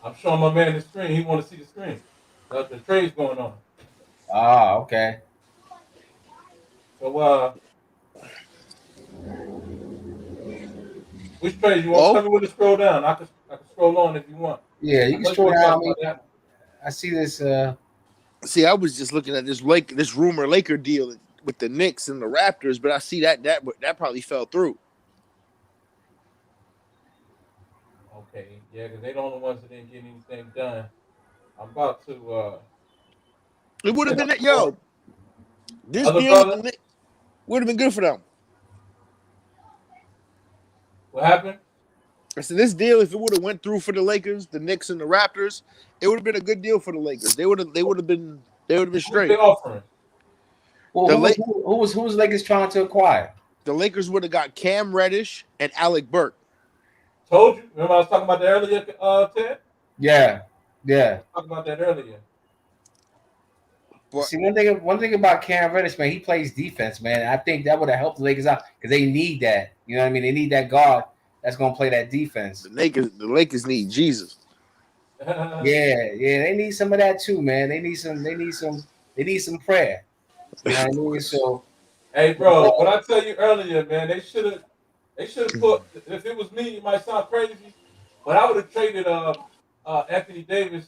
I'm showing my man the screen. He want to see the screen. The trade's going on. Ah, okay. So which trade you want? Oh, Tell me where to scroll down. I can scroll on if you want. Yeah, you I can know you scroll want to down. talk about that. I see this. see, I was just looking at this rumor Laker deal with the Knicks and the Raptors, but I see that probably fell through. Okay, yeah, because they the only ones that didn't get anything done. I'm about to. It would have been Well, yo, this other deal with the brother, Knicks would have been good for them. what happened? I said this deal, if it would have went through for the Lakers, the Knicks and the Raptors, it would have been a good deal for the Lakers. They would have been Who's they straight. offering? Well, The La- who was Lakers trying to acquire? the Lakers would have got Cam Reddish and Alec Burke. Told you. Remember I was talking about that earlier, Ted? Yeah, yeah. Talking about that earlier. But See, one thing about Cam Reddish, man, he plays defense, man. I think that would have helped the Lakers out because they need that. You know what I mean? They need that guard that's gonna play that defense. the Lakers need Jesus. Yeah, yeah. They need some of that too, man. They need some. They need some. They need some prayer. You know what I mean? So, Hey, but, bro, what I tell you earlier, man, they should have. They should have put. If it was me, it might sound crazy, but I would have traded Anthony Davis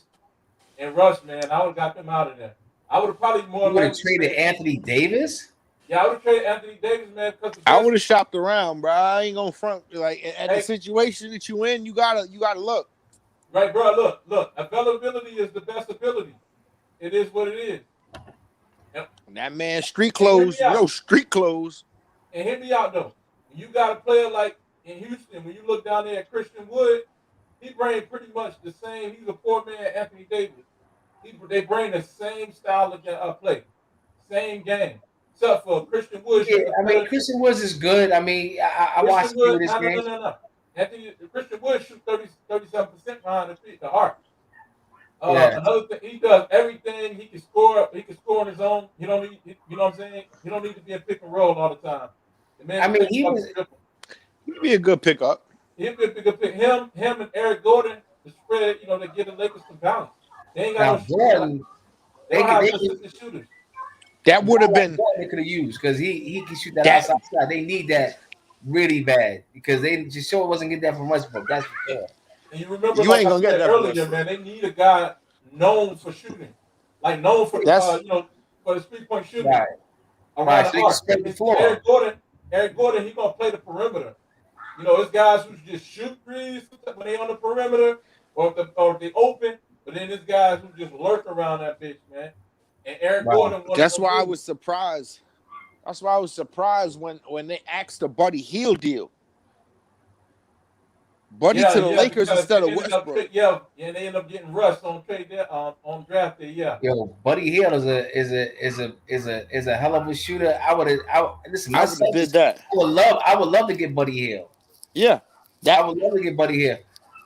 and Russ, man. I would have got them out of there. I would have probably more you would have likely traded traded. Anthony Davis. Yeah, I would have traded Anthony Davis, man, because the I best. would have shopped around, bro. I ain't gonna front like at the Hey, situation that you in. You gotta look. right, bro. Look. Availability is the best ability. It is what it is. And, That man, street and hear me clothes, out. street clothes. And hear me out though. When you got a player like in Houston, when you look down there at Christian Wood, he brings pretty much the same. He's a poor man, Anthony Davis. They bring the same style of play, same game, except for Christian Wood Yeah, shooting a I mean, third. Christian Woods is good. I mean, I watched Christian a few Wood, of this no, no, no, games. no, no. Anthony Christian Wood shoot 37% behind the arc. Yeah, Another thing, he does everything. He can score. He can score on his own. He don't need. You know what I'm saying? He don't need to be in pick and roll all the time. The man I can mean, pick he up was and dribble. He'd be a good pickup. He'll be a bigger pick. Him, and Eric Gordon, the spread. You know, they give the Lakers some balance. They ain't got no now shooting. Gordon. They They don't could have they could consistent shooters. That a would guy have like been Gordon they could have used because he can shoot that that. outside shot. They need that really bad because they just sure wasn't getting that from Westbrook. That's for sure. And you remember, You like ain't I gonna get said that from earlier, Westbrook. man, they need a guy known for shooting, like known for That's for his 3 point shooting Right, around right. the So they can arc. spread the And floor. Eric Gordon, he gonna play the perimeter. You know, it's guys who just shoot threes when they on the perimeter, or if they open. But then there's guys who just lurk around that bitch, man. And Eric Right. Gordon, one of that's them why I dudes. was surprised. That's why I was surprised when they asked the Buddy Hield deal. Buddy Yeah, to the yeah, Lakers because they instead of ended up, Westbrook. and they ended up getting Russ on trade there, on draft day, yeah. Yo, Buddy Hield is a hell of a shooter. Listen. I My would have did Celtics. that. I would love to get Buddy Hield. Yeah, I that would love to get Buddy Hield.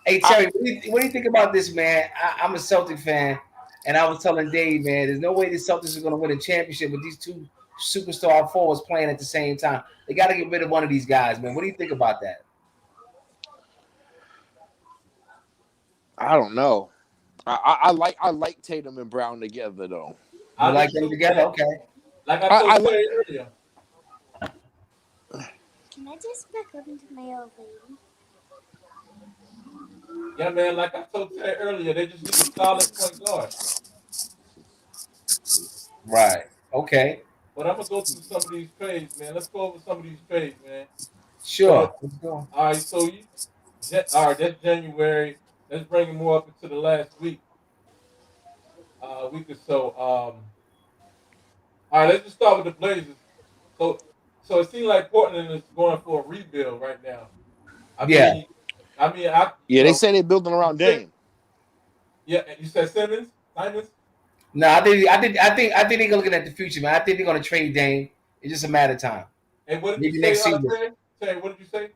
Hey I, Terry, what do you think about this, man? I'm a Celtic fan, and I was telling Dave, man, there's no way the Celtics are going to win a championship with these two superstar forwards playing at the same time. They got to get rid of one of these guys, man. What do you think about that? I don't know. I like Tatum and Brown together though. You I do like them too, together? man. Okay. Like I I told like. Terry earlier. Can I just back up into my old lady? Yeah, man, like I told Terry earlier, they just need a solid point guard. Right. Okay. But I'm gonna go through some of these trades, man. Let's go over some of these trades, man. So, Sure. Let's go. all right, all right, that's January. Let's bring it more up into the last week or so. All right, let's just start with the Blazers. So, so it seems like Portland is going for a rebuild right now. I Yeah. mean, I Yeah, they say they're building around Sim- Dame. yeah, you said Simons. No, I think they're looking at the future, man. I think they're gonna trade Dame. It's just a matter of time. And what did you Maybe say, next season. Terry? Terry, what did you say?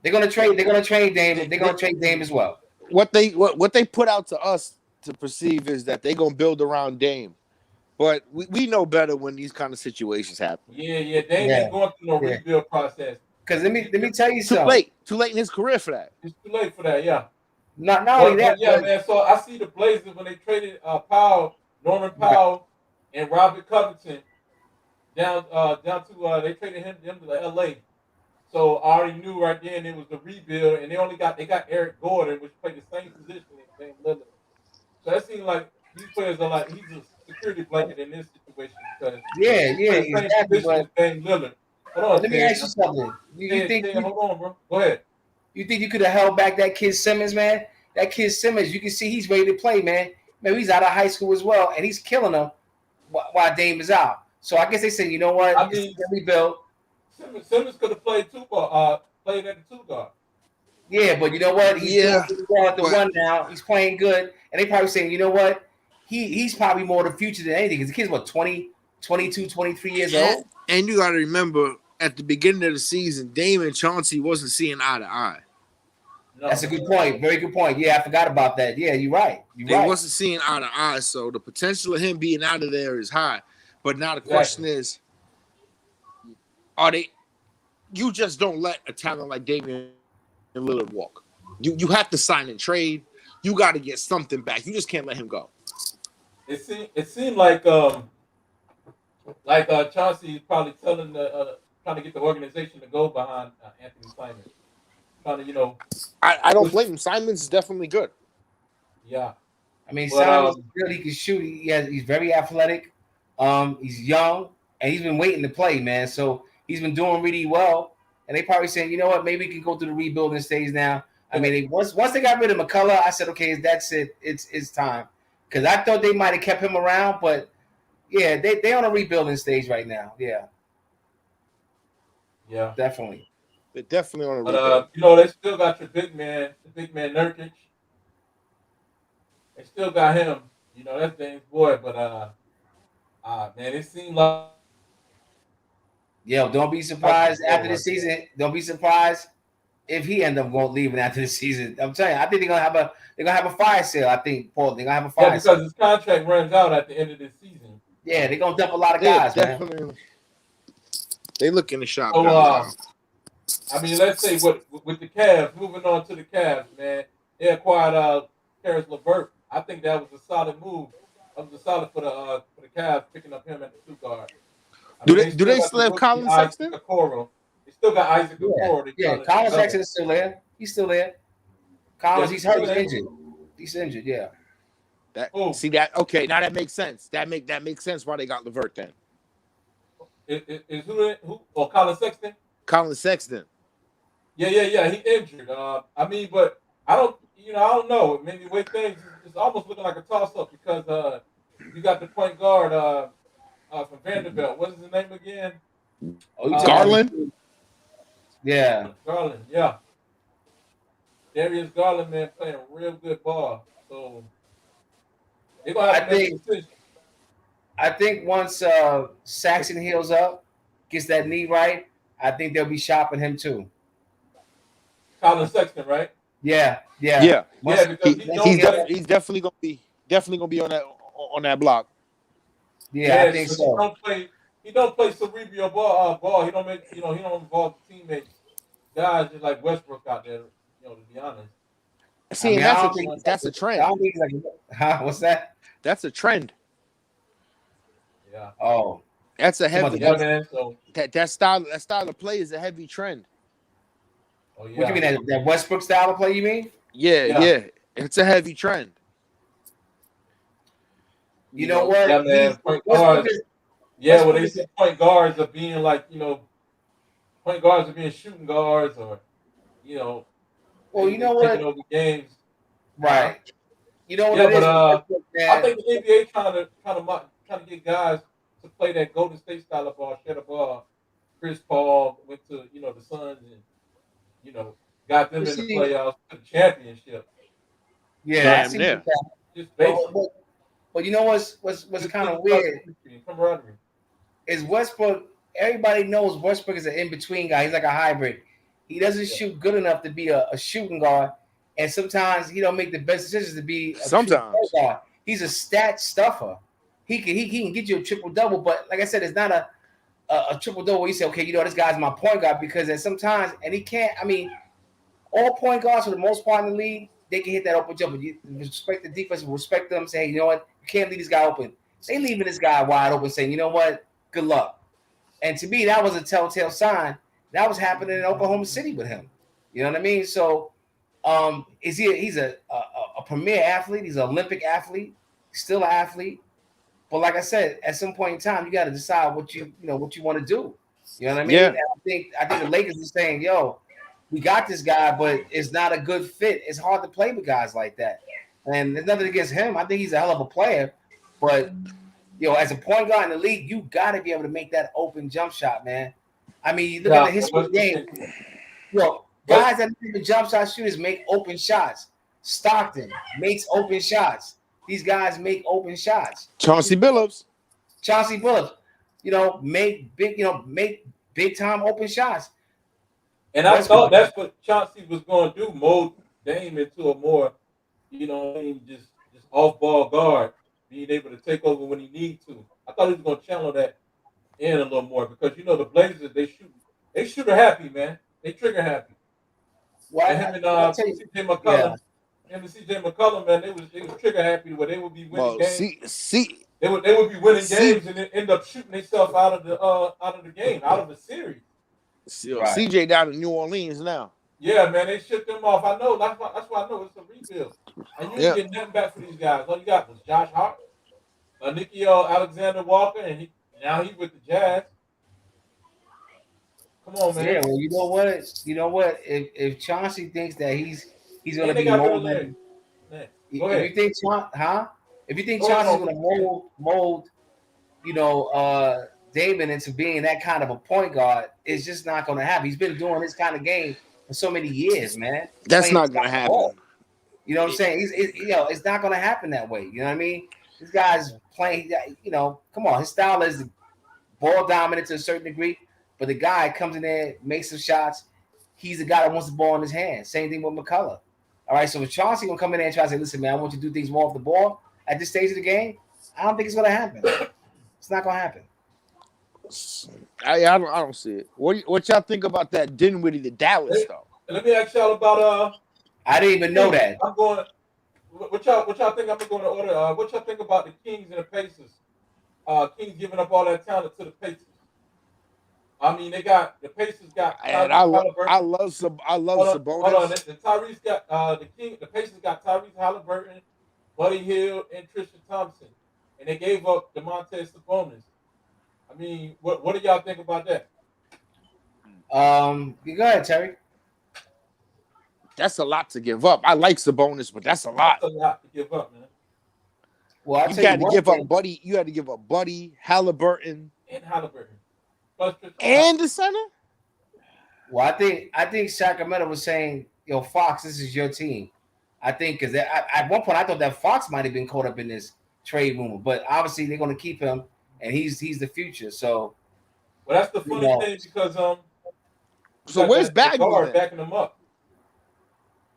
They're gonna trade. They're gonna trade Dame. They're They, gonna trade Dame as well. what they put out to us to perceive is that they're gonna build around Dame. But we know better when these kind of situations happen. Yeah, they ain't Yeah. been going through no Yeah. rebuild process. Because let me tell you Too something. late. Too late in his career for that. It's too late for that, yeah. Not But, only that, but yeah, but man. So I see the Blazers when they traded Norman right. Powell, and Robert Covington down to they traded them to L.A. So I already knew right then it was the rebuild, and they got Eric Gordon, which played the same position as Dame Lillard. So that seems like these players are like he's a security blanket in this situation because Yeah, he yeah, played the same exactly. position as Dame Lillard. Hold on, But let me Ted. ask you something. You think Ted, hold on, bro. Go ahead. you could have held back that kid Simmons, man? That kid Simmons, you can see he's ready to play, man. Man, he's out of high school as well, and he's killing them while Dame is out. So I guess they said, you know what? I It's mean, a rebuild. Simmons could have played played at the two guard. Yeah, but you know what? He's doing Yeah, really well at the but one now. He's playing good, and they probably saying, you know what? He's probably more the future than anything because the kid's what 20, 22, 23 years and, old. and you got to remember at the beginning of the season, Dame and Chauncey wasn't seeing eye to eye. That's a No. good point. Very good point. Yeah, I forgot about that. Yeah, you're right. You're They right. wasn't seeing eye to eye, so the potential of him being out of there is high. But now the Exactly. question is, are they? You just don't let a talent like Damian Lillard walk. You have to sign and trade. You got to get something back. You just can't let him go. It seemed like Chauncey is probably trying to get the organization to go behind Anthony Simon. Trying to I don't blame him. Simon's is definitely good. yeah. I mean, But, Simon's good. He can shoot. He's very athletic. He's young, and he's been waiting to play, man. So he's been doing really well. And they probably saying, you know what, maybe we can go through the rebuilding stage now. I mean, once they got rid of McCullough, I said, okay, that's it. It's time. Because I thought they might have kept him around, but yeah, they on a rebuilding stage right now. Yeah, Yeah. definitely. They're definitely on a But rebuild. they still got the big man Nurkic. They still got him. That's Dame's boy. But man, it seemed like Yo, don't be surprised before after the right there. season. Don't be surprised if he end up leaving after the season. I'm telling you, I think they're gonna have a fire sale. I think Paul, they're gonna have a Yeah, fire sale. because his contract runs out at the end of this season. Yeah, they're gonna dump a lot of Yeah, guys, man. definitely. They looking to shop So guys. I mean, let's say with the Cavs, moving on to the Cavs, man, they acquired Karis LeVert. I think that was a solid move. That was a solid for the Cavs picking up him at the two guard. Do they got still the have rookie Colin Isaac Sexton? Okoro. They still got Isaac Yeah, Okoro. yeah. Colin Sexton is still there. He's still there. Collins, he's hurt. He's injured. He's injured. Yeah. See that? Okay, now that makes sense. That makes sense why they got LeVert then. Is who? Oh, Colin Sexton. Colin Sexton. Yeah. He injured. I mean, but I don't know. Maybe the way things it's almost looking like a toss up because you got the point guard from Vanderbilt. What is his name again? Garland. Yeah. Garland. Yeah. Darius Garland, man, playing real good ball. So they're gonna have to make a decision. I think once Saxon heals up, gets that knee right, I think they'll be shopping him too. Colin Sexton, right? Yeah. Because He's definitely gonna be on that block. Yeah, I think so. He don't play cerebral ball. He don't make he don't involve teammates. Guys just like Westbrook out there. To be honest. See, that's a trend. I don't think what's that? That's a trend. Yeah. Oh, that's a heavy. So that style of play is a heavy trend. Oh yeah. What do you mean that Westbrook style of play? You mean? Yeah. It's a heavy trend. You know what? Yeah, man. Point guards. They see point guards of being like point guards of being shooting guards or Well, you know what? Taking over games. Right. You know what? Yeah, but I think the NBA trying to get guys to play that Golden State style of ball, share the ball. Chris Paul went to the Suns and got them in the playoffs to the championship. Yeah, I see that. Just basic. But you know what's kind of weird is Westbrook. Everybody knows Westbrook is an in-between guy. He's like a hybrid. He doesn't shoot good enough to be a shooting guard, and sometimes he don't make the best decisions to be a sometimes guard. He's a stat stuffer. He can get you a triple double, but like I said, it's not a triple double where you say, okay, this guy's my point guard because then sometimes and he can't. I mean, all point guards for the most part in the league they can hit that open jumper. You respect the defense, respect them, say, hey, you know what, you can't leave this guy open. They leaving this guy wide open, saying, you know what, good luck. And to me, that was a telltale sign that was happening in Oklahoma City with him. You know what I mean? So, he's a premier athlete. He's an Olympic athlete, still an athlete. But like I said, at some point in time, you got to decide what you want to do. You know what I mean? Yeah. And I think the Lakers are saying, yo, we got this guy, but it's not a good fit. It's hard to play with guys like that. And there's nothing against him. I think he's a hell of a player. But, as a point guard in the league, you got to be able to make that open jump shot, man. I mean, you look at the history of the game. Guys that make the jump shot shooters make open shots. Stockton makes open shots. These guys make open shots. Chauncey Billups, make big time open shots. And I thought that's what Chauncey was going to do, mold Dame into a more, just off-ball guard, being able to take over when he needs to. I thought he was going to channel that in a little more because, the Blazers, they shooter happy, man. They trigger happy. Well, and him and CJ McCollum, man, they was trigger happy where they would be winning games. They would be winning games and then end up shooting themselves out of the game, out of the series. CJ down in New Orleans now. Yeah, man, they shipped them off. I know. That's why I know it's a rebuild. And you didn't get nothing back for these guys. All you got was Josh Hart, Nickeil Alexander-Walker, and now he's with the Jazz. Come on, man. Yeah, well, you know what? If Chauncey thinks that he's going to be molded, if you think Chauncey's going to mold, Damon into being that kind of a point guard, it's just not going to happen. He's been doing this kind of game for so many years, man. That's not going to happen. You know what I'm saying? It's not going to happen that way. You know what I mean? This guy's playing. Come on. His style is ball dominant to a certain degree, but the guy comes in there, makes some shots. He's the guy that wants the ball in his hand. Same thing with McCullough. All right. So if Chauncey gonna come in there and try to say, "Listen, man, I want you to do things more off the ball at this stage of the game," I don't think it's going to happen. It's not going to happen. I don't see it. What y'all think about that Dinwiddie to Dallas though? Let me ask y'all about I didn't even know that. I'm going. What y'all think? I'm going to order. What y'all think about the Kings and the Pacers? Kings giving up all that talent to the Pacers. I mean, the Pacers got. And I love Sabonis. Hold on, the Tyrese got the Pacers got Tyrese Halliburton, Buddy Hield, and Tristan Thompson, and they gave up Domantas Sabonis. I mean, what do y'all think about that? Go ahead, Terry. That's a lot to give up. I like Sabonis, but that's a lot. That's a lot to give up, man. Well, you got to give up Buddy. You had to give up Buddy, Halliburton, and the center. Well, I think Sacramento was saying, "Yo, Fox, this is your team." I think because at one point I thought that Fox might have been caught up in this trade rumor, but obviously they're going to keep him, and he's the future. So, well, that's the funny thing because So where's Bagley backing him up?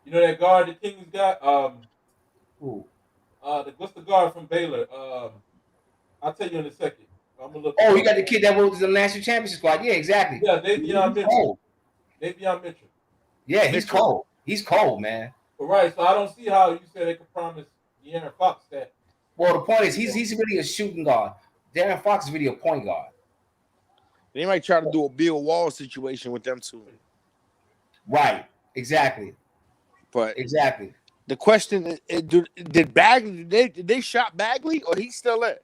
You know that guard the Kings got? Who? What's the guard from Baylor? I'll tell you in a second. I'm gonna look. Oh, you got the kid that was the national championship squad. Yeah, exactly. Yeah, Davion Mitchell. Davion Mitchell. Yeah, he's cold. He's cold, man. Right. So I don't see how you said they could promise De'Aaron Fox that. Well, the point is he's really a shooting guard. De'Aaron Fox is really a point guard. They might try to do a Bill Wall situation with them too. Right. Exactly. But exactly. The question is, did Bagley? Did they shop Bagley or he's still there?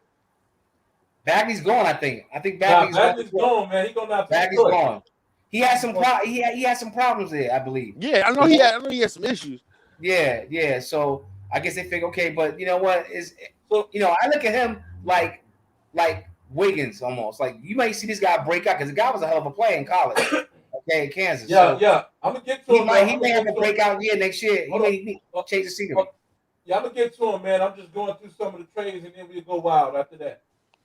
Bagley's gone. I think Bagley's gone, man. He going out. Bagley's gone. He had some he had some problems there, I believe. Yeah, I know he had some issues. Yeah. So I guess they figure, okay, but you know what is I look at him like Wiggins almost. Like you might see this guy break out because the guy was a hell of a player in college. Okay, in Kansas. Yeah. I'm gonna get to him. He may have a breakout year next year. He may change the scenery. Yeah, I'm gonna get to him, man. I'm just going through some of the trades and then we'll go wild after that.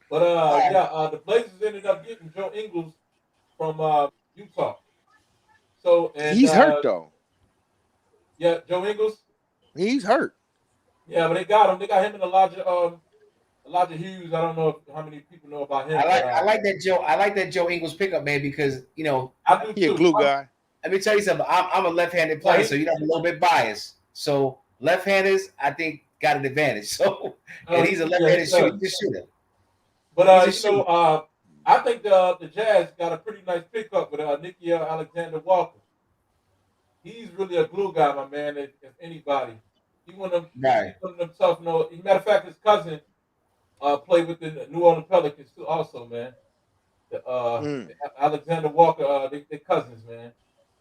But the Blazers ended up getting Joe Ingles from Utah. So and he's hurt though. Yeah, Joe Ingles. He's hurt. Yeah, but they got him. They got him and Elijah Hughes. I don't know how many people know about him. I like that Joe Ingles pickup, man, because I do he a glue guy. Let me tell you something. I'm a left-handed player, so I'm a little bit biased. So Left-handers, I think, got an advantage. So, and he's a Yeah, left-handed he shooter. does. He's a shooter. But He's a shooter. I think the Jazz got a pretty nice pickup with Nickeil Alexander-Walker. He's really a glue guy, my man. If anybody, he one of them. He's Right. one of them tough. No, as a matter of fact, his cousin played with the New Orleans Pelicans too. Also, man, Mm. Alexander Walker, they cousins, man.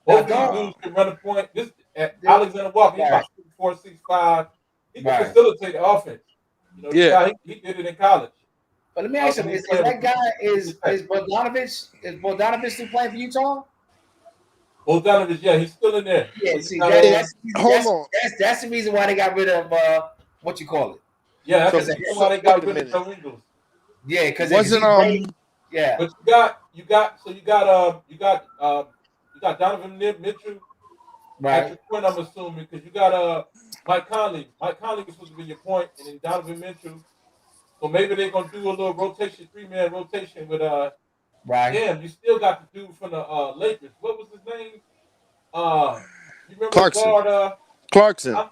Now, Both these dog. dudes can run a point. This This- Alexander Walker, he's Right. about 6'4", 6'5". He can Right. facilitate the offense. You know, this Yeah. guy, he did it in college. But let me ask you, When he is played that with- guy is Bogdanovich still playing for Utah? Bogdanovich, yeah, he's still in there. Yeah, So see, you got, Hold on. that's the reason why they got rid of what you call it. yeah, that's So- the reason why they got wait a rid of minute. Joe Ingles. Yeah, because Wasn't yeah, But you got Donovan Mitchell at right, your point, I'm assuming, because you got Mike Conley. Mike Conley was supposed to be your point, and then Donovan Mitchell. So maybe they're gonna do a little rotation, 3-man rotation with right. damn, you still got the dude from the Lakers. What was his name? You remember Clarkson. the guard? Clarkson.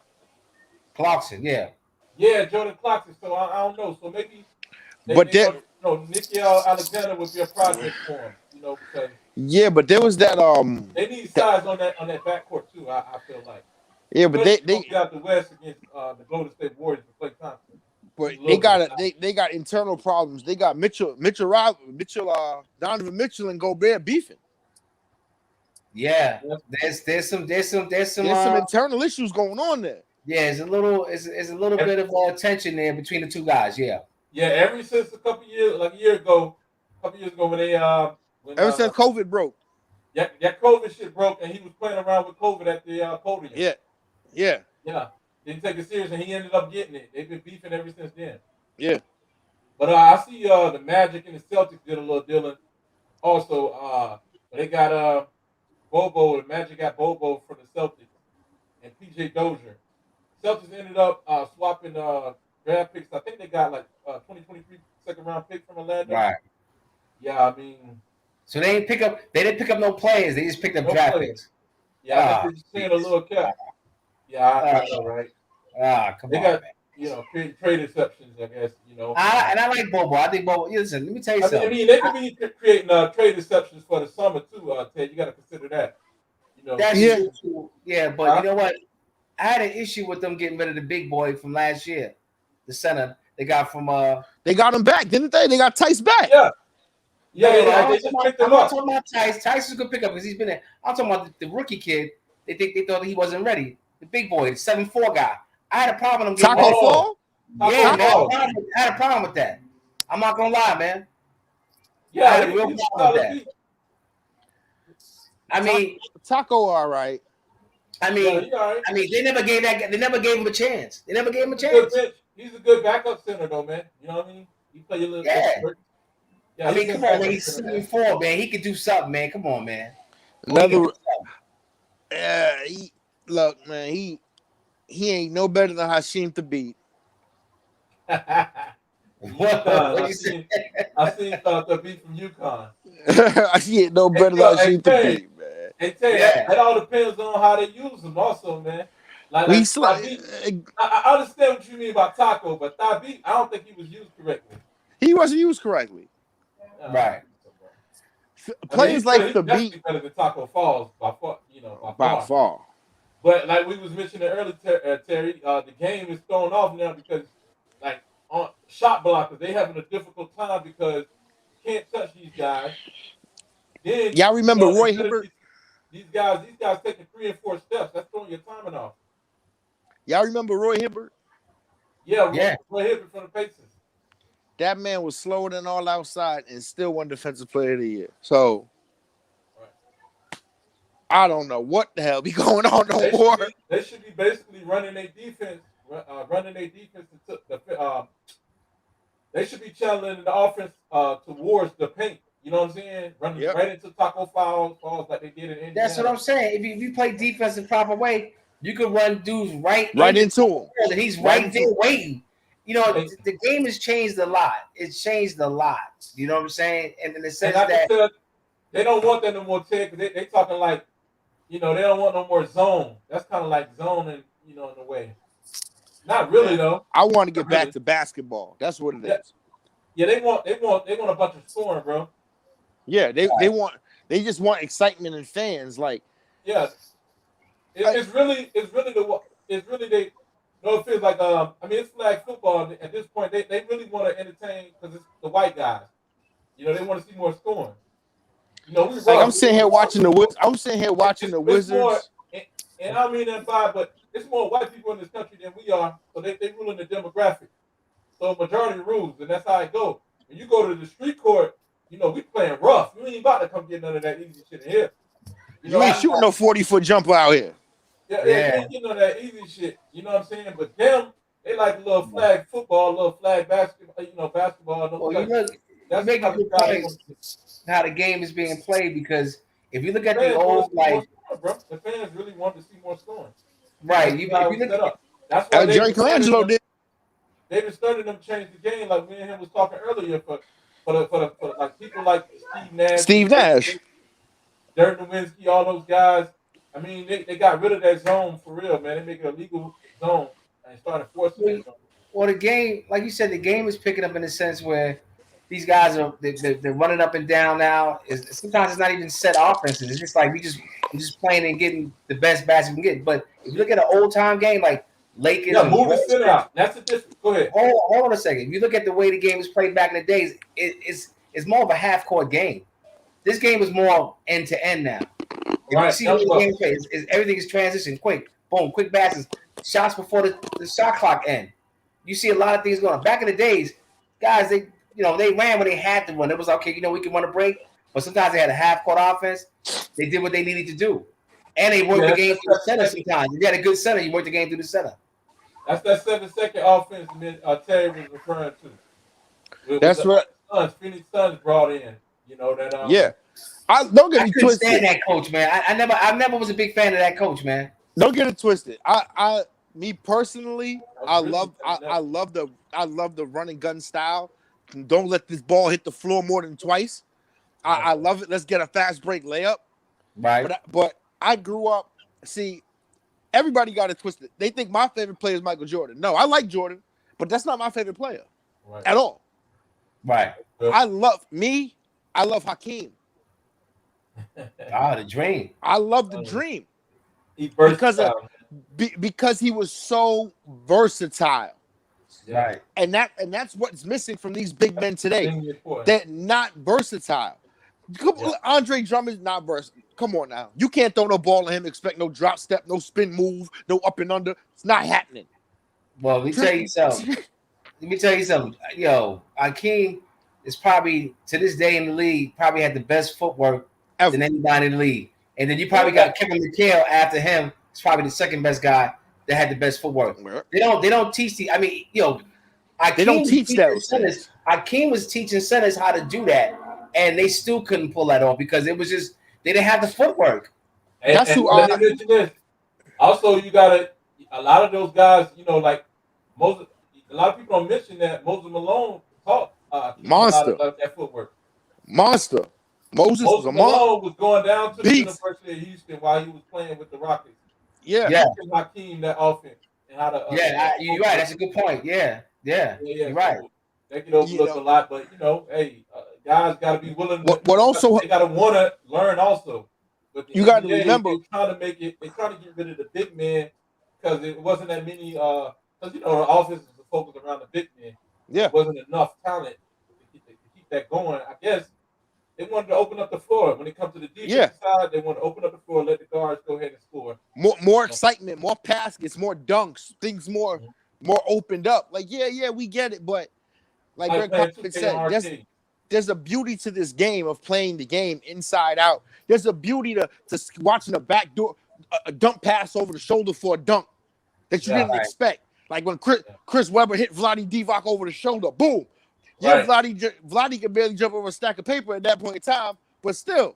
Clarkson, yeah. Yeah, Jordan Clarkson. So I don't know. So maybe But they that- Nickeil Alexander would be a project for him. You know, because Yeah, but there was that they need size on that backcourt too. I feel like. yeah, but Especially they going out the West against the Golden State Warriors for Klay Thompson. they got internal problems. They got Donovan Mitchell and Gobert beefing. Yeah. There's some There's some internal issues going on there. yeah, it's a little bit of tension there between the two guys, yeah. Yeah, ever since a couple years, like a year ago, when they Ever since COVID broke. that COVID shit broke and he was playing around with COVID at the podium. Yeah. Yeah. Yeah. Didn't take it serious and he ended up getting it. They've been beefing ever since then. Yeah. But I see the Magic and the Celtics did a little dealing. Also, they got Bobo. The Magic got Bobo for the Celtics and PJ Dozier. Celtics ended up swapping draft picks. I think they got like 2023 second round pick from Orlando. Right. Yeah, I mean, So they didn't pick up no players, they just picked up No draft players. picks. yeah, I think they're just paying a little cap. Yeah, I know, right? Come They on, got man. trade exceptions, I guess. I like Bobo. I think Bobo. Listen, let me tell you I something. mean, they could be creating trade exceptions for the summer too. Ted, you got to consider that. That's Yeah. true. Yeah, but you know what? I had an issue with them getting rid of the big boy from last year, the center they got from They got him back, didn't they? They got Tice back. Yeah, I'm they just picked him not up. talking about Tice. Tice is a good pickup because he's been there. I'm talking about the rookie kid. They thought he wasn't ready. The big boy, the 7'4" guy. I had a problem with him getting Taco ready. Fall? Yeah, man, Fall. I had a problem with that. I'm not gonna lie, man. I Yeah, had a real he's problem with solid. that. I mean, Taco, all right. I Yeah, mean, he all right. they never gave him a chance. They never gave him a He's a good chance. bench. He's a good backup center, though, man. You know what I mean? He play a little. Yeah. Yeah, I mean, he's a come good on, man. backup He's center, man. 7'4", man. He could do something, man. Come on, man. Another look, man, he ain't no better than Hasheem Thabeet. What you say? I seen the beat from UConn. He ain't no better than Hasheem Thabeet, man. Hey, tell you, Yeah. that all depends on how they use him, also, man. Like We Thabeet, I understand what you mean about Taco, but Thabeet, I don't think he was used correctly. he wasn't used correctly. Right. Players like he's Thabeet definitely better than Taco Falls by far, by far. far. But like we was mentioning earlier, Terry, the game is thrown off now because, like, on shot blockers, they having a difficult time because you can't touch these guys. Then Y'all remember Roy instead of Hibbert? These guys taking 3 and 4 steps. That's throwing your timing off. Y'all remember Roy Hibbert? Yeah. Roy Hibbert from the Pacers. That man was slower than all outside and still won Defensive Player of the Year. So I don't know what the hell be going on no more. They should be basically running their defense. They should be channeling the offense towards the paint. You know what I'm saying? Running right into Taco Falls like they did in Indiana. That's what I'm saying. If you play defense the proper way, you can run dudes right into him. And he's right there waiting. You know, the game has changed a lot. It's changed a lot. You know what I'm saying? And in the sense that they don't want that no more, Ted, because they talking like, they don't want no more zone. That's kind of like zoning, in a way. Not really though. I want to get Not really. back to basketball. That's what it Yeah. is. Yeah, they want a bunch of scoring, bro. Yeah, they just want excitement and fans. Like, Yeah, it's really they. No, it feels like I mean it's flag football at this point. They really want to entertain because it's the white guys. You know they want to see more scoring. You know we like rough. I'm sitting here watching the It's Wizards. more, and I don't mean that by, but it's more white people in this country than we are, so they ruling the demographic. So majority rules, and that's how it goes. When you go to the street court, you know we playing rough. You ain't about to come get none of that easy shit in here. You ain't shooting no 40-foot jumper out here. Yeah, you ain't getting none of that easy shit. You know what I'm saying? But them, they like a little flag football, a little flag basketball. You know, basketball. Well, you look, that's make a how good point how the game is being played because if you look at the old like, bro, the fans really want to see more scoring. right? That's You how look it's set up. That's why Jerry Colangelo did. They've started them change the game, like me and him was talking earlier. For like people like Steve Nash, Dirk Nowitzki, all those guys. I mean, they got rid of that zone for real, man. They make it a legal zone and started forcing it. Well, the game, like you said, the game is picking up in the sense where these guys are they're running up and down now. Sometimes it's not even set offenses. It's just like we're just playing and getting the best basketball we can get. But if you look at an old time game like Lakers, move the center out. That's the difference. Go ahead. Hold on a second. If you look at the way the game was played back in the days, it's more of a half court game. This game is more end to end now. If you see the game play, everything is transition quick, boom, quick passes, shots before the shot clock end. You see a lot of things going on. Back in the days, guys, they ran when they had to run. It was okay, we can run a break, but sometimes they had a half court offense. They did what they needed to do, and they worked the game through the center. Sometimes if you had a good center, you worked the game through the center. That's that 7-second offense Terry was referring to. That's what Phoenix Suns brought in. You know that. Yeah. I don't get I me couldn't twisted. stand that coach, man. I never was a big fan of that coach, man. Don't get it twisted. Me personally, I love the run and gun style. Don't let this ball hit the floor more than twice. I love it. Let's get a fast break layup. Right. But I grew up. See, everybody got it twisted. They think my favorite player is Michael Jordan. No, I like Jordan, but that's not my favorite player at all. Right. I love Hakeem. The dream. I love the dream. Because he was so versatile. Right. And that's what's missing from these big men today. They're not versatile. Andre Drummond's not versatile. Come on now. You can't throw no ball at him, expect no drop step, no spin move, no up and under. It's not happening. Well, let me tell you something. Yo, Hakeem is probably, to this day in the league, probably had the best footwork than anybody in the league. And then you probably got Kevin McHale after him. He's probably the second best guy that had the best footwork. They don't teach the. I mean, they don't teach that. Hakeem was teaching centers how to do that, and they still couldn't pull that off because it was just they didn't have the footwork. Let me mention this. Also, you got a lot of those guys. Like a lot of people don't mention that Moses Malone taught monster about that footwork. Monster. Moses Malone was going down to the University of Houston while he was playing with the Rockets. Yeah. Hakeem that offense and how to. You're right. That's a good point. Yeah. You're right. They can overlook a lot, but guys got to be willing. They got to want to learn also. But you got to remember, they're trying to get rid of the big men because it wasn't that many. Because the offense is focused around the big men. Yeah, it wasn't enough talent to keep that going. I guess they wanted to open up the floor when it comes to the defense side. They want to open up the floor, let the guards go ahead and score. More excitement, more baskets, more dunks, things more opened up. Like we get it, but like Greg Popovich said, there's a beauty to this game of playing the game inside out. There's a beauty to watching a backdoor a dump pass over the shoulder for a dunk that you didn't expect. Like when Chris Webber hit Vlade Divac over the shoulder, boom. Yeah, Vlade could barely jump over a stack of paper at that point in time, but still,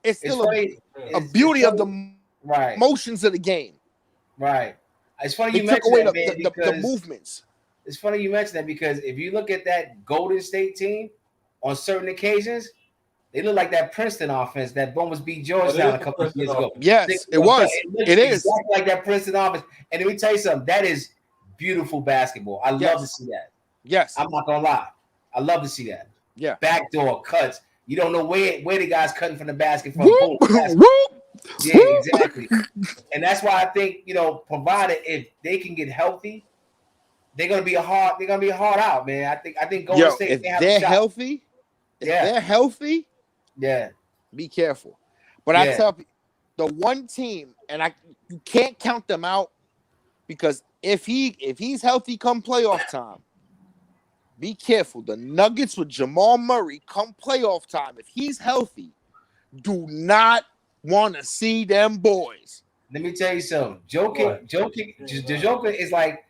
it's still a beauty of the motions of the game. Right. It's funny you mentioned that, the movements. It's funny you mentioned that because if you look at that Golden State team on certain occasions, they look like that Princeton offense that almost beat Georgetown a couple of years ago. Yes, it was. It is exactly like that Princeton offense. And let me tell you something. That is beautiful basketball. I love Yes. to see that. Yes. I'm not gonna lie. I love to see that. Yeah. Backdoor cuts. You don't know where the guy's cutting from the basket from. Whoop, Boom, basket. whoop, Yeah, whoop. exactly. And that's why I think, provided if they can get healthy, they're gonna be a hard out, man. I think Golden Yo, State if they have a they're shot. healthy, Yeah. be careful. But I Yeah. tell you, the one team, and you can't count them out, because if he's healthy come playoff time, be careful. The Nuggets with Jamal Murray come playoff time, if he's healthy, do not want to see them boys. Let me tell you something. The Joker is like,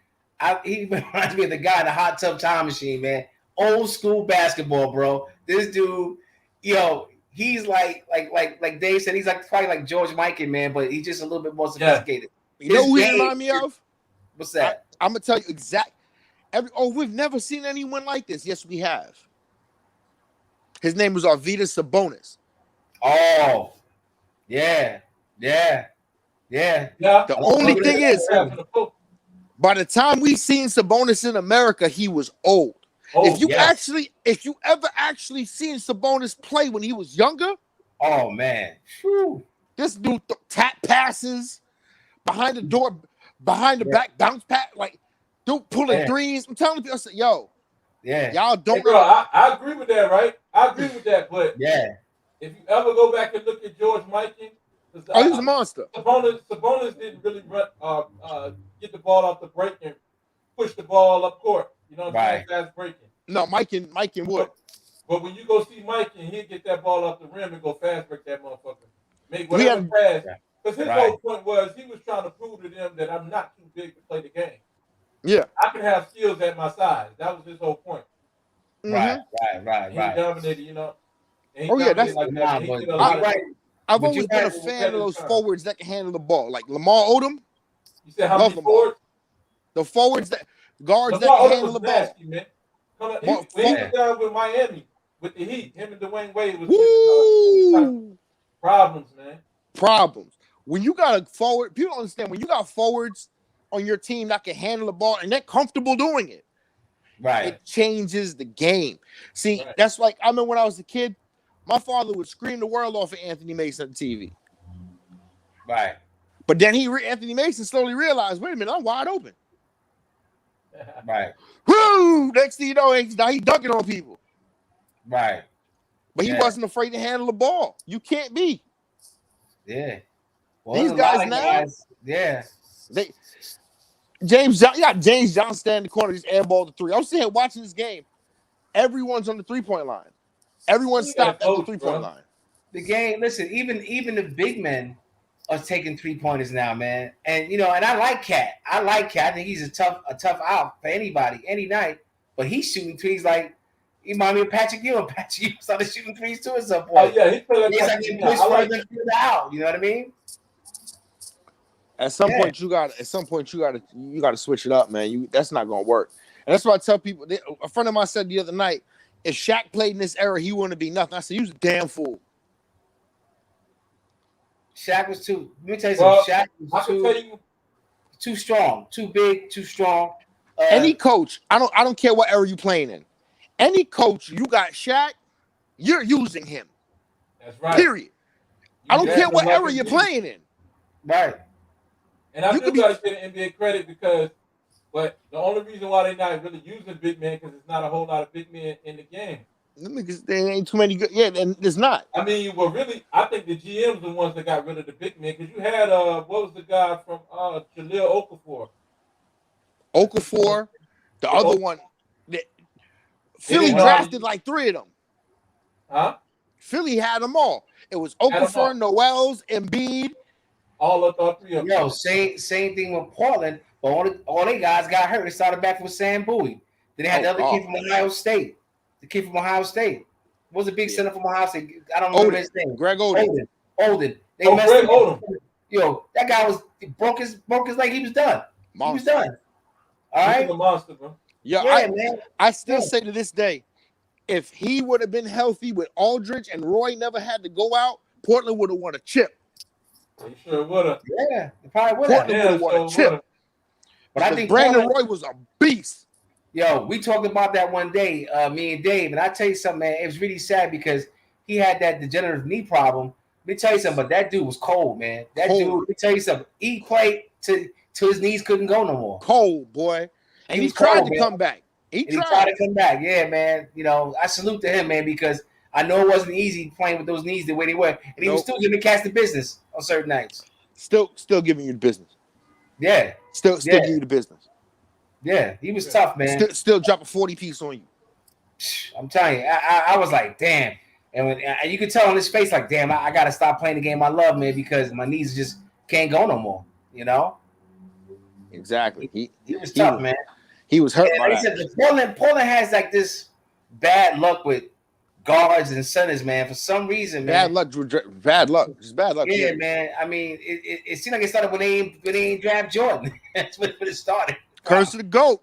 he reminds me of the guy in the hot tub time machine, man. Old school basketball, bro. This dude, he's like Dave said, he's probably like George Mikan, man, but he's just a little bit more sophisticated. You know who he remind me of? What's that? I'm gonna tell you exact. We've never seen anyone like this. Yes, we have. His name was Arvydas Sabonis. Oh, yeah. The only thing is, by the time we seen Sabonis in America, he was old. If you ever actually seen Sabonis play when he was younger, oh man, whew. This dude tap passes behind the door, behind the back, bounce pass, like dude pulling threes. I'm telling you, I said, y'all don't. Hey, bro, I agree with that, right? I agree with that, but if you ever go back and look at George Mikan, he was a monster. Sabonis didn't really get the ball off the break and push the ball up court. You know what I'm saying? Fast breaking. No, Mikan would. But when you go see Mikan, he'll get that ball off the rim and go fast break that motherfucker. Make whatever pass. Because his whole point was he was trying to prove to them that I'm not too big to play the game. Yeah. I can have skills at my size. That was his whole point. Right. He dominated, And that's right. I've always been a fan of those forwards that can handle the ball, like Lamar Odom. You said how many forwards? The forwards guards that can handle the ball. Nasty, man. He was down with Miami with the Heat. Him and Dwayne Wade was problems, man. Problems. When you got a forward, people don't understand. When you got forwards on your team that can handle the ball and they're comfortable doing it, it changes the game. See, that's like I remember when I was a kid. My father would scream the world off of Anthony Mason on TV. Right. But then Anthony Mason slowly realized, wait a minute, I'm wide open. Right. Woo! Next thing you know, now he's dunking on people. Right. But he wasn't afraid to handle the ball. You can't be. Yeah. Well, these guys now. James Johnson standing in the corner, just airball the three. I'm sitting here watching this game. Everyone's on the 3-point line. Everyone stopped at the 3-point line. The game, listen, even the big men are taking 3-pointers now, man. And and I like Cat. I think he's a tough out for anybody, any night. But he's shooting threes like he remind me of Patrick Ewing. Patrick Ewing started shooting threes too at some point. Oh yeah, he played like he pushed further out. You know what I mean? At some point you got to switch it up, man. That's not gonna work. And that's why I tell people. A friend of mine said the other night, if Shaq played in this era, he wouldn't be nothing. I said, he was a damn fool. Shaq was too. Let me tell you something. Shaq was too strong, too big, too strong. Any coach, I don't care what era you playing in. Any coach, you got Shaq, you're using him. That's right. Period. I don't care what era you're playing in. Right. And I do got to give the NBA credit but the only reason why they're not really using big men because there's not a whole lot of big men in the game. There ain't too many good. Yeah, and there's not. I mean, well, really, I think the GMs the ones that got rid of the big men because you had what was the guy from Jahlil Okafor? The other one. Philly drafted like 3 of them. Huh? Philly had them all. It was Okafor, Noels, Embiid. All of the 3 of them. Yo, same thing with Portland. But all they guys got hurt. They started back with Sam Bowie. Then they had the other kid from Ohio State. The kid from Ohio State. What was the big center from Ohio State? I don't remember his name. Greg Oden. Oden. Greg Oden. Yo, that guy broke his leg. He was done. Monster. He was done. All right. He's a monster, bro. Yeah, man. I still say to this day, if he would have been healthy with Aldridge and Roy never had to go out, Portland would have won a chip. He sure would have. Yeah, they probably would have. Portland would have won a chip. But I think Brandon Portland, Roy was a beast. yo, we talked about that one day, me and Dave, and I tell you something, man, it was really sad because he had that degenerative knee problem. Let me tell you something, but that dude was cold, man. That dude, let me tell you something, he played till his knees couldn't go no more. Cold, boy. And he was tried cold, to man. come back. He tried to come back. Yeah, man. You know, I salute to him, man, because I know it wasn't easy playing with those knees the way they were. And he was still giving Cass the business on certain nights. Still giving you the business. Yeah. Still giving you the business. Yeah, he was tough, man. Still drop a 40 piece on you. I'm telling you, I was like, damn. And you could tell on his face, like, damn, I got to stop playing the game I love, man, because my knees just can't go no more, you know? Exactly. He was tough, man. He was hurt by that. Said, Portland has like this bad luck with guards and centers, man. For some reason, man. Bad luck. Just bad luck. Yeah, man. I mean, it seemed like it started when they ain't draft Jordan. That's when it started. Curse of the GOAT.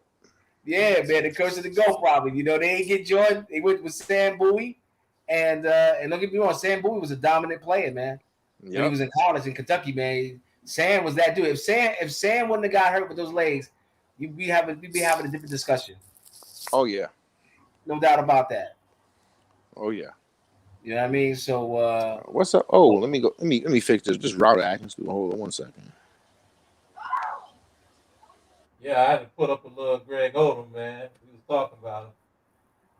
Yeah, man. The curse of the GOAT, probably. You know, they ain't get Jordan. They went with Sam Bowie. And don't get me wrong, Sam Bowie was a dominant player, man. Yep. When he was in college in Kentucky, man. Sam was that dude. If Sam wouldn't have got hurt with those legs, we'd be having a different discussion. Oh yeah. No doubt about that. Oh yeah. You know what I mean? So what's up? Oh, let me fix this. Just router actions. Hold on 1 second. Yeah, I had to put up a little Greg Odom, man. We was talking about him.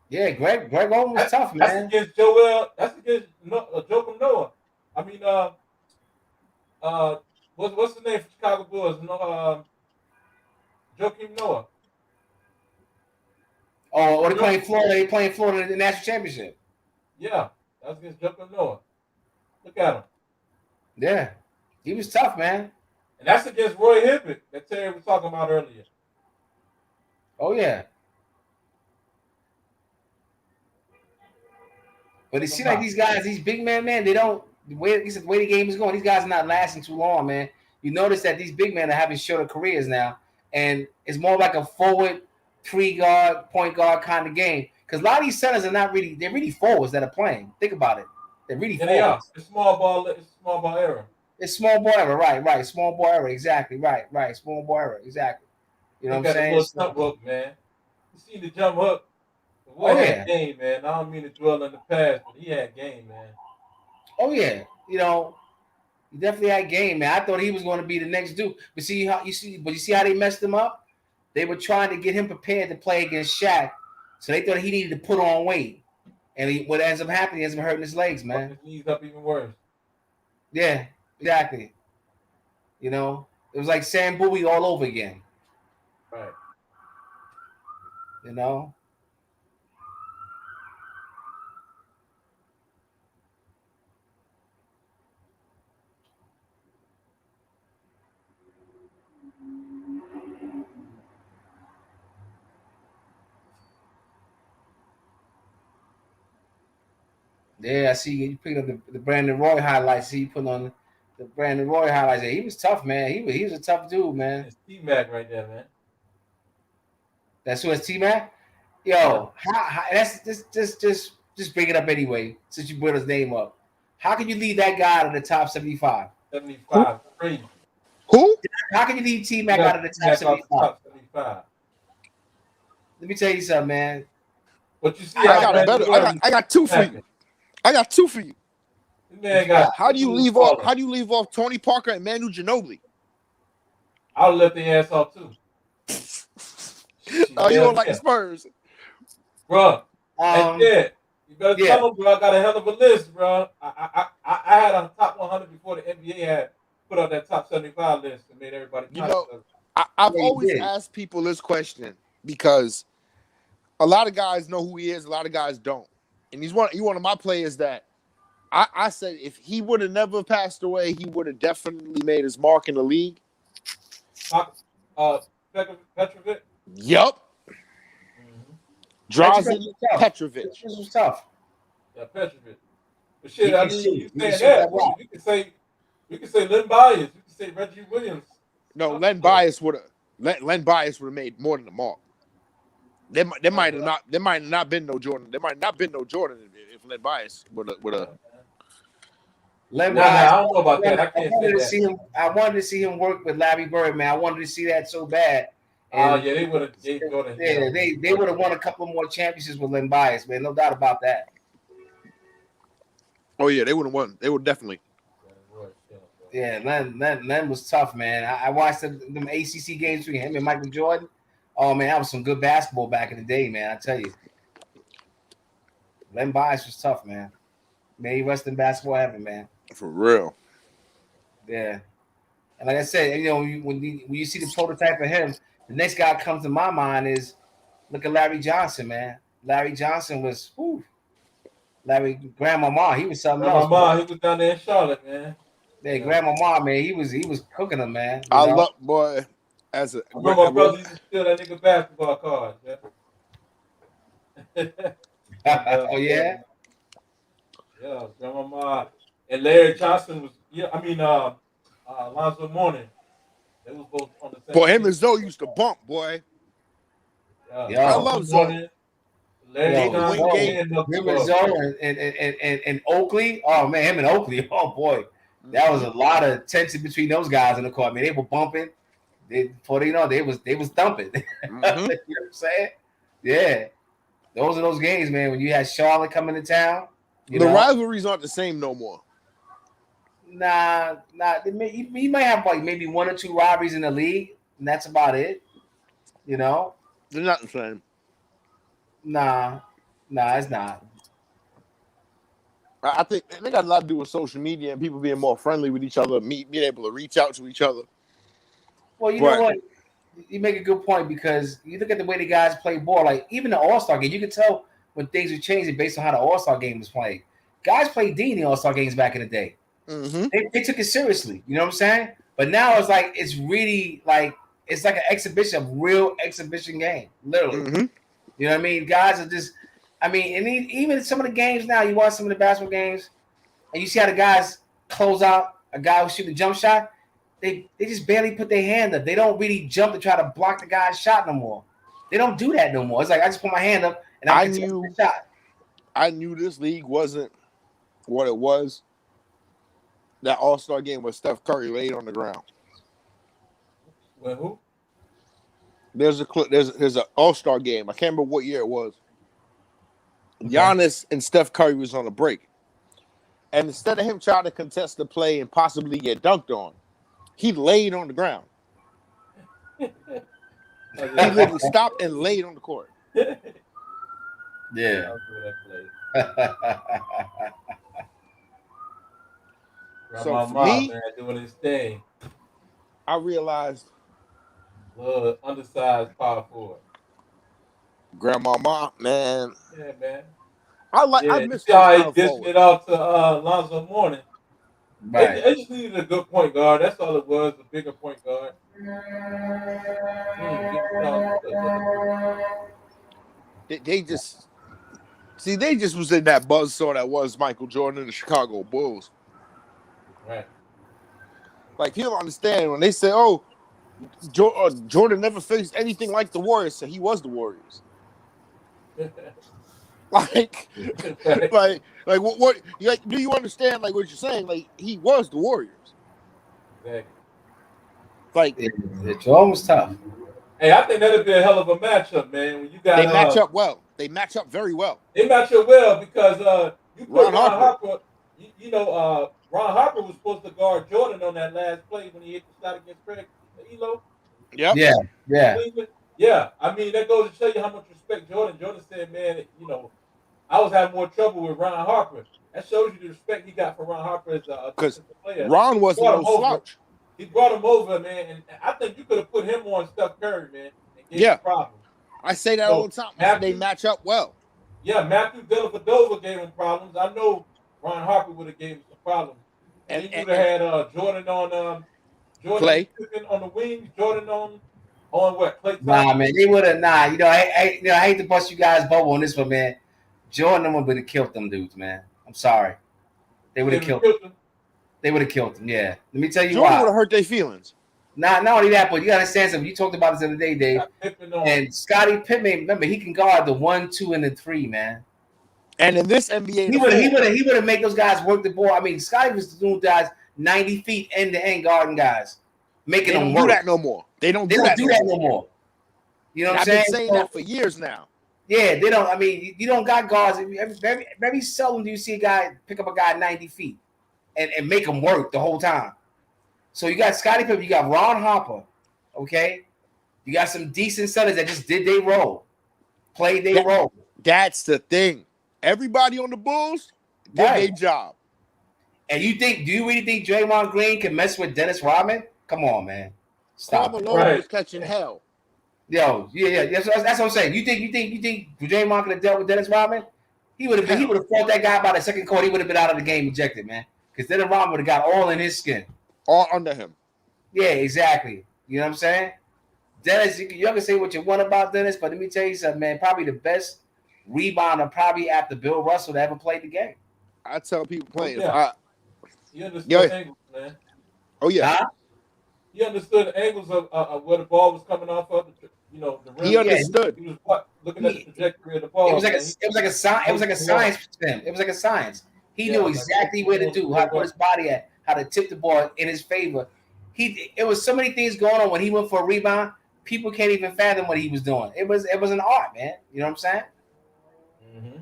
Yeah, Greg Odom was tough, man. That's against Joel. That's against Joakim Noah. I mean, what's the name for Chicago Bulls? Joakim Noah. Oh, they playing Florida. They playing Florida in the national championship. Yeah, that's against Joakim Noah. Look at him. Yeah, he was tough, man. And that's against Roy Hibbert that Terry was talking about earlier. Oh yeah. But it seems like these guys, these big men, they don't. The way the game is going, these guys are not lasting too long, man. You notice that these big men are having shorter careers now, and it's more like a forward, pre-guard, point guard kind of game. Because a lot of these centers are not really, they're really forwards that are playing. Think about it. They're really forwards. They are. It's small ball era. It's small ball era, right. Small ball era, exactly, right. Small ball era, exactly. You know what I'm saying? Little jump hook, man. You see the jump hook? The boy had game, man. I don't mean to dwell in the past, but he had game, man. Oh yeah, you know, he definitely had game, man. I thought he was going to be the next dude, but you see how they messed him up? They were trying to get him prepared to play against Shaq, so they thought he needed to put on weight, and what ends up happening is him hurting his legs, man. His knees up even worse. Yeah, exactly. You know, it was like Sam Bowie all over again. Right. You know. Yeah, I see you picking up the Brandon Roy highlights. See you putting on the Brandon Roy highlights. He was tough, man. He was a tough dude, man. It's T-Mac right there, man. That's who it's T-Mac? Yo, how that's just bring it up anyway, since you brought his name up. How can you leave that guy out of the top 75? 75, crazy. Who? How can you leave T-Mac out of the top 75? Let me tell you something, man. But you see, I got two for you. I got two for you. Man, how do you leave off Tony Parker and Manu Ginobili? I'll let the ass off too. Oh, you don't like the Spurs, bro? You better tell them, bro. I got a hell of a list, bro. I had a top 100 before the NBA had put out that top 75 list and made everybody. You know, I've always asked people this question because a lot of guys know who he is, a lot of guys don't. And he's one of my players that I said if he would have never passed away, he would have definitely made his mark in the league. Petrovic? Yup. Drazen Petrovic. This was tough. Yeah, Petrovic. But shit, I mean, you saying that. We could say Len Bias. We could say Reggie Williams. No, Len Bias would have made more than the mark. There might have not been no Jordan. There might not have been no Jordan if Len Bias would have. Len Bias. I don't know about that. I can't say that. I wanted to see him work with Larry Bird, man. I wanted to see that so bad. Oh And yeah, they would have gave Jordan. yeah, they would have won a couple more championships with Len Bias, man. No doubt about that. Oh yeah, they would have won. They would definitely. Yeah, Len was tough, man. I watched them ACC games between him and Michael Jordan. Oh man, that was some good basketball back in the day, man. I tell you, Len Bias was tough, man. May he rest in basketball heaven, man. For real. Yeah, and like I said, you know, when you see the prototype of him, the next guy that comes to my mind is look at Larry Johnson, man. Larry Johnson was, Larry Grandmama, he was something else. Grandmama, he was down there in Charlotte, man. Yeah, Grandmama, man, he was cooking them, man. I love boy as a. I remember my brother used to steal that nigga basketball cards. Yeah. Oh yeah. Yeah, Grandmama and Larry Johnson was. Yeah, I mean, Alonzo Mourning. They was both on the same. Boy, him team. and Zoe used to bump, boy. Yeah. I love Zoe. Larry Johnson, him and Zoe and Oakley. Oh man, him and Oakley. Oh boy, that was a lot of tension between those guys in the court. I mean, they were bumping. Before you know, they was thumping. Mm-hmm. You know what I'm saying? Yeah. Those are those games, man. When you had Charlotte coming to town, The rivalries aren't the same no more. Nah. You might have like maybe one or two rivalries in the league, and that's about it. You know, They're not the same. nah, it's not. I think they got a lot to do with social media and people being more friendly with each other, being able to reach out to each other. Well, you know what? You make a good point because you look at the way the guys play ball. Like even the All-Star game, you can tell when things are changing based on how the All-Star game was played. Guys played D in the All-Star games back in the day. Mm-hmm. They took it seriously. You know what I'm saying? But now it's like it's really like it's like an exhibition, a real exhibition game, literally. Mm-hmm. You know what I mean? Guys are just, I mean, and even some of the games now, you watch some of the basketball games, and you see how the guys close out a guy who's shooting a jump shot. They just barely put their hand up. They don't really jump to try to block the guy's shot no more. They don't do that no more. It's like I just put my hand up and I knew the shot. I knew this league wasn't what it was. That All-Star game where Steph Curry laid on the ground. Well, who? There's an All-Star game. I can't remember what year it was. Okay. Giannis and Steph Curry was on a break. And instead of him trying to contest the play and possibly get dunked on, he laid on the ground. He literally stopped and laid on the court. Yeah. So for me, man, doing his thing. I realized undersized power forward. Grandmama, man. Yeah, man. I miss how he dished it off to Alonzo Mourning. Right. They just needed a good point guard. That's all it was, a bigger point guard. They just was in that buzzsaw that was Michael Jordan and the Chicago Bulls. Right. Like, people don't understand when they say, "Oh, Jordan never faced anything like the Warriors," so he was the Warriors. like what? Like, do you understand? Like what you're saying? Like, he was the Warriors. Exactly. Like, Jordan was tough. Hey, I think that'd be a hell of a matchup, man. When you got they match up well. They match up very well. They match up well because you put Ron Harper. Ron Harper was supposed to guard Jordan on that last play when he hit the shot against Craig Elo. Yep. Yeah. I mean, that goes to show you how much respect Jordan. Jordan said, man, I was having more trouble with Ron Harper. That shows you the respect he got for Ron Harper as a player. Ron wasn't no slouch. He brought him over, man, and I think you could have put him on Steph Curry, man, and gave him problems. I say that all the time. They match up well. Yeah, Matthew Dellavedova gave him problems. I know Ron Harper would have gave him some problems. And he would have had Jordan on Clay on the wings, Jordan on what? Clay. Nah, man, they would have. Nah, I hate to bust you guys' bubble on this one, man. Jordan would have killed them dudes, man. I'm sorry. They would have killed them. They would have killed them. Yeah. Let me tell you Jordan why. would have hurt their feelings. Not only that, but you gotta understand something. You talked about this the other day, Dave. And Scottie Pippen, remember, he can guard the 1, 2, and the 3, man. And in this NBA, he would have made those guys work the ball. I mean, Scottie was doing guys 90 feet end to end guarding guys, making them work. They don't do that no more. They don't do that no more. You know And what I'm I've saying? been saying that for years now. Yeah, they don't. I mean, you don't got guards. Very seldom do you see a guy pick up a guy 90 feet and make him work the whole time. So you got Scottie Pippen, you got Ron Harper, okay? You got some decent centers that just did their role, played their role. That's the thing. Everybody on the Bulls did Right. their job. And do you really think Draymond Green can mess with Dennis Rodman? Come on, man. Stop. Karl it. Malone Right. was catching hell. Yo, yeah. That's what I'm saying. You think Draymond could have dealt with Dennis Rodman? He would have fought that guy by the second quarter. He would have been out of the game ejected, man. Because Dennis Rodman would have got all in his skin. All under him. Yeah, exactly. You know what I'm saying? Dennis, you can say what you want about Dennis, but let me tell you something, man. Probably the best rebounder, probably after Bill Russell, that ever played the game. I tell people playing. Yeah. He understood Yo. angles, man. Oh yeah. Huh? He understood the angles of where the ball was coming off of. You know, the rim. He understood. He was looking at the trajectory of the ball. It was like a science for him. It was like a science. He knew exactly where to do, how to put his body at, how to tip the ball in his favor. It was so many things going on when he went for a rebound. People can't even fathom what he was doing. It was an art, man. You know what I'm saying? Mm-hmm.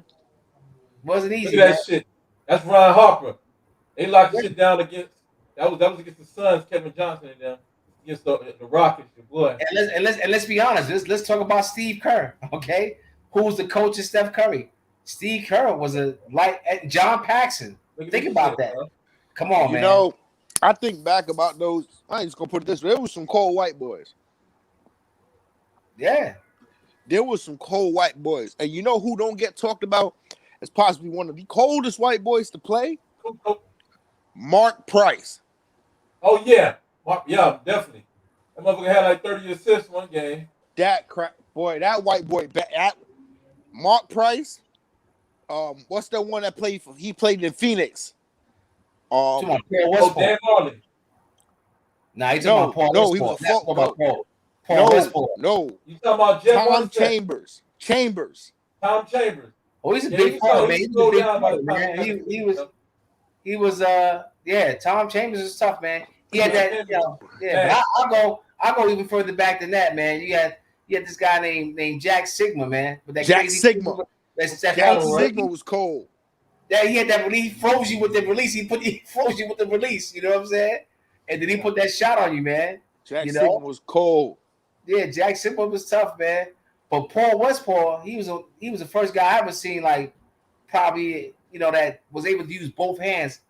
Wasn't easy. Look at that shit. That's Ron Harper. They locked shit down against that was against the Suns, Kevin Johnson and them, against the Rockets, your boy. And let's be honest. Let's talk about Steve Kerr, okay? Who's the coach of Steph Curry? Steve Kerr was John Paxson. Think about that. Bro. Come on, man. You know, I think back about those. I ain't just gonna put it this way. There was some cold white boys. Yeah. There was some cold white boys, and you know who don't get talked about as possibly one of the coldest white boys to play? Mark Price. Oh yeah, yeah, definitely. That motherfucker had like 30 assists one game. That white boy. Mark Price. What's that one that played for? He played in Phoenix. Come on, Paul Oh, Westphal. Dan Marley. Nah, he's talking about Paul no, Westphal. he was a That's fuck- about Paul No, Westphal. no. You talking about Jeff Tom Hornacek? Chambers. Tom Chambers. Oh, he's a Yeah, big he forward, was man. He's a slowed big down by forward, the time man. he He was Tom Chambers is tough, man. He had that, Yeah. but I'll go even further back than that, man. You had this guy named Jack Sigma, man. With that Jack crazy Sigma. That's Jack right? Sigma was cold. Yeah, he had that release. He froze you with the release. He froze you with the release. You know what I'm saying? And then he put that shot on you, man. Jack You Sigma know? was cold. Yeah, Jack Sigma was tough, man. But Paul Westphal, he was the first guy I ever seen, like, probably, that was able to use both hands.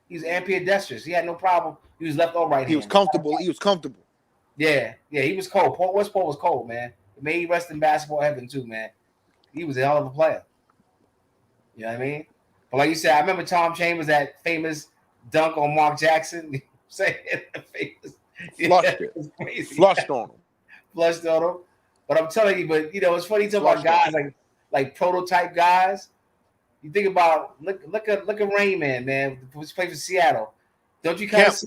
He was ambidextrous. He had no problem. He was left or right. He was comfortable. Yeah, he was cold. Paul Westphal was cold, man. It made he rest in basketball heaven too, man. He was a hell of a player. You know what I mean? But like you said, I remember Tom Chambers, that famous dunk on Mark Jackson. You know what I'm saying? Flushed it. was crazy. Flushed on him. Flushed on him. But I'm telling you, it's funny to talk about guys like prototype guys. You think about look at Rain Man, who's played for Seattle. Don't you kind of see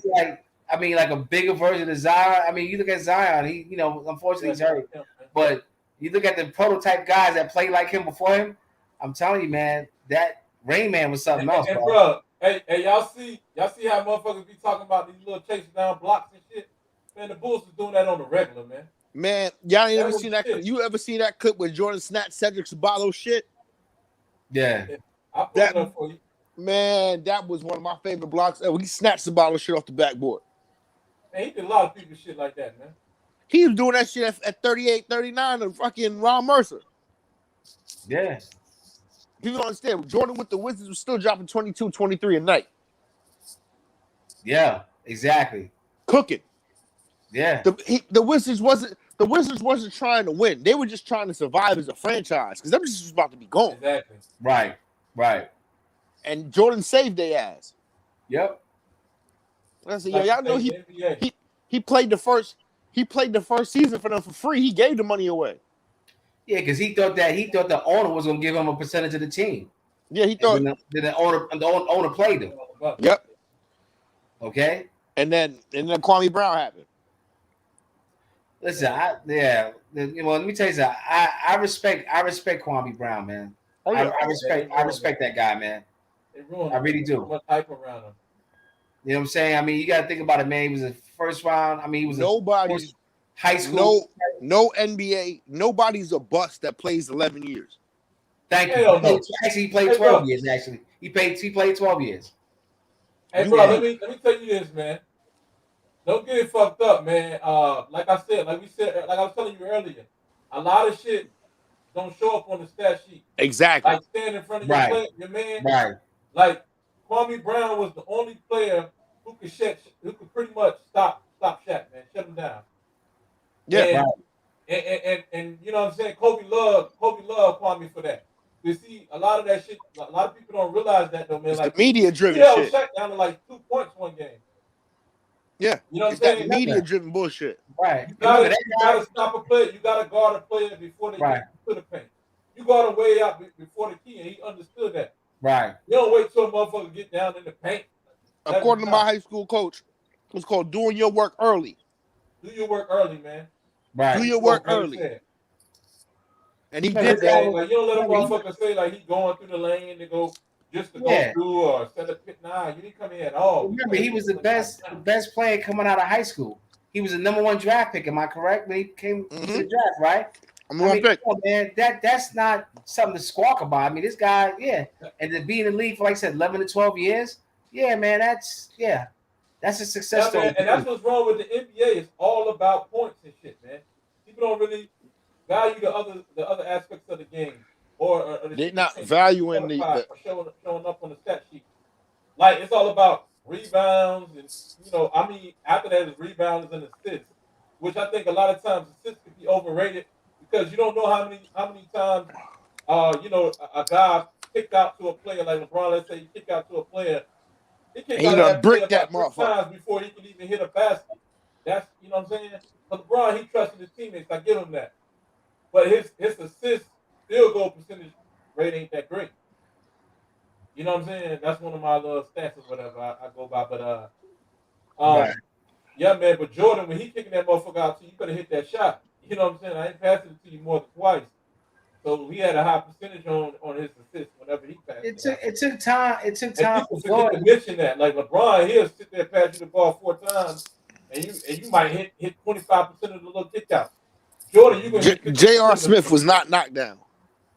like a bigger version of Zion? I mean, you look at Zion, he unfortunately he's hurt. But you look at the prototype guys that played like him before him, I'm telling you, man, that Rain Man was something else, bro. Hey, y'all see how motherfuckers be talking about these little chasing down blocks and shit? Man, the Bulls is doing that on the regular, man. Man, y'all ain't That ever was seen that? shit. You ever seen that clip where Jordan snatched Cedric Sabato shit? Yeah. I'll put it up for you. Man, that was one of my favorite blocks ever. He snatched Sabato shit off the backboard. Man, he did a lot of people shit like that, man. He was doing that shit at 38, 39 of fucking Ron Mercer. Yeah. People don't understand. Jordan with the Wizards was still dropping 22, 23 a night. Yeah, exactly. Cooking. Yeah. The Wizards wasn't trying to win. They were just trying to survive as a franchise because them just was about to be gone. Exactly. Right. And Jordan saved their ass. Yep. I said, y'all know he played the first season for them for free. He gave the money away. Yeah, because he thought the owner was gonna give him a percentage of the team. Yeah, he thought. Then the owner played him. Yep. Okay. And then Kwame Brown happened. Listen, let me tell you something. I respect Kwame Brown, man. Oh, yeah. I respect that guy, man. I really do. Much hype around him. You know what I'm saying? I mean, you got to think about it, man. He was a first round. I mean, he was high school. No NBA. Nobody's a bust that plays 11 years. Thank you. Hell no. Actually, he played Hey, 12 bro. years. Actually, he played 12 years. Hey, You bro, are- let me tell you this, man. Don't get it fucked up, man. Like I said, like I was telling you earlier, a lot of shit don't show up on the stat sheet. Exactly. Like stand in front of Right. your man. Right. Like Kwame Brown was the only player who could pretty much stop Shaq, man, shut him down. Yeah. And, Right. and you know what I'm saying? Kobe loved Kwame for that. You see, a lot of that shit, a lot of people don't realize that though, man. It's Like the media he driven held shit. Shaq down to like 2 points one game. Yeah. You know what I'm It's that saying? media driven bullshit. Right. You Remember gotta, that you guy? gotta stop a player. You gotta guard a player before they Right. get to the paint. You guard him way out before the key, and he understood that. Right. You don't wait till a motherfucker get down in the paint. According to my high school coach, it's called doing your work early. Do your work early, man. Right. Do your work Like you early. said. And he Remember did his that. old- Like you don't let a remember he- motherfucker say like he going through the lane to go just to Yeah. go through or set a pit. Nah, you didn't come in at all. Remember, he was the best player coming out of high school. He was the #1 draft pick. Am I correct? When he came to the draft, right? I'm going to pick. Come on, man, that's not something to squawk about. I mean, this guy, yeah, and to be in the league for like I said, 11 to 12 years, yeah, man, that's a success Yeah, story. man, and that's what's wrong with the NBA. It's all about points and shit, man. People don't really value the other aspects of the game or the They're shit not that valuing the or showing up on the stat sheet. Like it's all about rebounds and I mean after that is rebounds and assists, which I think a lot of times assists can be overrated because you don't know how many times a guy kicked out to a player like LeBron. Let's say he kicked out to a player. He kicked And he out done that player bricked that about 3 motherfucker. times before he can even hit a basket. That's what I'm saying. But LeBron, he trusted his teammates. I give him that. But his assist field goal percentage rate ain't that great. You know what I'm saying? That's one of my little stats or whatever I go by. But Right. yeah, man. But Jordan, when he kicking that motherfucker out to you, could have hit that shot. You know what I'm saying? I ain't passing it to you more than twice. So he had a high percentage on his assists whenever he passed. It took time. It took And time people for forget Jordan. to mention that. Like LeBron, he'll sit there pass you the ball 4 times, and you might hit 25% of the little kick out. Jordan, you gonna hit 50% J.R. of the- Smith was not knocked down.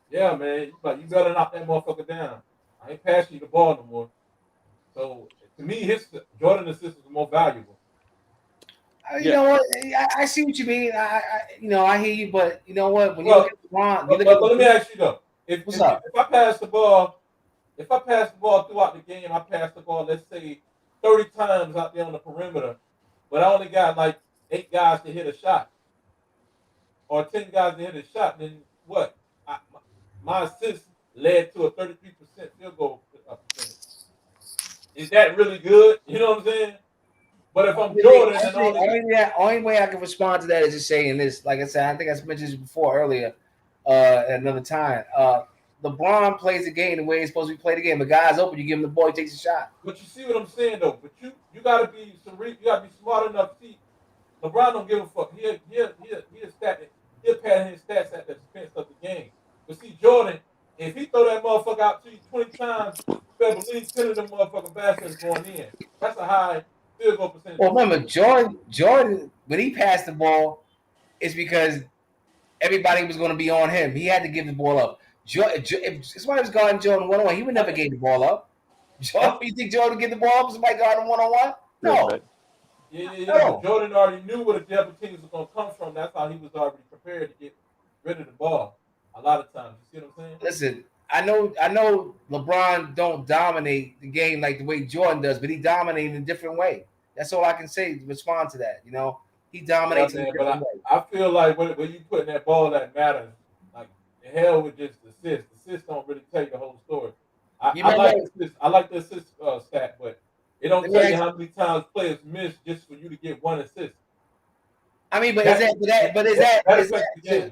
Yeah, man. But you better knock that motherfucker down. I ain't passing you the ball no more. So to me, Jordan assist is more valuable. You know what? I see what you mean. I hear you, but you know what? When you Well, look at LeBron, But let me ask you though: if What's up? I pass the ball throughout the game, I pass the ball, let's say 30 times out there on the perimeter, but I only got like 8 guys to hit a shot, or 10 guys to hit a shot, then what? My assist led to a 33% field goal percentage. Is that really good? You know what I'm saying? But if I'm Jordan, and only way I can respond to that is just saying this. Like I said, I think I mentioned this before earlier, at another time. LeBron plays the game the way it's supposed to be played the game. The guy's open, you give him the ball, he takes a shot. But you see what I'm saying though. But you gotta be smart enough. See, LeBron don't give a fuck. He'll pad his stats at the expense of the game. But see, Jordan, if he throw that motherfucker out to you 20 times, you better believe 10 of them motherfucking baskets going in. That's a high field goal percentage. Well, remember, Jordan, when he passed the ball, it's because everybody was going to be on him. He had to give the ball up. If somebody was guarding Jordan one-on-one, he would never give the ball up. You think Jordan would give the ball up if somebody guarding one-on-one? No. Yeah. No. But Jordan already knew where the other teams were going to come from. That's how he was already prepared to get rid of the ball. A lot of times, you see what I'm saying? Listen, I know LeBron don't dominate the game like the way Jordan does, but he dominates in a different way. That's all I can say to respond to that. He dominates in a different way. I feel like when you put in that ball that matters, like the hell with just assists. Assists don't really tell you the whole story. I like the assist stat, but it don't tell you how many times players miss just for you to get one assist. I mean, but is that the game?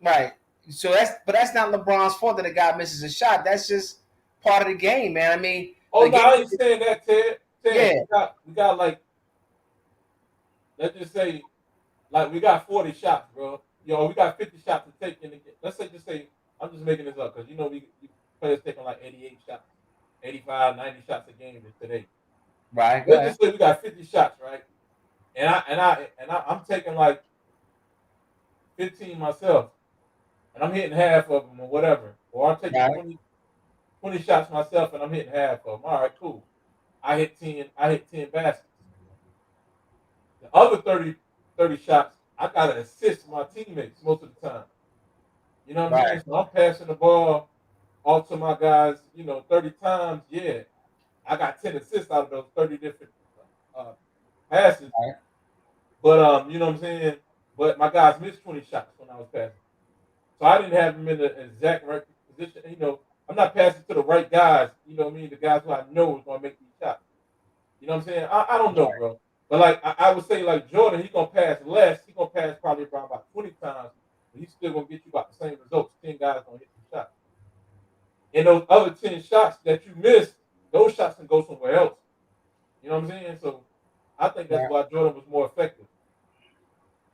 Right? So that's not LeBron's fault that a guy misses a shot. That's just part of the game, man. I mean, I ain't saying that, Ted. Yeah. We got like, let's just say, like we got 40 shots, bro. We got 50 shots to take in the game. Let's say, I'm just making this up because we players taking like 88 shots, 85, 90 shots a game today. Right. Let's just say we got 50 shots, right? And I'm taking like 15 myself, and I'm hitting half of them or whatever, or I'm taking Right. 20 shots myself and I'm hitting half of them. All right, cool. I hit 10 baskets. The other 30 shots, I gotta assist my teammates most of the time. You know what I'm Right. saying? So I'm passing the ball off to my guys, 30 times. Yeah, I got 10 assists out of those 30 different uh, passes. Right. But you know what I'm saying? But my guys missed 20 shots when I was passing. So I didn't have them in the exact right position. I'm not passing to the right guys, you know what I mean? The guys who I know is gonna make these shots. You know what I'm saying? I don't know, bro. But like I would say like Jordan, he gonna pass less. He gonna pass probably about 20 times, but he's still gonna get you about the same results. 10 guys gonna hit the shot. And those other 10 shots that you missed, those shots can go somewhere else. You know what I'm saying? So I think that's Right. why Jordan was more effective.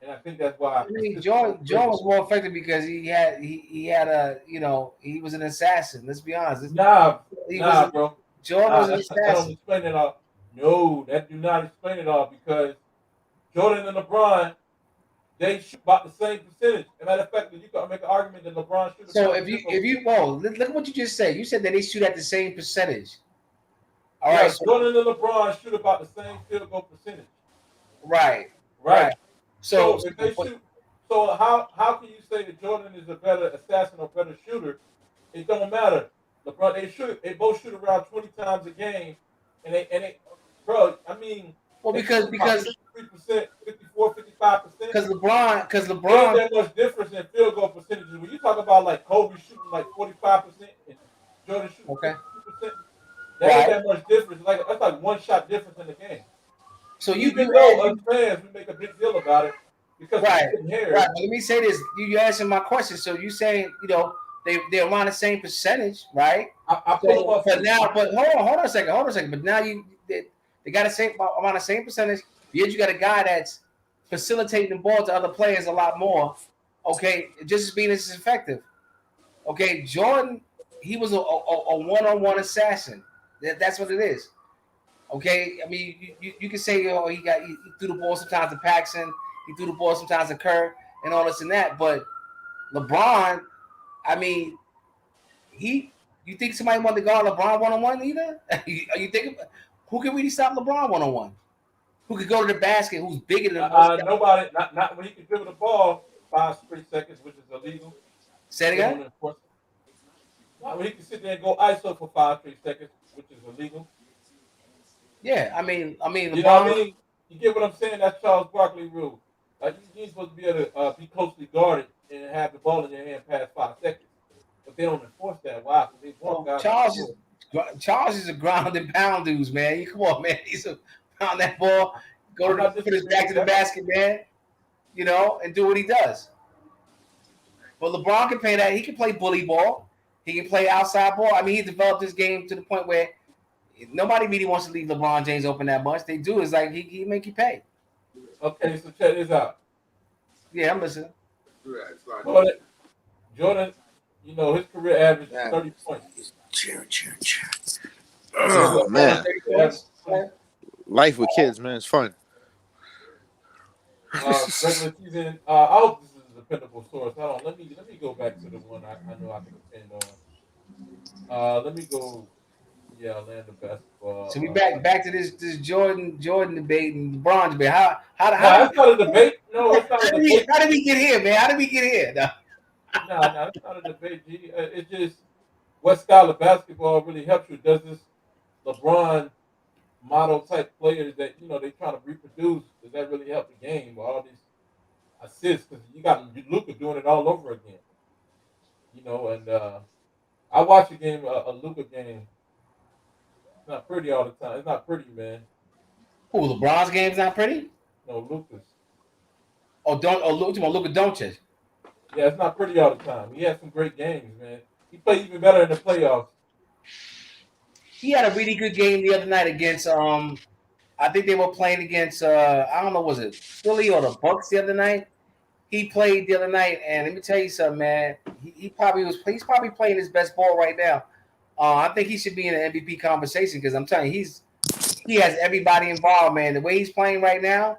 And I think that's why I mean, Jordan was more effective because he had a he was an assassin. Let's be honest. Nah, He nah, was bro. Jordan Nah, was an that don't assassin. explain it all. No, that do not explain it all because Jordan and LeBron, they shoot about the same percentage. As a matter of fact, you can make an argument that LeBron shoot. So look at what you just said. You said that they shoot at the same percentage. All yeah, right, so Jordan and LeBron shoot about the same field goal percentage. right. Right. So, So if they shoot, so how can you say that Jordan is a better assassin or better shooter? It don't matter. LeBron, they both shoot around 20 times a game, and they, bro. I mean, well, they because shoot about 53%, 54, 55%. because Ain't LeBron, that much difference in field goal percentages. When you talk about like Kobe shooting like 45% and Jordan shooting okay, 52%, that ain't right. that much difference. Like that's like one shot difference in the game. So Even though us fans we make a big deal about it because we right, couldn't hear right. it. But let me say this: you answering my question. So you saying they're around the same percentage, right? I pull them So, up. but hold on a second. But now they got the same around the same percentage. Yet you got a guy that's facilitating the ball to other players a lot more. Okay, just as being as effective. Okay, Jordan, he was a one-on-one assassin. That's what it is. Okay, I mean, you can say, oh, he threw the ball sometimes to Paxson, he threw the ball sometimes to Kerr, and all this and that. But LeBron, I mean, you think somebody want to guard LeBron one-on-one either? you think who can really stop LeBron one-on-one? Who could go to the basket? Who's bigger than most guys? Nobody, not when he can dribble the ball 5 straight seconds, which is illegal. Say it They don't again. enforce it. Not when he can sit there and go ISO for 5 straight seconds, which is illegal. Yeah, I mean, LeBron. You know what I mean? You get what I'm saying? That's Charles Barkley rule. Like you ain't supposed to be able to be closely guarded and have the ball in your hand past 5 seconds. But they don't enforce that. Why? Because they want guys. Charles is a ground and pound dudes, man. You come on, man. He's a pound that ball, put his back to the basket, man. And do what he does. But LeBron can play that. He can play bully ball. He can play outside ball. I mean, he developed this game to the point where nobody really wants to leave LeBron James open that much. They do. It's like he make you pay. Okay, so check this out. Yeah, I'm listening. Jordan, his career average is 30 points. Cheer. Oh man, life with kids, man, it's fun. Regular season. I hope this is a dependable source. Hold on, let me go back to the one I know I can depend on. Let me go. Yeah, Orlando basketball. So we back to this Jordan debate and LeBron debate. How that's not a debate. No, it's not a debate. How did we get here, man? How did we get here? No, it's not a debate, G. It's just what style of basketball really helps you. Does this LeBron model type players that they trying to reproduce? Does that really help the game? Or all these assists? Because you got Luka doing it all over again. And I watch a game, a Luka game. It's not pretty all the time. It's not pretty, man. Who, LeBron's game's not pretty? No, Luka's. Luka Doncic. Yeah, it's not pretty all the time. He has some great games, man. He played even better in the playoffs. He had a really good game the other night against I think they were playing against I don't know, was it Philly or the Bucks the other night? He played the other night, and let me tell you something, man. He's probably playing his best ball right now. I think he should be in the MVP conversation because I'm telling you, he has everybody involved, man. The way he's playing right now,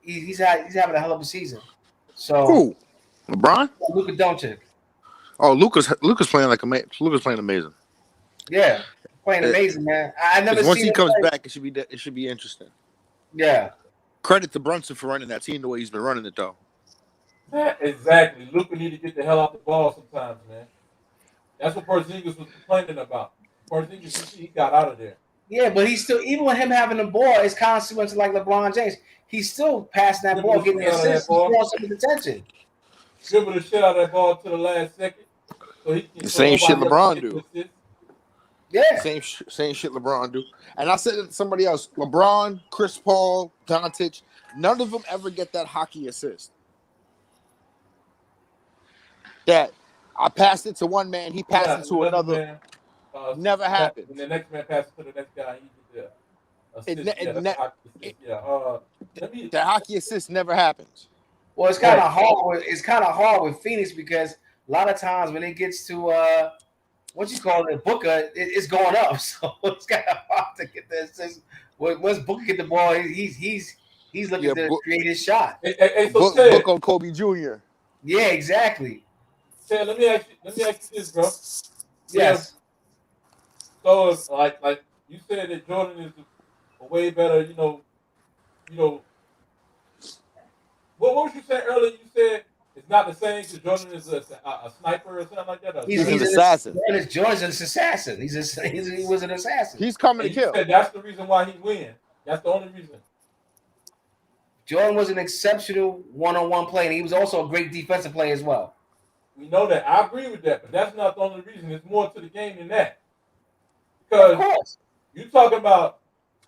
he's having a hell of a season. So Who? LeBron? Luka Doncic. Oh, Luka's playing Luka's playing amazing. Yeah, playing amazing, man. I never Once seen he him comes play. back, it should be interesting. Yeah. Credit to Brunson for running that team the way he's been running it, though. Yeah, exactly. Luka need to get the hell out the ball sometimes, man. That's what Porzingis was complaining about. Porzingis, he got out of there. Yeah, but he's still, even with him having the ball, it's consequences like LeBron James. He's still passing that ball, getting the assists, drawing some attention. Dribble the shit out of that ball to the last second. So he can, The same shit LeBron do. Yeah. Same shit LeBron do. And I said it to somebody else, LeBron, Chris Paul, Doncic, none of them ever get that hockey assist. That I passed it to one man, he passed it to another. Man, never happened. When the next man passes to the next guy, he get the the hockey assist never happens. Well, it's kind of hard. It's kind of hard with Phoenix because a lot of times when it gets to what you call it, Booker, it's going up. So it's kind of hard to get the assist. Once Booker get the ball, he's looking to create his shot. Book on Kobe Jr. Yeah, exactly. Ted, let me ask you this, bro. Yes. So like you said that Jordan is a way better, what was you saying earlier? You said it's not the same because Jordan is a sniper or something like that. He's an assassin. Jordan's an assassin. He was an assassin. He's coming to kill. Said that's the reason why he win. That's the only reason. Jordan was an exceptional one-on-one player, and he was also a great defensive player as well. We know that. I agree with that, but that's not the only reason. There's more to the game than that. Because you're talking about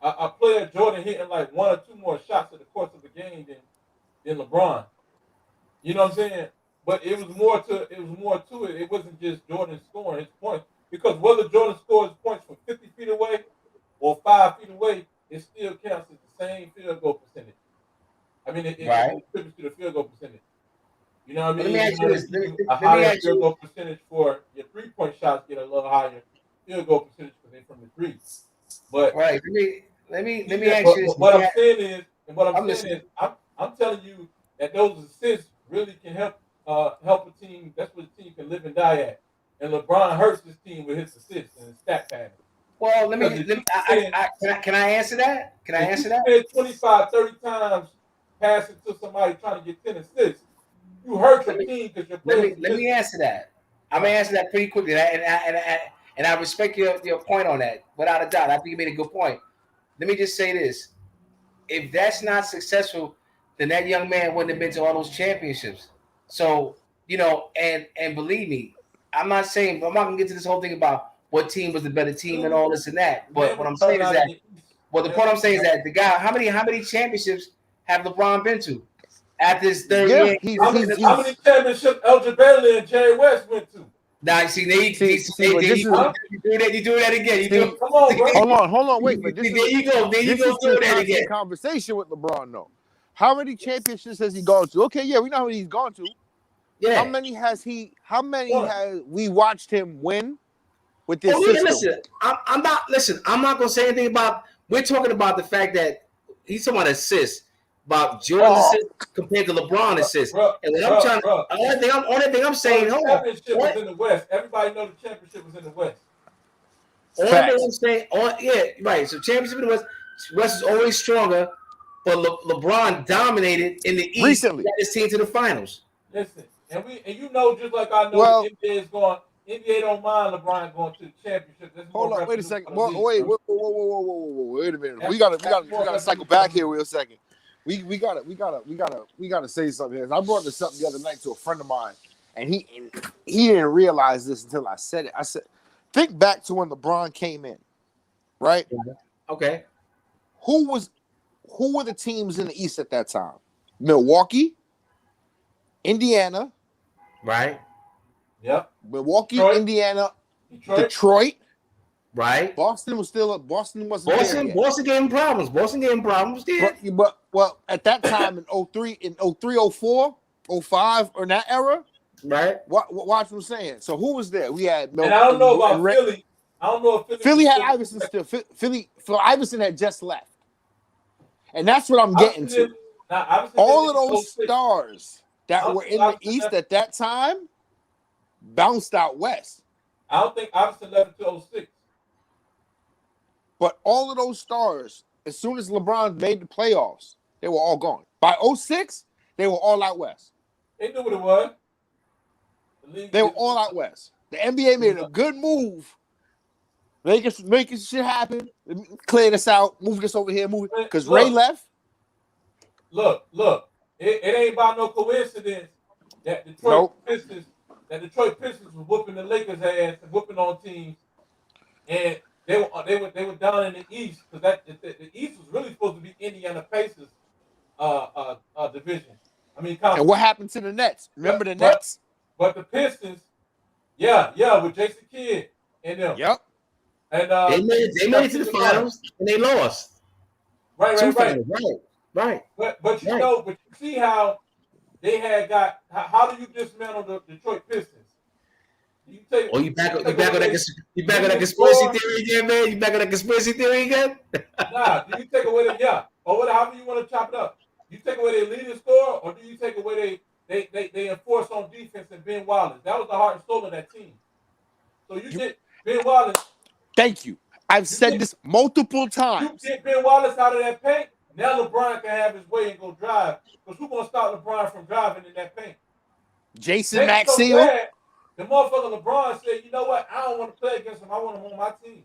a player, Jordan, hitting like one or two more shots in the course of the game than LeBron. You know what I'm saying? But it was more to it. It wasn't just Jordan scoring his points. Because whether Jordan scores points from 50 feet away or 5 feet away, it still counts as the same field goal percentage. I mean, it contributes to the field goal percentage. You know what I mean? Let me ask you this. A higher field goal percentage for your 3-point shots get a little higher field goal percentage because they're from the three. But right. Let me ask you this. What I'm saying is, I'm telling you that those assists really can help a team. That's what a team can live and die at. And LeBron hurts his team with his assists and his stat pattern. Well, can I answer that? Can I answer that? 25, 30 times passing to somebody trying to get 10 assists. You hurt your team because you're playing. Let me answer that. I'm gonna answer that pretty quickly, and I respect your point on that, without a doubt. I think you made a good point. Let me just say this: if that's not successful, then that young man wouldn't have been to all those championships. So and believe me, I'm not gonna get to this whole thing about what team was the better team and all this and that. But what I'm saying is that, the point I'm saying is that the guy, how many championships have LeBron been to? At this third year, how many championships Elgin Bailey and Jerry West went to? Now, you do that again. Come on, bro. Hold on, wait. But there you go. Do that again. Conversation with LeBron, though. How many championships has he gone to? Okay, yeah, we know how many he's gone to. Yeah. How many has we watched him win with this system? Listen, I'm not gonna say anything about. We're talking about the fact that he's talking about assists. About Jordan's assists compared to LeBron assists. And when only thing I'm saying, the championship was in the West. Everybody know the championship was in the West. Only thing I'm saying, right. So championship in the West. West is always stronger, but LeBron dominated in the East. Recently, got his team to the finals. Listen, and just like I know, the NBA is going. NBA don't mind LeBron going to the championship. Hold on, wait a second. Wait a minute. We gotta cycle back here real second. We gotta say something here. I brought this up the other night to a friend of mine, and he didn't realize this until I said it. I said, think back to when LeBron came in, right? Okay. Who were the teams in the East at that time? Milwaukee, Indiana, right? Yep. Milwaukee, Detroit. Indiana, Detroit. Right. Boston wasn't there yet. Boston gave him problems. Yeah. But at that time in 03, 04, 05, or in that era, right? Watch what I'm saying. So who was there? We had and I don't know about Philly. I don't know if Philly had Iverson still. Philly Iverson had just left, and that's what I'm getting to. All of those stars that were in the East at that time bounced out west. I don't think Iverson left until 06. But all of those stars, as soon as LeBron made the playoffs, they were all gone. By 06, they were all out west. They knew what it was. They were all out west. The NBA made a good move. Making shit happen. Clear this out. Move this over here. Move it. Because Ray left. Look. It ain't about no coincidence that Detroit Pistons was whooping the Lakers' ass and whooping on teams, and they were down in the East because the East was really supposed to be Indiana Pacers division. I mean, and what happened to the Nets? Remember the Nets? But the Pistons, yeah, with Jason Kidd and them. Yep. And they made it to the finals and they lost. Right. But you know, but you see how they had got. How do you dismantle the Detroit Pistons? You back on that conspiracy theory again, man. You back on that conspiracy theory again? Nah. Do you take away or however you want to chop it up? You take away their leading score, or do you take away they enforce on defense and Ben Wallace? That was the heart and soul of that team. So you get Ben Wallace. Thank you. I've said this multiple times. You get Ben Wallace out of that paint, now LeBron can have his way and go drive. Because who's going to stop LeBron from driving in that paint? Jason Maxiell. The motherfucker LeBron said, you know what? I don't want to play against him. I want him on my team.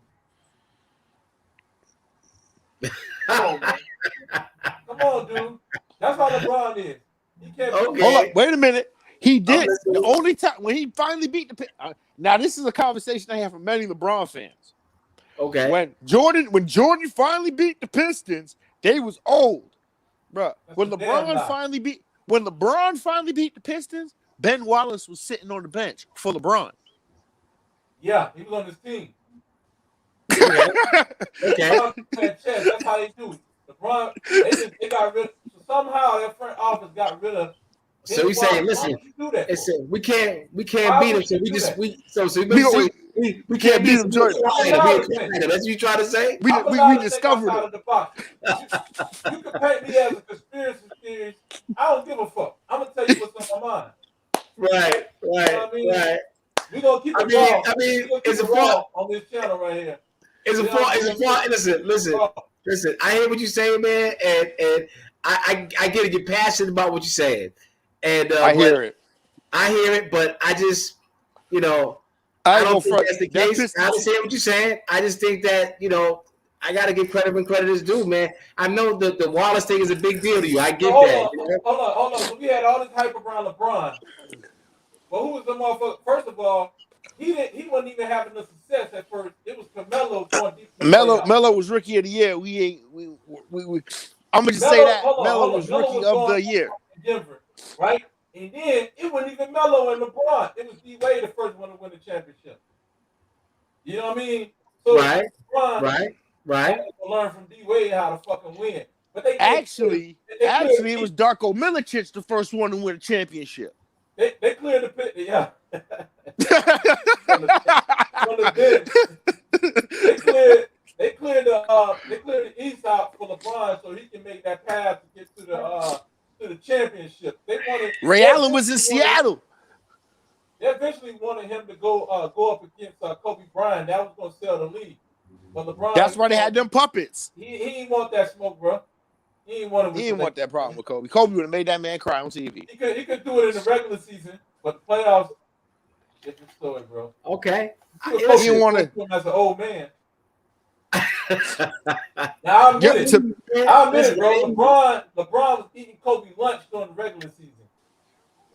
Come on, dude. That's how LeBron is. He can't. Okay. Hold up. Wait a minute. He did. The only time when he finally beat the now this is a conversation I have with many LeBron fans. Okay. When Jordan finally beat the Pistons, they was old, bro. When LeBron finally beat the Pistons, Ben Wallace was sitting on the bench for LeBron. Yeah, he was on his team. Okay. That's how they do it. LeBron, they got rid. Somehow their front office got rid of. So you saying, listen, we can't beat him. So we can't beat him, Jordan. That's what you trying to say? We discovered it. You can paint me as a conspiracy theorist. I don't give a fuck. I'm gonna tell you what's on my mind. Right. We're gonna keep it raw. It's a raw on this channel right here. It's a flaw. Listen. I hear what you're saying, man, and I get it. You're passionate about what you're saying, and I hear it, but I just, I don't think that's the case. I understand what you're saying. I just think that, I got to give credit when credit is due, man. I know the Wallace thing is a big deal to you. I get that. Hold on. So we had all this hype around LeBron. But who was the motherfucker? First of all, he wasn't even having the success at first. It was Carmelo going deep. Melo was rookie of the year. I'm gonna just say that Melo was rookie of the year. Denver, right? And then it wasn't even Melo and LeBron. It was D-Wade the first one to win the championship. You know what I mean? So LeBron, right. To learn from D-Wade how to fucking win. But actually, it was Darko Milicic the first one to win a championship. They cleared the pit, yeah. They cleared the East out for LeBron so he can make that path to get to the championship. Ray Allen was in Seattle. They eventually wanted him to go up against Kobe Bryant. That was going to sell the league. But LeBron. That's why they had them puppets. He didn't want that smoke, bro. He didn't want that problem with Kobe. Kobe would have made that man cry on TV. He could do it in the regular season, but the playoffs, different story, bro. Okay. He didn't want to as an old man. Now I admit it, bro. LeBron was eating Kobe lunch during the regular season.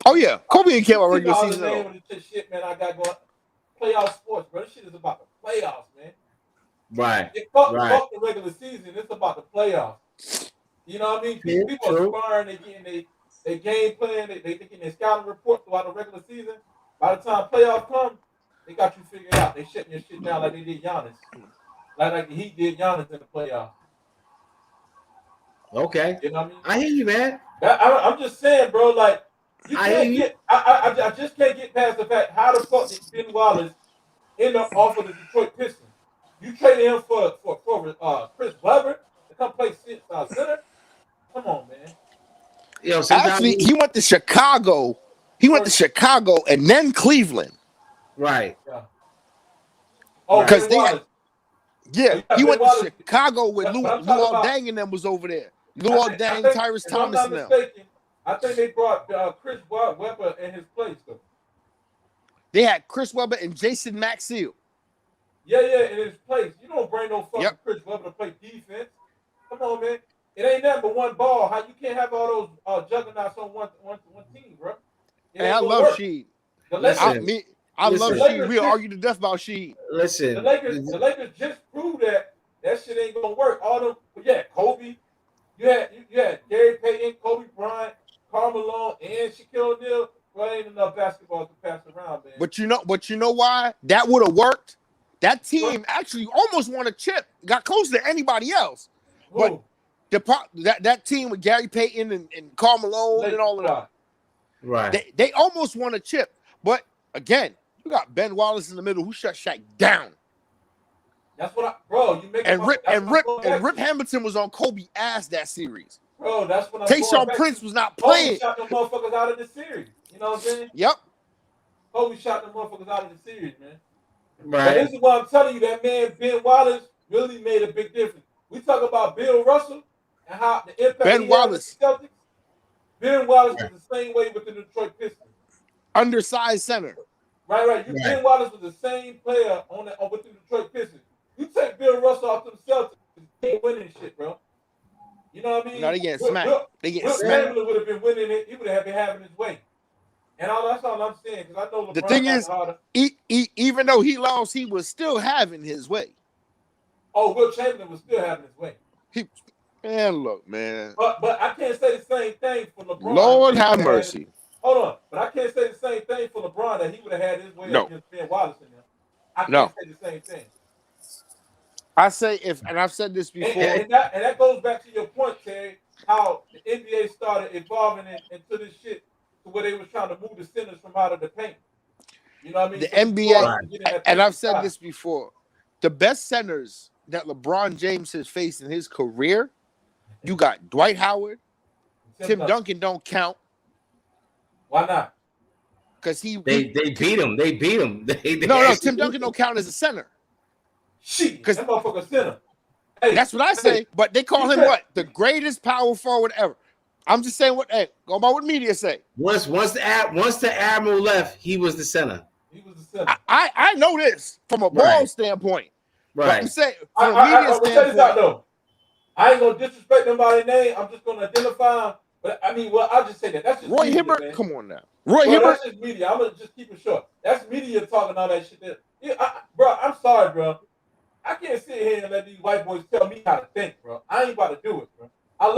Oh yeah, Kobe didn't care about regular season at all. Shit, man, I got going. Playoff sports, bro. This shit is about the playoffs, man. Right. Fuck the regular season. It's about the playoffs. You know what I mean? People are sparring. They getting they game plan. They getting their scouting report throughout the regular season. By the time playoffs come, they got you figured out. They shutting your shit down like they did Giannis. Like the Heat did Giannis in the playoffs. Okay. You know what I mean? I hear you, man. I'm just saying, bro. Like you can't I just can't get past the fact how the fuck did Ben Wallace end up off of the Detroit Pistons? You traded him for Chris Webber to come play center? Come on, man. Yo, sometimes Actually, he went to Chicago. He went to Chicago and then Cleveland. right. Yeah. Oh, Right. Because Ben they Wallace. had, yeah, Yeah, he Ben went to Wallace. Chicago with But I'm talking Luol about. Deng and them was over there. Luol Deng, think, Tyrus if I'm Thomas not and them. mistaken, I think they brought Chris Webber in his place though. They had Chris Webber and Jason Maxiell. Yeah, in his place. You don't bring no fucking Yep. Chris Webber to play defense. Come on, man. It ain't nothing but one ball. How you can't have all those juggernauts on one team, bro? It Hey, ain't I gonna love work. Sheed. The Listen, Lakers, I love listen. Sheed. We'll argue to death about Sheed. Listen. the Lakers just proved that shit ain't gonna work. All them, Kobe. You had Gary Payton, Kobe Bryant, Karl Malone, and Shaquille O'Neal. Well, ain't enough basketball to pass around, man. But you know why that would have worked? That team actually almost won a chip, got closer to anybody else. Who? But that team with Gary Payton and Karl Malone Lakers and all of them, Right. they almost won a chip. But again, you got Ben Wallace in the middle who shut Shaq down. That's what bro. You make And Rip Hamilton was on Kobe ass that series. Bro, that's what I'm Tayshaun going Prince to. was not Kobe playing. shot them motherfuckers out of the series. You know what I'm saying? Yep. Kobe shot them motherfuckers out of the series, man. But Right. this is why I'm telling you that man Ben Wallace really made a big difference. We talk about Bill Russell and how the impact Ben he Wallace. had with the Celtics. Ben Wallace was the same way with the Detroit Pistons. Undersized center. Right. Right. Ben Wallace was the same player with the Detroit Pistons. You take Bill Russell off them Celtics, he ain't winning shit, bro. You know what I mean? No, they getting smacked. They getting Will smacked. Chamberlain would have been winning it. He would have been having his way. And that's all I'm saying, because I know LeBron The thing got is, harder. even though he lost, he was still having his way. Oh, Will Chamberlain was still having his way. Man, look, man. But I can't say the same thing for LeBron. Lord have mercy. Hold on. But I can't say the same thing for LeBron that he would have had his way against Ben Wallace in there. I can't say the same thing. I say and I've said this before. And that goes back to your point, Terry, how the NBA started evolving into this shit to where they was trying to move the centers from out of the paint. You know what I mean? The So NBA, and I've said this before, the best centers that LeBron James has faced in his career, you got Dwight Howard, Tim Duncan don't count. Why not? Because they beat him. They beat him. No, Tim Duncan don't count as a center. Shit, because that motherfucker center. Hey, that's what I say. But they call him what? The greatest power forward ever. I'm just saying go by what media say. Once the Admiral left, he was the center. He was the center. I know this from a ball standpoint. Right. But I'm saying from a media standpoint. Check this out though. I ain't gonna disrespect nobody's name. I'm just gonna identify him. But I mean, I'll just say that. That's just Roy media, Hibbert. Man. Come on now, Roy Hibbert. That's just media. I'm gonna just keep it short. That's media talking all that shit. Bro, I'm sorry, bro. I can't sit here and let these white boys tell me how to think, bro. I ain't about to do it, bro. I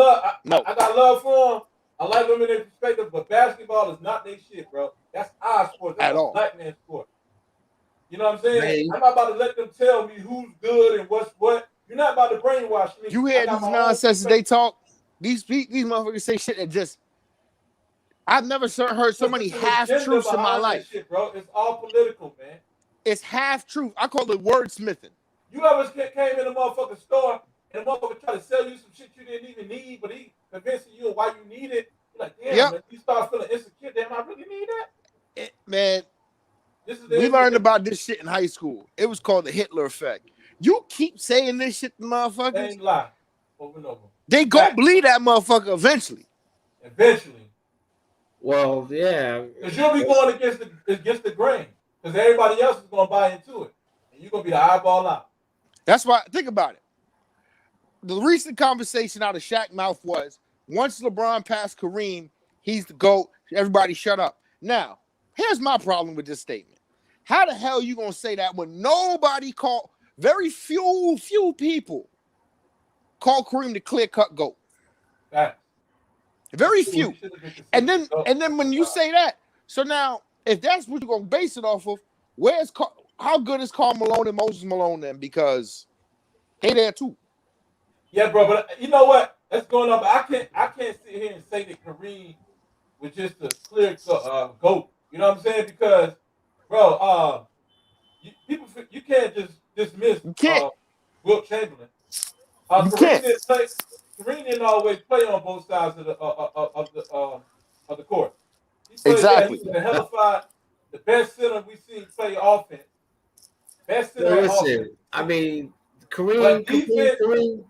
got love for them. I like them in their perspective, but basketball is not their shit, bro. That's our sport. That's a black man's sport. You know what I'm saying? I'm not about to let them tell me who's good and what's what. You're not about to brainwash me. You hear these nonsense they talk? These motherfuckers say shit that just. I've never heard so many half truths in my life. Shit, bro. It's all political, man. It's half truth. I call it wordsmithing. You ever came in a motherfucking store and the motherfucker tried to sell you some shit you didn't even need, but he convincing you of why you need it? You're like, damn, man, you start feeling insecure. Damn, I really need that? Man, we learned about this shit in high school. It was called the Hitler effect. You keep saying this shit to motherfuckers. Same lie over and over. They gonna believe that motherfucker eventually. Eventually. Well, yeah. Because you'll be going against the grain. Because everybody else is going to buy into it. And you're going to be the eyeball out. That's why, think about it. The recent conversation out of Shaq's mouth was, once LeBron passed Kareem, he's the GOAT. Everybody shut up. Now, here's my problem with this statement. How the hell are you going to say that when nobody very few people call Kareem the clear-cut GOAT? Right. Very few. And then when you say that, so now, if that's what you're going to base it off of, how good is Karl Malone and Moses Malone then? Because they there too. Yeah, bro, but you know what? That's going on. But I can't sit here and say that Kareem was just a clear GOAT. You know what I'm saying? Because, bro, you can't just dismiss Wilt Chamberlain. You can't. Kareem didn't always play on both sides of the court. He played, yeah, he Exactly. was the hellified, the best center we seen play offense. Best Yo, center at offense. listen, I mean, But defense,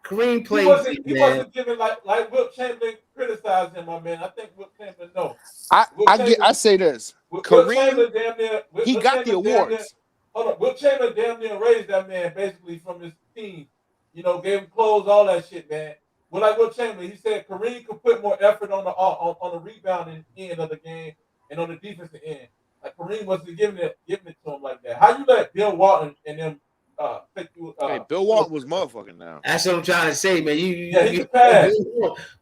Kareem he played wasn't deep, he man. wasn't giving like Wilt Chamberlain criticized him, my man. I think Wilt Chamberlain no. I say this. Wilt Kareem, Chamberlain damn near he Wilt got the Chamberlain damn near, awards. hold on. Wilt Chamberlain damn near raised that man basically from his team. You know, gave him clothes, all that shit, man. Well, like Wilt Chamberlain, he said Kareem could put more effort on the rebounding end of the game and on the defensive end. Like Kareem wasn't giving it to him like that. How you let Bill Walton and them take you? Hey, Bill Walton was motherfucking now. That's what I'm trying to say, man. He could pass.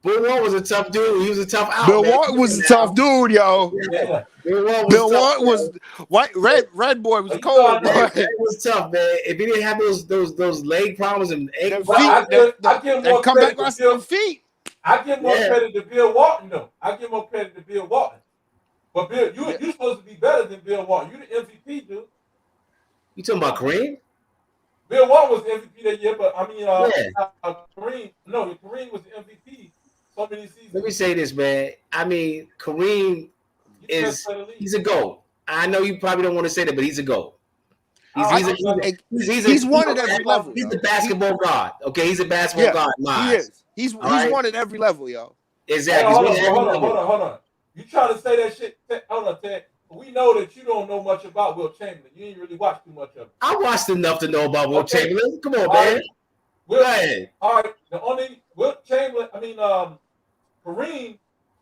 Bill Walton was a tough dude. He was a tough out. Bill man. Walton was a tough dude, yo. Yeah. Bill Walton was white. Red boy was You cold. know, Boy. It was tough, man. If he didn't have those leg problems and ankle Them problems, feet, I give that more come back credit to on Bill. feet. I give more Yeah. credit to Bill Walton, though. I give more credit to Bill Walton. But Bill, you supposed to be better than Bill Walton. You the MVP, dude. you talking about Kareem? Bill Walton was the MVP that year, but I mean, Yeah. Kareem was the MVP so many seasons. Let me say this, man. I mean, Kareem He's the best player in the league. he's a GOAT. I know you probably don't want to say that, but he's a GOAT. He's won at every level. He's yo. the basketball god. Okay, he's a basketball god. In my He eyes. is. He's right. won at every level, yo. Exactly. Hold He's winning every level. on. You trying to say that shit? Hold on, Ted. We know that you don't know much about Wilt Chamberlain. You ain't really watched too much of it. I watched enough to know about Wilt Okay. Chamberlain. Come on, All man. right. Go ahead. All right. The only Wilt Chamberlain, Kareem,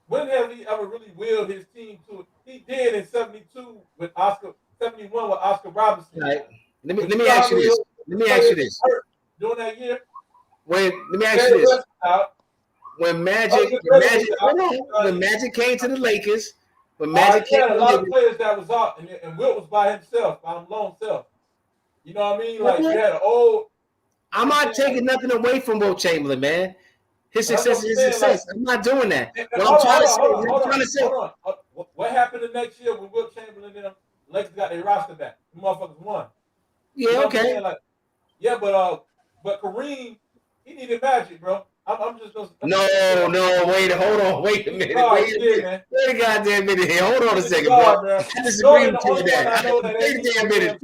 when have he ever really willed his team to it? He did in 72 with Oscar, 71 with Oscar Robertson. Right. Let me ask you this. Let me ask you this. During that year, Let me ask you this. out. When Magic came to the Lakers, when He Magic came had to a the lot of Lakers, players that was out, and Wilt was by himself, by his lone self. You know what I mean? Like you Mhm. had an old. I'm not taking nothing away from Wilt Chamberlain, man. His That's success what is I'm his saying, success. I'm not doing that. And What I'm trying to say, hold on. What happened the next year when Wilt Chamberlain and them Lakers got their roster back? The motherfuckers won. yeah, You know what I'm okay. saying? Like, yeah, but Kareem, he needed Magic, bro. I'm just gonna. No, wait, hold on, wait a minute, wait a goddamn minute here. Hold on a second, bro. I disagree with you with that. Wait a damn minute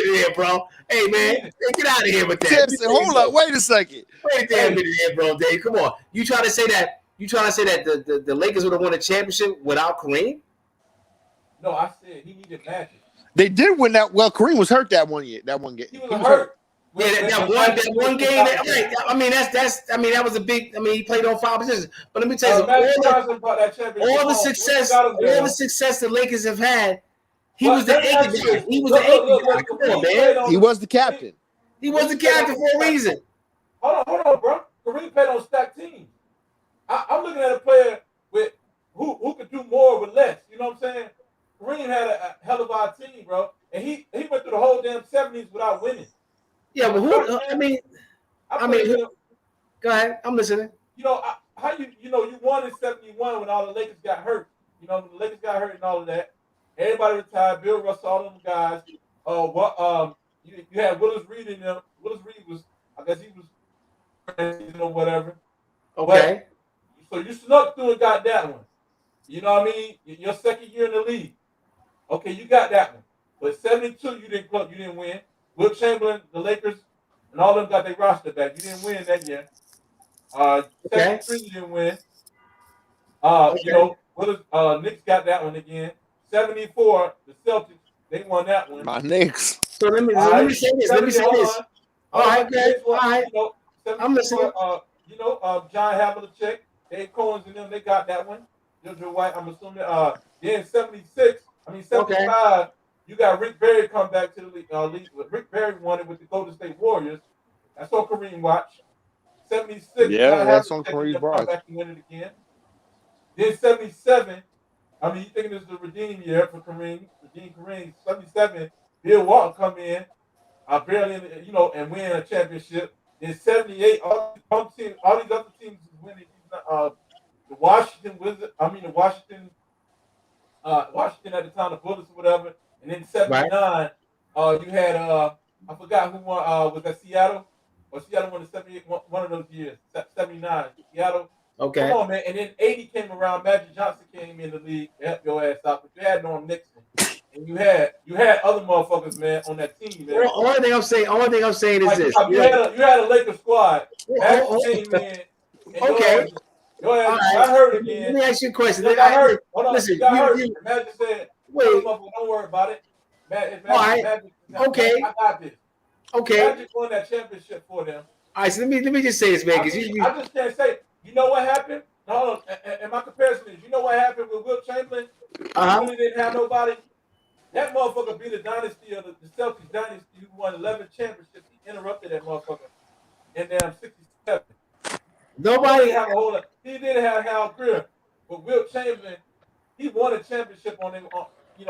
here, bro. Hey, man, hey, get out of here with that. Tips, hold up, wait a second. Wait a damn minute here, bro, Dave. Come on. You trying to say that the Lakers would have won a championship without Kareem? No, I said he needed Magic. They did win that. Well, Kareem was hurt that one year. That one game. He was hurt. Yeah, that one game. That was a big. I mean, he played on 5 positions. But let me tell you, all the success the Lakers have had, he was the anchor guy. He was the anchor guy. Come on, man. He was the captain. He was the captain for a reason. Hold on, bro. Kareem played on stacked teams. I'm looking at a player with who could do more with less. You know what I'm saying? Kareem had a hell of a team, bro, and he went through the whole damn 70s without winning. Yeah, but go ahead. I'm listening. You know how you won in 71 when all the Lakers got hurt. You know when the Lakers got hurt and all of that. Everybody retired. Bill Russell, all them guys. You had Willis Reed in them. Willis Reed was, I guess he was, whatever. Okay. But, so you snuck through and got that one. You know what I mean? Your second year in the league. Okay, you got that one. But 72, you didn't win. Wilt Chamberlain, the Lakers, and all of them got their roster back. You didn't win that year. 73, you didn't win. Knicks got that one again. 74, the Celtics, they won that one. My Knicks. So let me say this. All right, okay. All right. I'm listening. John Havlicek, Dave Cohen and them, they got that one. Jojo White, I'm assuming. Then 75, you got Rick Barry come back to the league. Rick Barry won it with the Golden State Warriors. That's on Kareem watch. 76. Yeah, that's on Kareem's watch. Come back and win it again. Then 77. I mean, you thinking this is the redeem year for Kareem? Redeem Kareem. 77. Bill Walton come in, barely, and win a championship. Then 78. All these other teams is winning. The Washington at the time, the Bullets or whatever. And then 79, you had I forgot who won. Was that Seattle? or Seattle won the 78, one of those years, 79. Seattle. Okay. Come on, man. And then 80 came around. Magic Johnson came in the league to help your ass out. But you had Norm Nixon. And you had other motherfuckers, man, on that team, man. Only thing I'm saying is this. You had a Lakers squad. Magic came in. Okay. Your ass Right. got hurt again. Let me ask you a question. You got hurt. Hold on. Listen, you got hurt. you- Magic said, wait. don't worry about it. Magic, Okay. I got this. Okay. Magic won that championship for them. All right. So let me just say this, man, because I just can't say. You know what happened? No, and my comparison is, you know what happened with Wilt Chamberlain? He really didn't have nobody. That motherfucker beat the dynasty of the Celtics dynasty who won 11 championships. He interrupted that motherfucker in damn 67. Nobody. He didn't have Hal Greer, but Wilt Chamberlain, he won a championship on him. He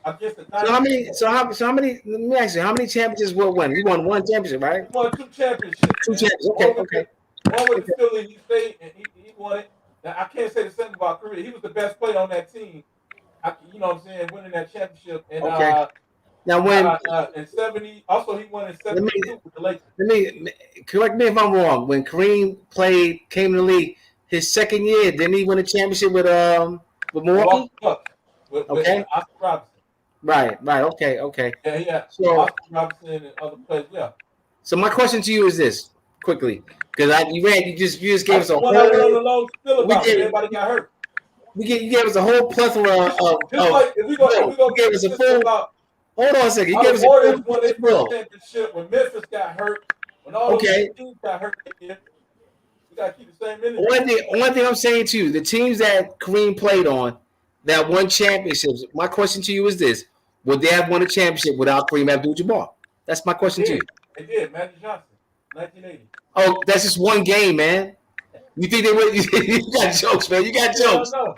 against the dynasty. So how many? Let me ask you, how many championships Wilt win? He won one championship, right? He won 2 championships. Two championships. Okay. One with the Philly, he stayed and he won it. Now, I can't say the same about Curry. He was the best player on that team. You know what I'm saying, winning that championship. And now when in 70, also he won in 72 with the Lakers. Let me correct me if I'm wrong. When Kareem came in the league, his second year, didn't he win a championship with Milwaukee? With Okay. Oscar Robertson. Right. Okay. Yeah. So Oscar Robertson and other players. Yeah. So my question to you is this, quickly, because you just gave us a whole. Everybody got hurt. You gave us a whole plethora of. If we go gave us a full. Hold on a second. You gave us a Warriors full. won their first championship when Memphis got hurt. When all those teams got hurt, we gotta keep the same energy. One thing I'm saying to you, the teams that Kareem played on that won championships. My question to you is this: would they have won a championship without Kareem Abdul-Jabbar? That's my question to you. They did. Magic Johnson, 1980. Oh, that's just one game, man. You think they would? You got jokes, man. You got jokes. No.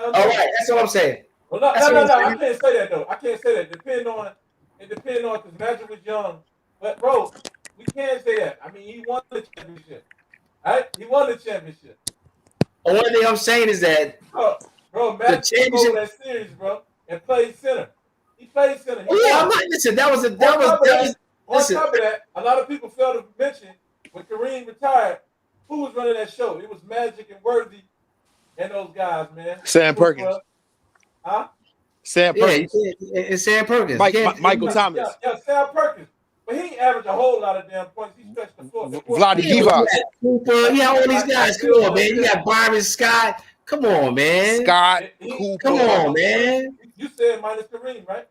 All right, that's what I'm saying. Well, no. I can't say that though. I can't say that. It depends on because Magic was young. But bro, we can't say that. I mean, he won the championship. Right? He won the championship. The only thing I'm saying is that bro, Magic took over that series, bro, and played center. He played center. I'm not. Listen, that was. On top of that, a lot of people fail to mention when Kareem retired, who was running that show? It was Magic and Worthy and those guys, man. Sam Perkins. Huh? Sam Perkins. Yeah, it's Sam Perkins. Michael Thomas. Yeah, Sam Perkins. But he ain't averaged a whole lot of damn points. He stretched the floor. Vlade Divac. Cooper. Yeah, all these guys. Come on, man. You got Byron Scott. Come on, man. Scott Cooper. Come on, man. You said minus Kareem, right?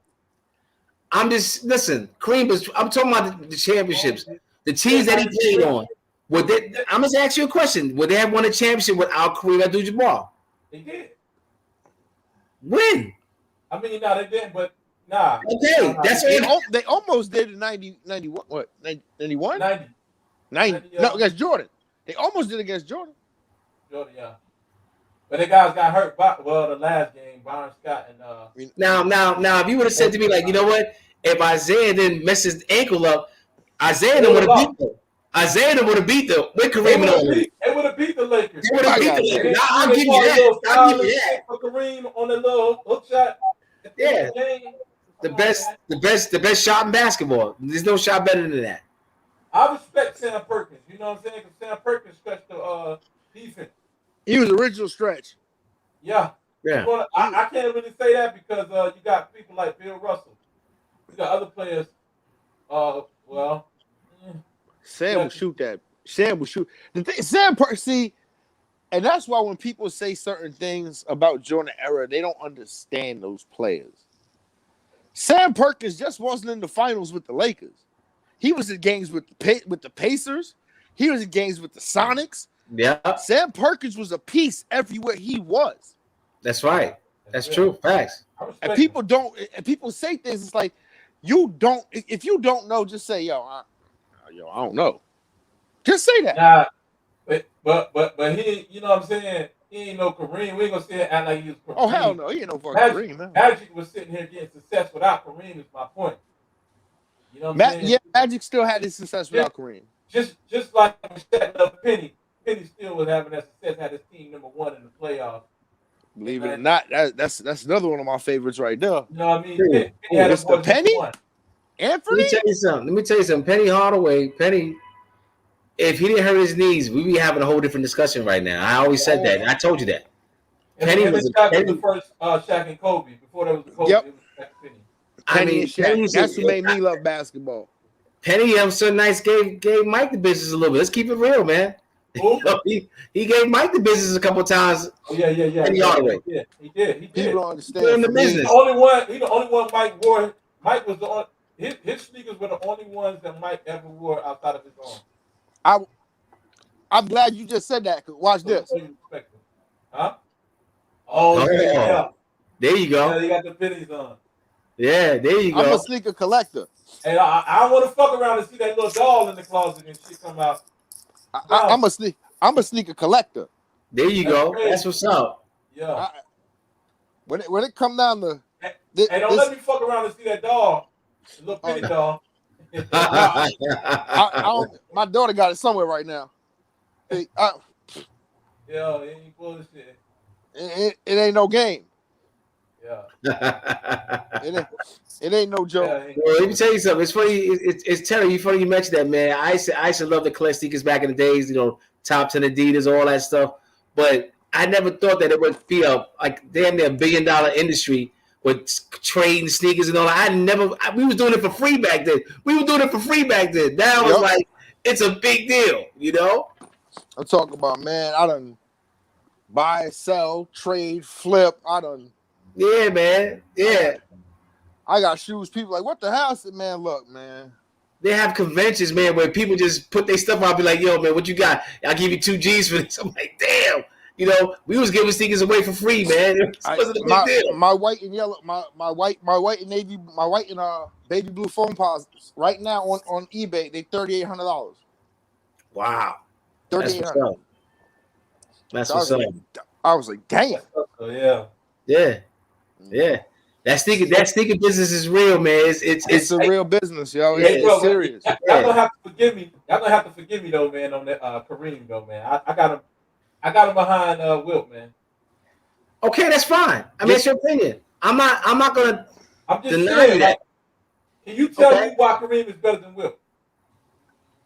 Listen, Kareem was. I'm talking about the championships. The teams that he played on. I'm just asking you a question. Would they have won a championship without Kareem Abdul-Jabbar? They did. When? I mean, no, they didn't, but nah. Okay, that's what they almost did in 91. What? 91? 90. No, against Jordan. They almost did against Jordan. Jordan, yeah. But the guys got hurt. The last game, Byron Scott and Now, if you would have said to me, like, you know what? If Isaiah didn't mess his ankle up, Isaiah would have beat them. Isaiah would have beat them with Kareem and all. They would have beat the Lakers. They would have beat the Lakers. I'll give you that. I'll give you that. For Kareem on the little hook shot. Yeah. The best shot in basketball. There's no shot better than that. I respect Sam Perkins. You know what I'm saying? Because Sam Perkins stretched the defense. He was original stretch. Yeah. I can't really say that because you got people like Bill Russell. You got other players. Sam will shoot that. Sam will shoot. The thing, see, and that's why when people say certain things about Jordan era, they don't understand those players. Sam Perkins just wasn't in the finals with the Lakers. He was in games with the Pacers. He was in games with the Sonics. Yeah. Sam Perkins was a piece everywhere he was. That's right. That's true. Facts. And people say things. It's like if you don't know, just say, I don't know. Just say that. Nah, but he, you know what I'm saying? He ain't no Kareem. We ain't gonna say act like he was Kareem. Oh hell no, he ain't no fucking Kareem. Man. Magic was sitting here getting success without Kareem. Is my point. You know what I'm saying? Yeah, Magic still had his success without Kareem. Just like Shaq loved Penny. Penny still was having that success. Had his team number 1 in the playoffs. Believe it or not, that's another one of my favorites right there. You know what I mean? Penny had Mr. Penny? Anthony? Let me tell you something. Penny Hardaway, if he didn't hurt his knees, we'd be having a whole different discussion right now. I always said that. I told you that. Penny was the first Shaq and Kobe. Before there was Kobe, it was Shaq and Penny. Penny and Shaq. That's what made me love basketball. Penny, so nice, gave Mike the business a little bit. Let's keep it real, man. he gave Mike the business a couple of times. Oh, yeah. Penny Hardaway. Yeah, he did. People don't understand. The business. He the only one Mike wore. Mike was the only. His sneakers were the only ones that Mike ever wore outside of his own. I'm glad you just said that. Cause watch this. Huh? Oh, yeah. There you go. Yeah, he got the pennies on. Yeah, there you go. I'm a sneaker collector. And I don't want to fuck around and see that little doll in the closet and shit come out. I'm a sneaker collector. There you go. That's what's up. Yeah. When it come down to don't let me fuck around and see that doll. The little penny doll. My daughter got it somewhere right now. It ain't bullshit. It ain't no game. Yeah. It ain't no joke. Well, let me tell you something. It's funny. It's Terry. You funny you mentioned that, man. I used to love the collect sneakers back in the days. Top 10 Adidas, all that stuff. But I never thought that it would be damn near $1 billion industry with trading sneakers and all that. We was doing it for free back then. Now it's like it's a big deal, I'm talking about, man. I done buy, sell, trade, flip. Yeah, man. Yeah. I got shoes. People like, what the hell? I said, man, look, man. They have conventions, man, where people just put their stuff out. Be like, yo, man, what you got? I'll give you 2 G's for this. I'm like, damn. We was giving sneakers away for free, man. It wasn't a big deal. My white and yellow, my white and navy, my white and baby blue foam posits right now on eBay, they $3,800. Wow. $3,800. That's what's up. I was like, damn. Yeah. That sneaker business is real, man. It's a real business, yo. It's serious. Y'all gonna have to forgive me. Y'all gonna have to forgive me though, man, on that Kareem though, man. I got him behind Wilt, man. Okay, that's fine. I mean, it's your opinion. I'm not gonna deny you that. Can you tell me why Kareem is better than Wilt?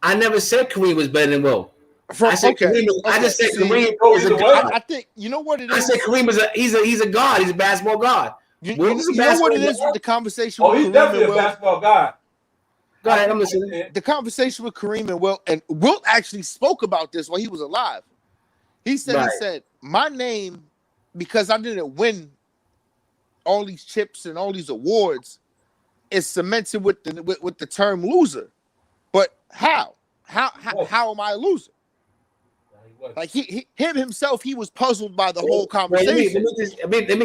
I never said Kareem was better than Wilt. I said Kareem. I just said Kareem is a god. I think you know what it is. I said Kareem is he's a god. He's a basketball god. You know what it is with the conversation? He's definitely a basketball god. Go ahead, I'm listening. The conversation with Kareem and Wilt actually spoke about this while he was alive. He said, my name, because I didn't win all these chips and all these awards, is cemented with the term loser. But how? How am I a loser? Like him himself, he was puzzled by the whole conversation.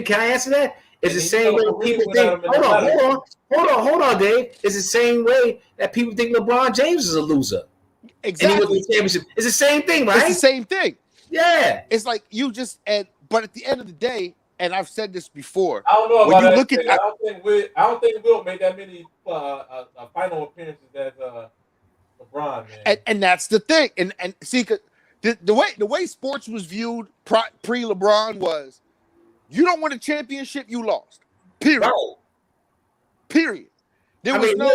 Can I answer that? It's the same way people think. Hold on, Dave. It's the same way that people think LeBron James is a loser. Exactly. It's the same thing, right? It's the same thing. Yeah. It's like you just but at the end of the day, and I've said this before. I don't know about when you that. I don't think Wilt made that many final appearances as LeBron, man. And that's the thing. And see, the way sports was viewed pre LeBron was, you don't win a championship, you lost. Period. No. Period. There was no.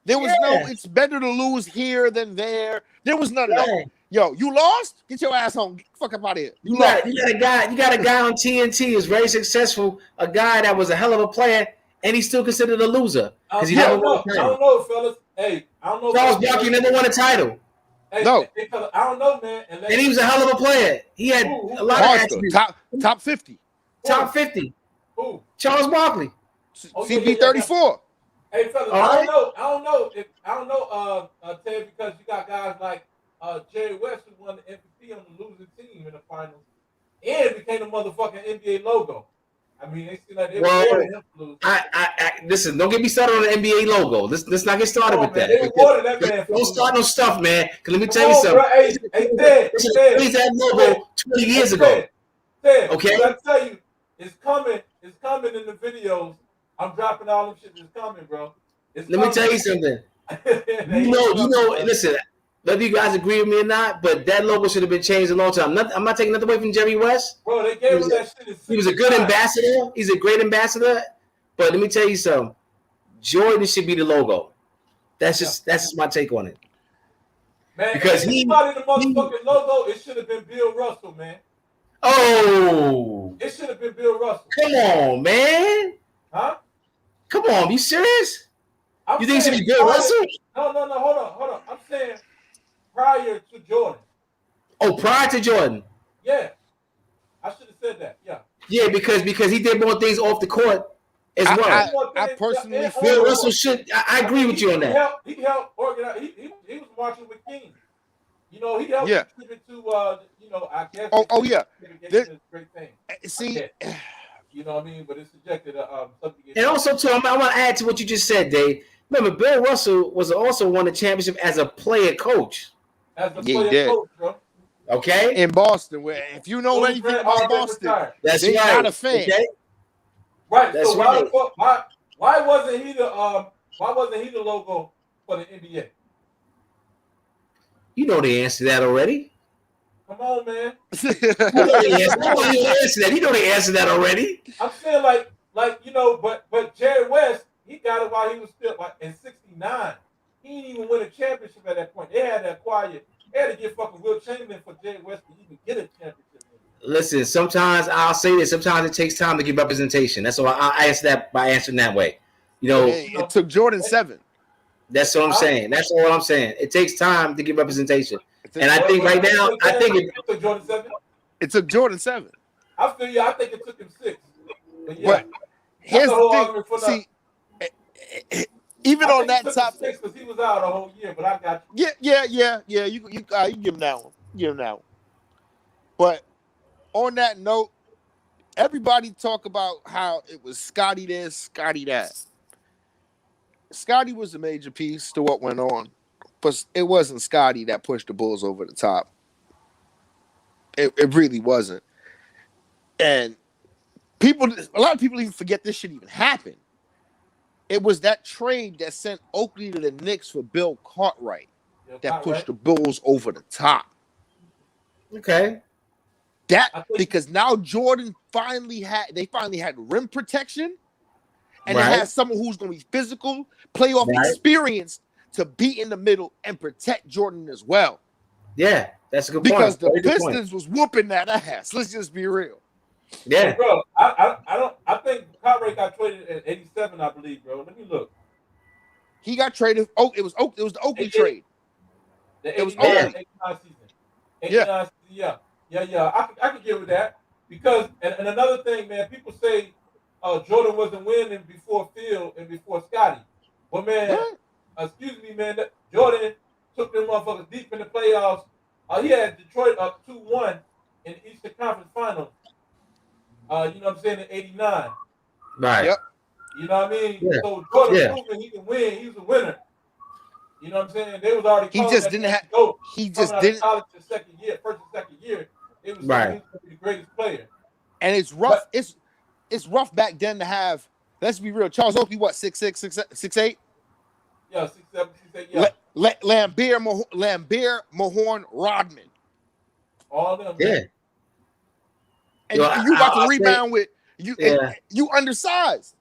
It's better to lose here than there. There was none of that. Yo, you lost? Get your ass home. Get the fuck up out of here. You got a guy on TNT who's very successful, a guy that was a hell of a player, and he's still considered a loser. I don't know, fellas. Hey, I don't know. Charles Barkley never won a title. Hey, no. I don't know, man. And he was a hell of a player. He had a lot of attributes. Top 50. Top 50. Who? Charles Barkley. CP34. Hey, fellas, I don't know, Ted, because you got guys like Jerry West who won the MVP on the losing team in the finals and became the motherfucking NBA logo. I mean, they seem like they wanted him to lose. Listen, don't get me started on the NBA logo. Let's not get started with that. They wanted that man. Don't start no stuff, man. Because let me tell you something. Bro, hey, Ted, that logo 20 years ago. Ted, okay. I tell you, it's coming in the videos. I'm dropping all them shit that's coming, bro. Let me tell you something. you know. Listen, whether you guys agree with me or not, but that logo should have been changed a long time. I'm not taking nothing away from Jerry West. Bro, they gave him that shit. He was a good ambassador. He's a great ambassador. But let me tell you something. Jordan should be the logo. That's just my take on it. Man, Because if somebody in the motherfucking logo, it should have been Bill Russell, man. Oh, It should have been Bill Russell. come on, man. Huh? Come on, you serious? I'm You think it should saying be Bill prior- Russell? No, hold on. I'm saying prior to Jordan. Oh, prior to Jordan. Yeah. I should have said that. Yeah. Yeah, because he did more things off the court as well. I personally Yeah, Bill feel Russell should. I agree with you on that. He helped organize. He was marching with King. You know, he helped Yeah. contribute to. You know, I guess. Oh, yeah. This is a great thing. see. You know what I mean? But it's subjected to something. And also, too, I want to add to what you just said, Dave. Remember, Bill Russell was also won the championship as a player coach. As a Yeah, he player did. coach, bro. Okay, In Boston, where if you know So anything Brad about Harvey Boston, retired. that's they're right. not a fan. Okay? Right. That's So why right. the fuck? Why wasn't he the logo for the NBA? You know the answer to that already. Come on, man. You know the answer to that. You know the answer to that already. I'm saying like you know, but Jerry West, he got it while he was still like in '69. He didn't even win a championship at that point. They had to acquire. They had to get fucking Will Chamberlain for Jerry West to even get a championship. Listen, sometimes I'll say this. Sometimes it takes time to get representation. That's why I answer that by answering that way. You know, It took Jordan 7. that's what I'm saying. That's all I'm saying. It takes time to get representation. And I think right now, I think it took Jordan 7. It took Jordan 7. I feel you. I think it took him 6. But yeah, But here's the whole the argument for thing. See, even on that topic, because he was out a whole year. But I got you. yeah. You give him that one. Give him that one. But on that note, everybody talk about how it was Scotty this, Scotty that. Scotty was a major piece to what went on, but it wasn't Scotty that pushed the Bulls over the top. It really wasn't. And a lot of people even forget this shit even happened. It was that trade that sent Oakley to the Knicks for Bill Cartwright that pushed the Bulls over the top. okay. Because now Jordan finally had rim protection, and Right. they had someone who's going to be physical, playoff Right. experience to be in the middle and protect Jordan as well. Yeah, that's a good Because point. the Very good point. Pistons was whooping that ass. Let's just be real. Yeah. Bro, I think Cartwright got traded at 87, I believe, bro. Let me look. He got traded. It was the Oakley trade. The It was 89 Oakley. 89 season. 89 season, yeah. I can get with that. Because, and another thing, man, people say Jordan wasn't winning before Phil and before Scotty. But, man, excuse me, man, Jordan took them motherfuckers deep in the playoffs. He had Detroit up 2-1 in the Eastern Conference Finals. You know what I'm saying, in 89. Right. Yep. You know what I mean? Yeah. So Jordan Yeah. proving he can win. He's a winner. You know what I'm saying? They was already. He calling just that didn't man have. GOAT. He just Coming out of didn't. college the second year, first and second year. It was Right. he was gonna be the greatest player. And it's rough. It's rough back then to have. Let's be real. Charles Oakley, what 6'6", 6'8"? Yeah, 6'7", 6'8", yeah. Lambert, Mahorn, Rodman. All of them. Yeah. Man. And Yo, you about I'll to rebound with you. Yeah. You undersized.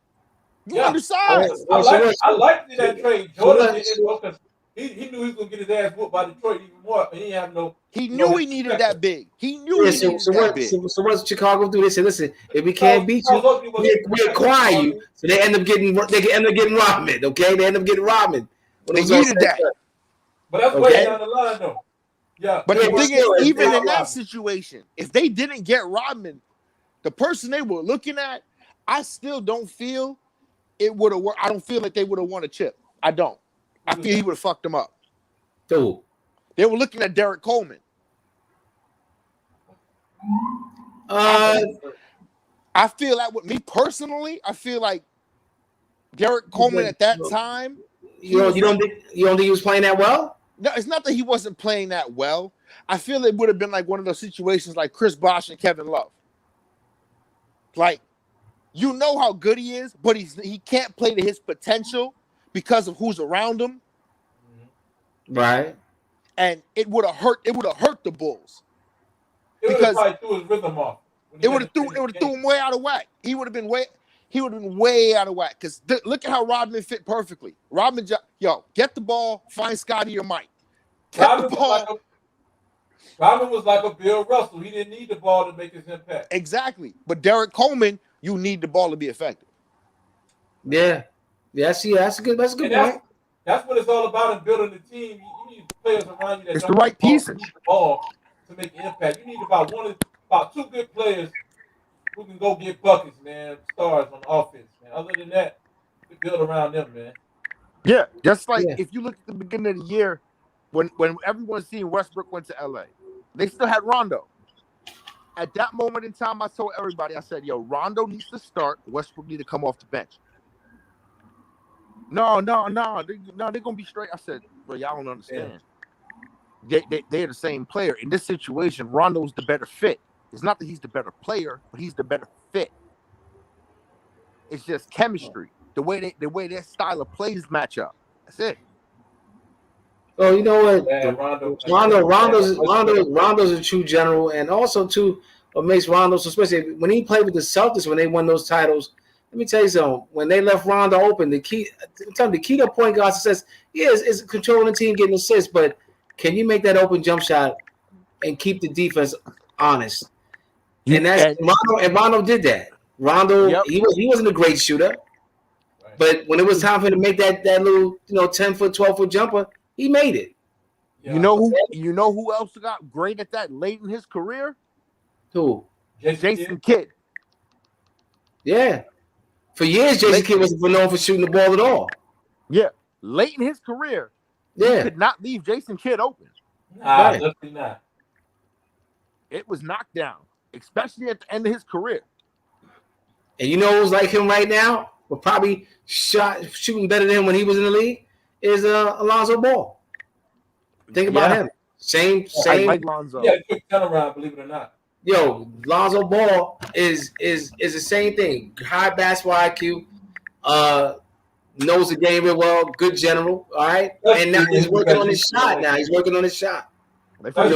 You Yeah. undersized. I like that trade. Jordan so didn't know because he knew he was gonna get his ass whooped by Detroit even more. And he didn't have no. He no knew he needed that big. He knew Yeah, he needed that big. so what's Chicago do? They say, listen, if we can't beat you, Charles Oakley was- we acquire you. So they end up getting Rodman. Okay, they end up getting Rodman. They needed that. But that's Okay. way down the line though. Yeah. But Yeah, the but thing still, is, it's even not in that Rodman. situation, if they didn't get Rodman, the person they were looking at, I still don't feel it would have worked. I don't feel like they would have won a chip. I don't. I feel he would have fucked them up. Dude. They were looking at Derek Coleman. I feel like with me personally, I feel like Derek Coleman at that time. You don't think he was playing that well? No, it's not that he wasn't playing that well. I feel it would have been like one of those situations like Chris Bosh and Kevin Love. Like, you know how good he is, but he can't play to his potential because of who's around him. Right. And it would have hurt. It would have hurt the Bulls. It would because- have probably threw his rhythm off. It would have threw him way out of whack. He would have been way. he would have been way out of whack. Because look at how Rodman fit perfectly. Get the ball, find Scotty or Mike. Rodman was like a Bill Russell. He didn't need the ball to make his impact. Exactly. But Derek Coleman, you need the ball to be effective. Yeah. See, that's a good point. That's what it's all about in building the team. You need players around you that it's don't the right pieces. need the ball to make an impact. You need about two good players who can go get buckets, man, stars on offense, man. Other than that, you build around them, man. Yeah, just like if you look at the beginning of the year, when everyone's seeing Westbrook went to LA, they still had Rondo. At that moment in time, I told everybody, I said, yo, Rondo needs to start. Westbrook need to come off the bench. No, they're gonna be straight. I said, bro, y'all don't understand. Yeah. They're the same player. In this situation, Rondo's the better fit. It's not that he's the better player, but he's the better fit. It's just chemistry. The way their style of plays match up. That's it. Oh, you know what? Yeah, Rondo's a true general, and also too, what makes Rondo so special, when he played with the Celtics when they won those titles. Let me tell you something. When they left Rondo open, the key to point guard success is controlling the team, getting assists. But can you make that open jump shot and keep the defense honest? Rondo did that. Rondo, he wasn't a great shooter, but when it was time for him to make that little 10-foot, 12-foot jumper, he made it. Yeah. You know who else got great at that late in his career? Who? Jason Kidd. Yeah. For years, Jason Kidd wasn't known for shooting the ball at all. Yeah. Late in his career, he could not leave Jason Kidd open. Nah, definitely not. It was knocked down, especially at the end of his career. And you know who's like him right now? But probably shooting better than him when he was in the league is Alonzo Ball. Think about him. Same. I like Lonzo. Yeah, quick turnaround, believe it or not. Yo, Lonzo Ball is the same thing. High basketball IQ, knows the game real well, good general. All right, and now he's working on his shot. They're from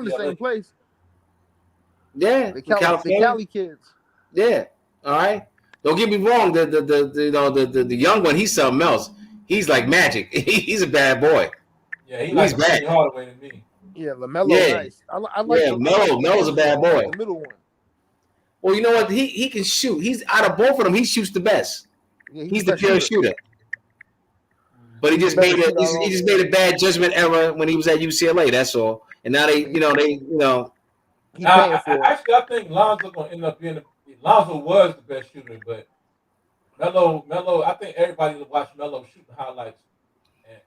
the same place. Yeah, the Cali kids. Yeah. All right. Don't get me wrong. The young one, he's something else. He's like magic. He's a bad boy. Yeah, he's bad. Hardaway to me. Yeah, LaMelo, nice. I like Melo's a bad boy. The middle one. Well, you know what? He can shoot. He's out of both of them. He shoots the best. Yeah, he's the pure shooter. But he just made a bad judgment error when he was at UCLA. That's all. And now they. I think Lonzo gonna end up being. Lonzo was the best shooter, but Melo. I think everybody will watch Melo shooting highlights.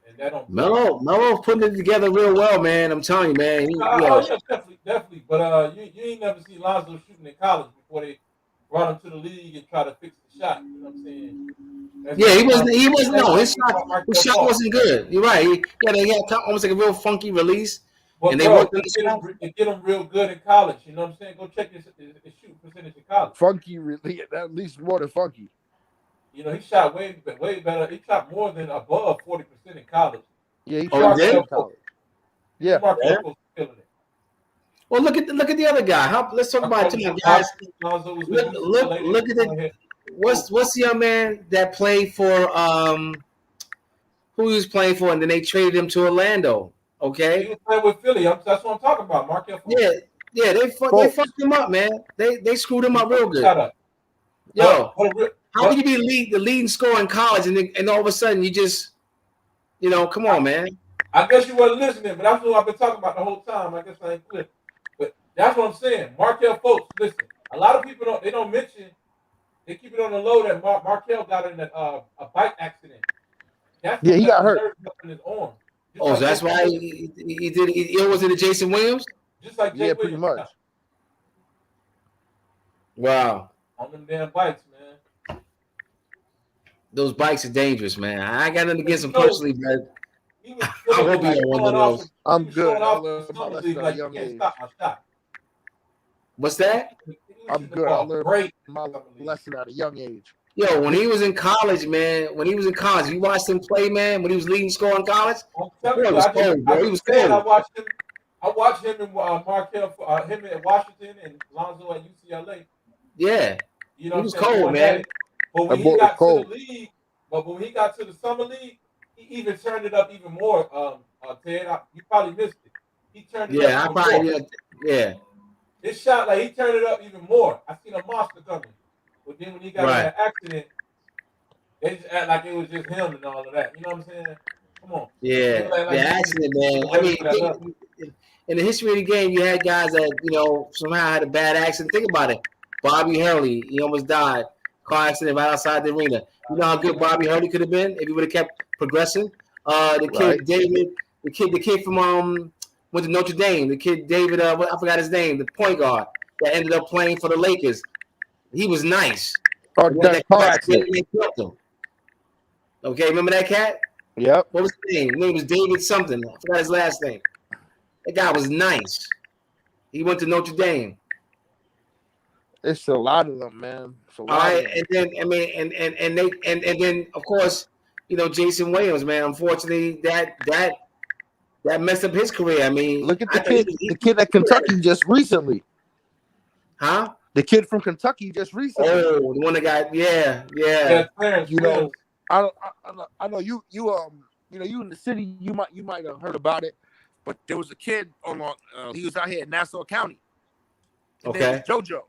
And that don't. Melo's putting it together real well, man. I'm telling you, man. Yeah, definitely. But you ain't never seen Lonzo shooting in college before they brought him to the league and try to fix the shot. You know what I'm saying? He wasn't. No, his shot wasn't good. You're right. He had almost like a real funky release. Well, and they get him real good in college. You know what I'm saying? Go check his shoot percentage in college. Funky, really, at least more than funky. You know, he shot way better. He shot more than above 40% in college. Yeah, he shot in college. Yeah. Well, look at the other guy. Let's talk about it, guys. Look at the what's the young man that played for who he was playing for, and then they traded him to Orlando. Okay, he was playing with Philly. That's what I'm talking about. Markelle Fultz. Yeah, they fucked him up, man. They screwed him up real good. Shut up. Yo, how can you be the leading scorer in college and all of a sudden you just, come on, man. I guess you weren't listening, but that's what I've been talking about the whole time. I guess I ain't clear. But that's what I'm saying. Markelle Fultz, listen. A lot of people don't mention. They keep it on the low that Markelle got in a bike accident. He got hurt in his arm. So that's why he did. He was in the Jason Williams. Just like Jay pretty much. Wow. On them damn bikes, man. Those bikes are dangerous, man. I got nothing against them personally, but I hope you one of those. I'm good. What's that? I'm good. I learned my lesson at a young age. Yo, when he was in college, man. You watched him play, man. When he was leading score in college, he was cold, bro. He was cold. I watched him and Markelle, him at Washington and Lonzo at UCLA. Yeah. You know He what was I'm saying? cold, man. But when That he boy was got to cold. the league, the summer league, he even turned it up even more. Ted, you probably missed it. He turned it up Yeah, I even more. probably yeah. This shot, like he turned it up even more. I seen a monster coming, but then when he got in Right. that accident, they just act like it was just him and all of that. You know what I'm saying? Come on. Yeah, They act the like accident, he man. was I ready mean, for that level. in the history of the game, you had guys that somehow had a bad accident. Think about it. Bobby Hurley, he almost died. Car accident right outside the arena. You know how good Bobby Hurley could have been if he would have kept progressing. The kid Right. David, the kid from went to Notre Dame. The kid David, I forgot his name, the point guard that ended up playing for the Lakers. He was nice. Oh, He had that car accident. they killed him. Okay, remember that cat? Yep. What was his name? His name was David something. I forgot his last name. That guy was nice. He went to Notre Dame. It's a lot of them, man. It's a All lot of right, them. and then I mean, and then of course, Jason Williams, man. Unfortunately, that messed up his career. I mean, Look at I the thought kid. The kid at Kentucky just recently. huh? The kid from Kentucky just recently. Oh, the one that got yeah. Yeah, Clarence You know, Williams. I know you you in the city. You might have heard about it, but there was a kid on. He was out here in Nassau County. His name was JoJo. Young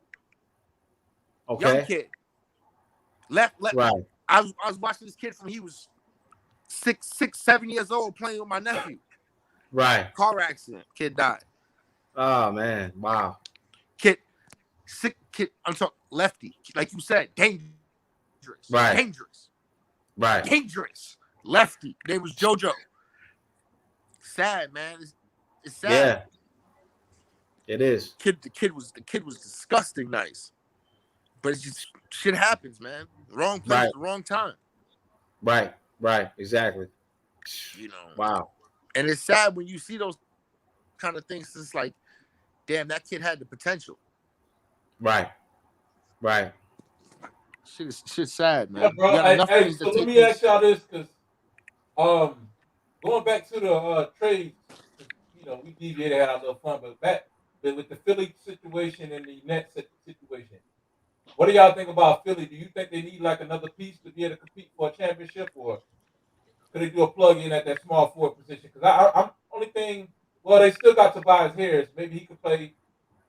Okay. kid. Left. Right. I was watching this kid from he was 7 years old playing with my nephew. Right. Car accident. Kid died. Oh man. Wow. Sick kid. I'm talking lefty. Like you said, dangerous. Right. Dangerous. Right. Dangerous. Lefty. Name was JoJo. Sad, man. It's sad. Yeah. It is. The kid was disgusting nice. But it's just shit happens, man. Wrong place Right. at the wrong time. Right. Right. Exactly. You know. Wow. And it's sad when you see those kind of things. It's like, damn, that kid had the potential. Right. Right. Shit's sad, man. Yeah, bro. You got enough Hey, things so that let take me place. ask y'all this, because going back to the trades, we deviated, had our little fun, but with the Philly situation and the Nets situation, what do y'all think about Philly? Do you think they need like another piece to be able to compete for a championship, or could they do a plug in at that small forward position? Because I'm only thing. Well, they still got Tobias Harris. Maybe he could play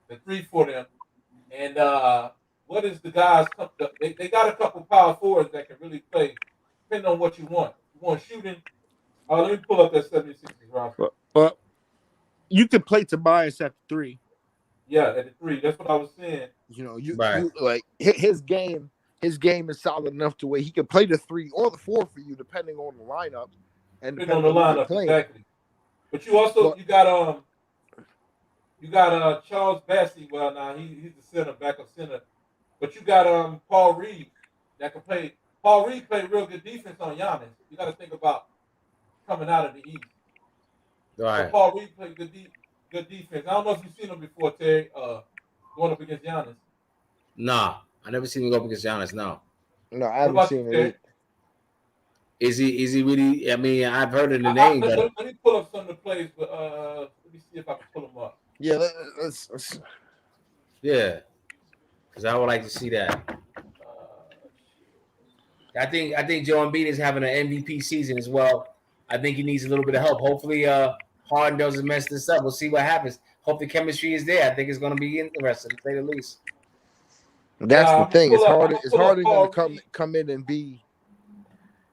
the 3 for them. And what is the guys? They got a couple power forwards that can really play, depending on what you want. You want shooting? Let me pull up that 76ers roster. But you can play Tobias at the 3. Yeah, at the 3. That's what I was saying. You know, you Right. like his game. His game is solid enough to where he can play the 3 or the 4 for you, depending on the lineup and Depending on the who you're lineup, playing. exactly. But you also But- you got Charles Bassey. Well, now he's the center, backup center. But you got Paul Reed that can play. Paul Reed played real good defense on Giannis. You got to think about coming out of the East. Right. So Paul Reed played good defense. I don't know if you've seen him before, Terry. Going up against Giannis. Nah, I never seen him go up against Giannis. No. No, I What haven't about seen you, it. Terry? Is he really? I mean, I've heard of the name, but Let me pull up some of the plays, but let me see if I can pull them up. Yeah, let's yeah, because I would like to see that. I think Joe Embiid is having an MVP season as well. I think he needs a little bit of help. Hopefully, Harden doesn't mess this up. We'll see what happens. Hope the chemistry is there. I think it's going to be interesting, to say the least. That's Yeah, the I'm thing. pull It's up- harder. I'm It's pull up harder Paul than to Reed. come in and be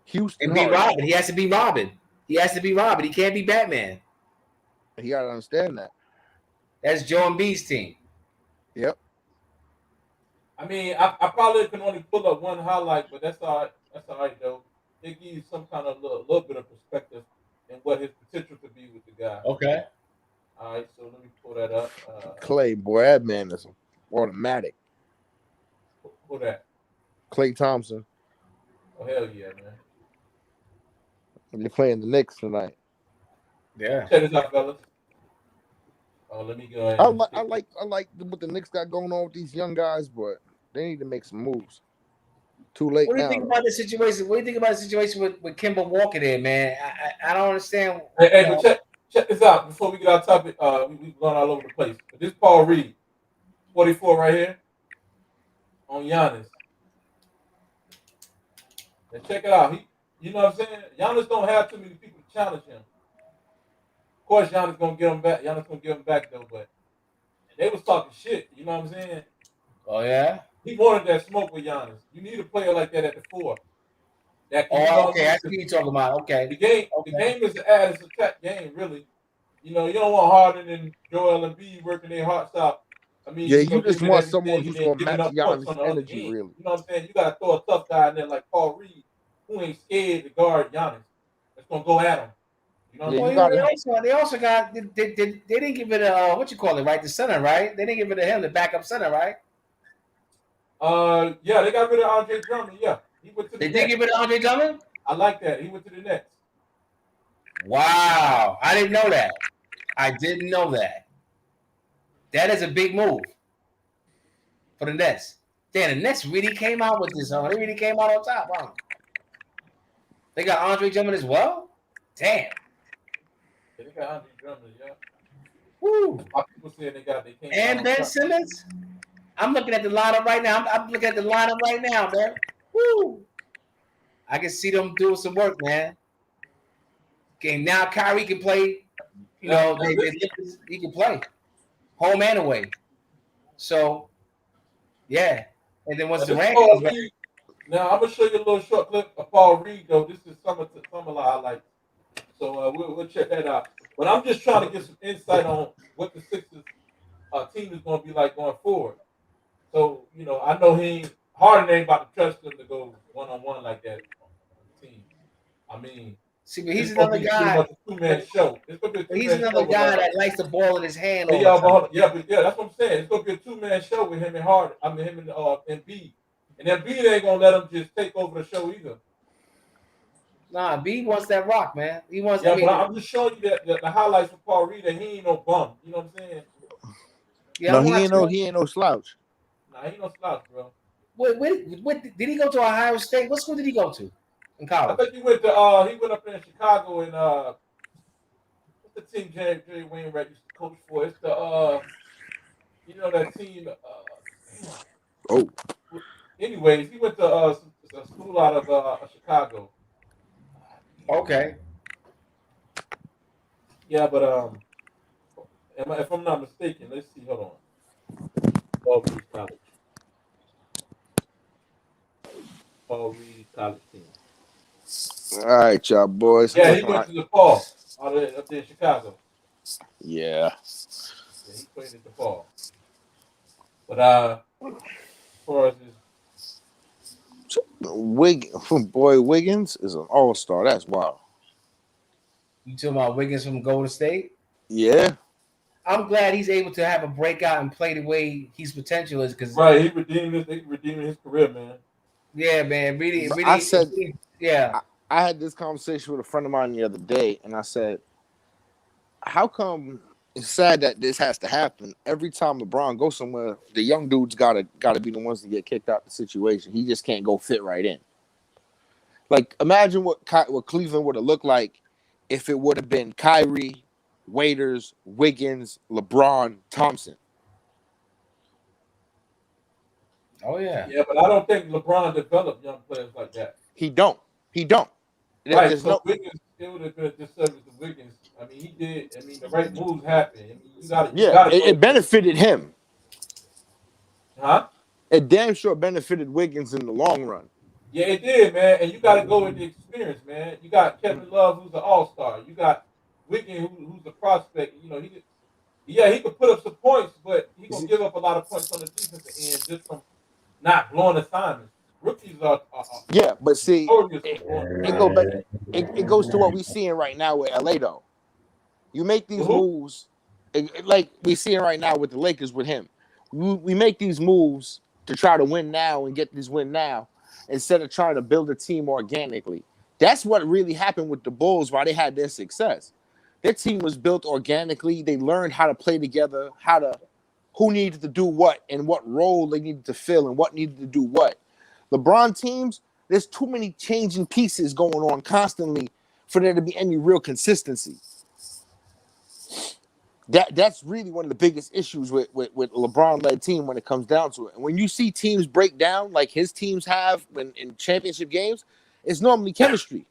Houston And be Harden. Robin. He has to be Robin. He has to be Robin. He can't be Batman. You gotta understand that. That's Joe Embiid's team. Yep. I mean, I probably can only pull up one highlight, but that's all right. That's all right though. It gives you some kind of little bit of perspective and what his potential could be with the guy. Okay. All right, so let me pull that up. Clay, boy, that man is automatic. Pull that. Klay Thompson. Oh hell yeah, man. You're playing the Knicks tonight. Yeah. Check this out, fellas. Oh, let me go ahead. I and like what the Knicks got going on with these young guys, but they need to make some moves. Too late What do you now. think about the situation? What do you think about the situation with Kemba Walker there, man? I don't understand. Hey, but check this out before we get our topic. We've gone all over the place. But this Paul Reed, 44 right here, on Giannis. And check it out. You know what I'm saying? Giannis don't have too many people to challenge him. Of course, Giannis gonna get him back. Giannis gonna get him back though, but they was talking shit. You know what I'm saying? Oh yeah. He wanted that smoke with Giannis. You need a player like that at the four. That can, you Oh, know, okay. I see what you're talking about. Okay. the game is an add and subtract game, really. You know, you don't want Harden and Joel and B working their hearts out. I mean, Yeah, you know, you just giving want someone everything and who's then gonna giving match up points on Giannis' the other energy, end. really. You know what I'm saying? You got to throw a tough guy in there like Paul Reed, who ain't scared to guard Giannis. That's gonna go at him. You know what Yeah, I'm Well, you saying? gotta. they also got they didn't give it a what you call it, right? The center, right? They didn't give it to him, the backup center, right? Yeah, they got rid of Andre Drummond. Yeah, he went to the They did Nets. give it to Andre Drummond. I like that. He went to the Nets. Wow, I didn't know that. I didn't know that. That is a big move for the Nets. Damn, the Nets really came out with this, huh? They really came out on top, huh? They got Andre Drummond as well. Damn. Yeah, they got Andre Drummond. Yeah, Woo. my people saying they came out And on Ben top. Simmons. I'm looking at the lineup right now. I'm looking at the lineup right now, man. Woo. I can see them doing some work, man. Okay, now Kyrie can play. You Now, know, he can play home and away. So yeah, and then once this is Durant Paul comes back, Reed. Now I'm gonna show you a little short clip of Paul Reed though. This is some of the highlights. So we'll check that out. But I'm just trying to get some insight on what the Sixers team is going to be like going forward. So you know, I know Harden ain't about to trust them to go 1-on-1 like that on the team. I mean, see, but it's he's going to another be pretty guy. much a two-man show. It's going to be a But he's two-man another show with guy that likes the ball in his hand all the yeah, time. but that's what I'm saying. It's going to be a two-man show with him and Harden. I mean, him and Embiid. And Embiid ain't going to let him just take over the show either. Nah, B wants that rock, man. He wants. Yeah, I mean, but I'm just showing you the highlights of Paul Reed. And he ain't no bum. You know what I'm saying? yeah, No, I'm watching. he ain't no slouch. Nah, he ain't no slouch, bro. What did he go to Ohio State? What school did he go to in I college? think he went up there in Chicago and what's the team Jerry Wainwright used to coach for? It's the you know that team damn. Oh, Anyways, he went to a school out of Chicago. Okay. Yeah, but if I'm not mistaken, let's see. Hold on. Paul Reed College. Paul Reed College team. all right, y'all boys. Yeah, he went to the Paul up there in Chicago. Yeah. Yeah, he played at the Paul. But as far as his Wiggins is an all-star. That's wild. You talking about Wiggins from Golden State? Yeah. I'm glad he's able to have a breakout and play the way his potential is. Because right, he redeeming his career, man. yeah, man, really, I said, yeah. I had this conversation with a friend of mine the other day, and I said, how come it's sad that this has to happen every time LeBron goes somewhere? The young dudes gotta be the ones to get kicked out of the situation. He just can't go fit right in. Like, imagine what Cleveland would have looked like if it would have been Kyrie, Waiters, Wiggins, LeBron, Thompson. Oh yeah. Yeah, but I don't think LeBron developed young players like that. He don't. Right, There's so Wiggins, it would have been a disservice to Wiggins. I mean, he did. I mean, the right moves happened. I mean, you got it benefited him. Huh? It damn sure benefited Wiggins in the long run. Yeah, it did, man. And you got to go with the experience, man. You got Kevin Love, who's an all-star. You got Wiggins, who's a prospect. You know, he could put up some points, but he gonna give up a lot of points on the defensive end just from not blowing assignments. Rookies are Yeah, but see, notorious it, for blowing it go back. It goes to what we're seeing right now with LA, though. You make these moves, like we're seeing right now with the Lakers with him. We make these moves to try to win now and get this win now, instead of trying to build a team organically. That's what really happened with the Bulls, why they had their success. Their team was built organically. They learned how to play together, who needed to do what, and what role they needed to fill, and what needed to do what. LeBron teams, there's too many changing pieces going on constantly for there to be any real consistency. That's really one of the biggest issues with LeBron-led team when it comes down to it. And when you see teams break down like his teams have in championship games, It's normally chemistry.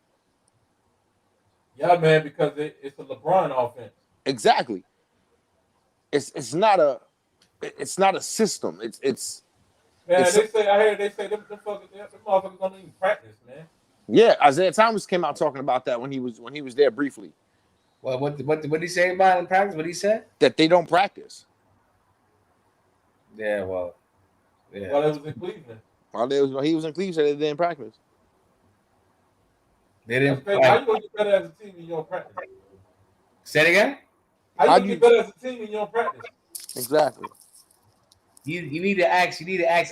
Yeah, man, because it's a LeBron offense. Exactly. It's not a system. It's Man, they say them motherfuckers don't even practice, man. yeah. Isaiah Thomas came out talking about that when he was there briefly. Well, what did he say about it in practice? What he said? That they don't practice. Yeah, well, yeah. While it was in Cleveland. While he was in Cleveland, they didn't practice. They didn't. How you gonna get better as a team when you don't practice? Say it again. How you get better as a team when you don't practice? Exactly. You need to ask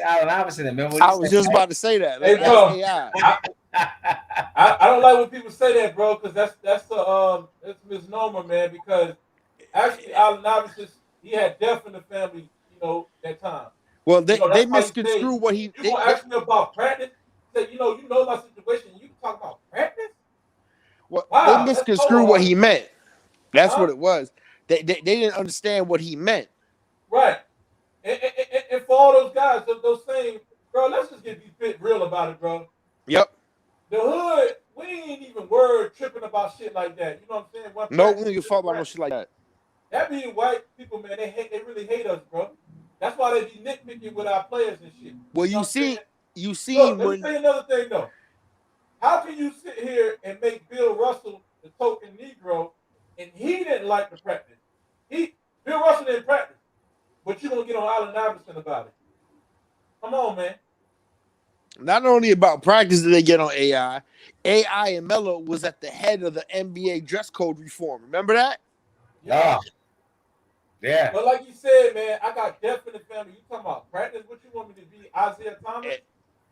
Allen Iverson. Remember I was just about to say that. Hey, bro. AI. I don't like when people say that, bro, because that's a misnomer, man. Because actually, Allen Iverson, he had death in the family, that time. Well, they that's why misconstrue what he. You gonna ask me about practice? Say, you know my situation. You can talk about practice? Well, Wow, they misconstrue what he meant. That's Huh? what it was. They didn't understand what he meant. Right. And for all those guys, those saying, bro, let's just be real about it, bro. Yep. The hood, we ain't even word tripping about shit like that. You know what I'm saying? No, we don't give a fuck about no shit like that. That being white people, man, they really hate us, bro. That's why they be nitpicking with our players and shit. Well, you know you see Look, when. let me tell you another thing though. How can you sit here and make Bill Russell the token Negro, and he didn't like the practice? Bill Russell didn't practice, but you gonna get on Allen Iverson about it? Come on, man. Not only about practice did they get on AI, AI and Melo was at the head of the NBA dress code reform. Remember that? Yeah. Yeah. But like you said, man, I got death in the family. You talking about practice? What you want me to be, Isaiah Thomas?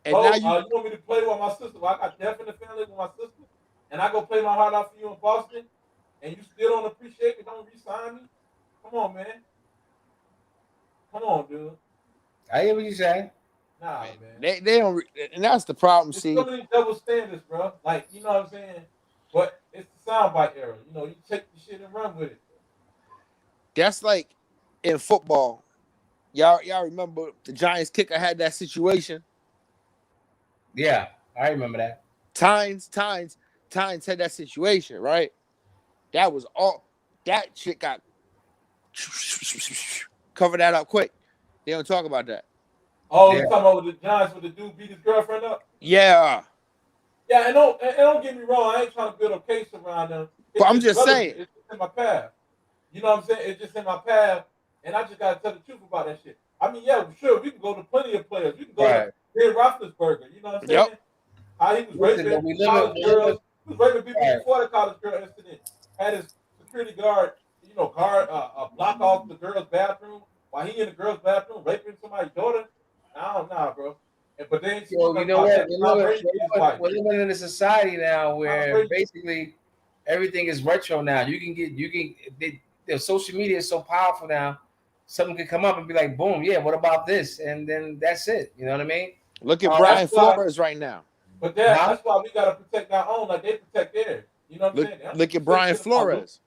And now you want me to play with my sister? Well, I got death in the family with my sister, and I go play my heart out for you in Boston, and you still don't appreciate me, don't re-sign me? Come on, man. Come on, dude. I hear what you say. Nah, man. they don't, and that's the problem. There's See, so many double standards, bro. Like, you know what I'm saying? But it's the soundbite era. You take the shit and run with it. that's like in football. Y'all remember the Giants kicker had that situation? Yeah, I remember that. Tynes had that situation, right? That was all. That shit got cover that up quick. They don't talk about that. Oh, Yeah. you talking about with the Giants with the dude beat his girlfriend up? Yeah. Yeah, and don't get me wrong. I ain't trying to build a case around them. But I'm just saying. It's just in my path. You know what I'm saying? It's just in my path, and I just gotta tell the truth about that shit. I mean, yeah, sure, we can go to plenty of players. We can go to Ben Roethlisberger. You know what I'm saying? Yep. How he was raping college girls. He was raping people before the college girl incident. Had his security guard, block off the girl's bathroom while he in the girl's bathroom raping somebody's daughter. I don't know, bro. But then you know what? We're living in a society now where basically everything is retro now. The social media is so powerful now. Something could come up and be like, boom, yeah, what about this? And then that's it. You know what I mean? Look at Brian Flores right now. But that's why we gotta protect our own, like they protect theirs. You know what I'm saying? Look at Brian Flores.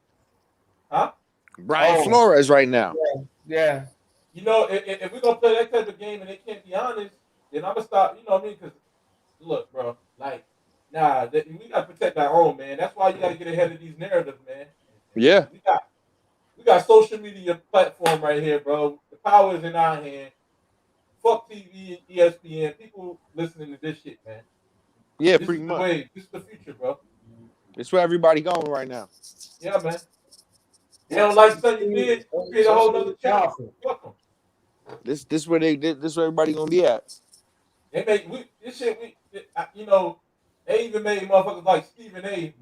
Huh? Brian Flores right now. Yeah. If we're gonna play that type of game and they can't be honest, then I'm gonna stop. You know what I mean? Because look, bro, like, we gotta protect our own, man. That's why you gotta get ahead of these narratives, man. Yeah. We got social media platform right here, bro. The power is in our hand. Fuck TV and ESPN. People listening to this shit, man. Yeah, this pretty much. This is the future, bro. It's where everybody going right now. Yeah, man. They don't like something you did. Create a whole other channel. Fuck them. This where everybody gonna be at. They even made motherfuckers like Stephen A.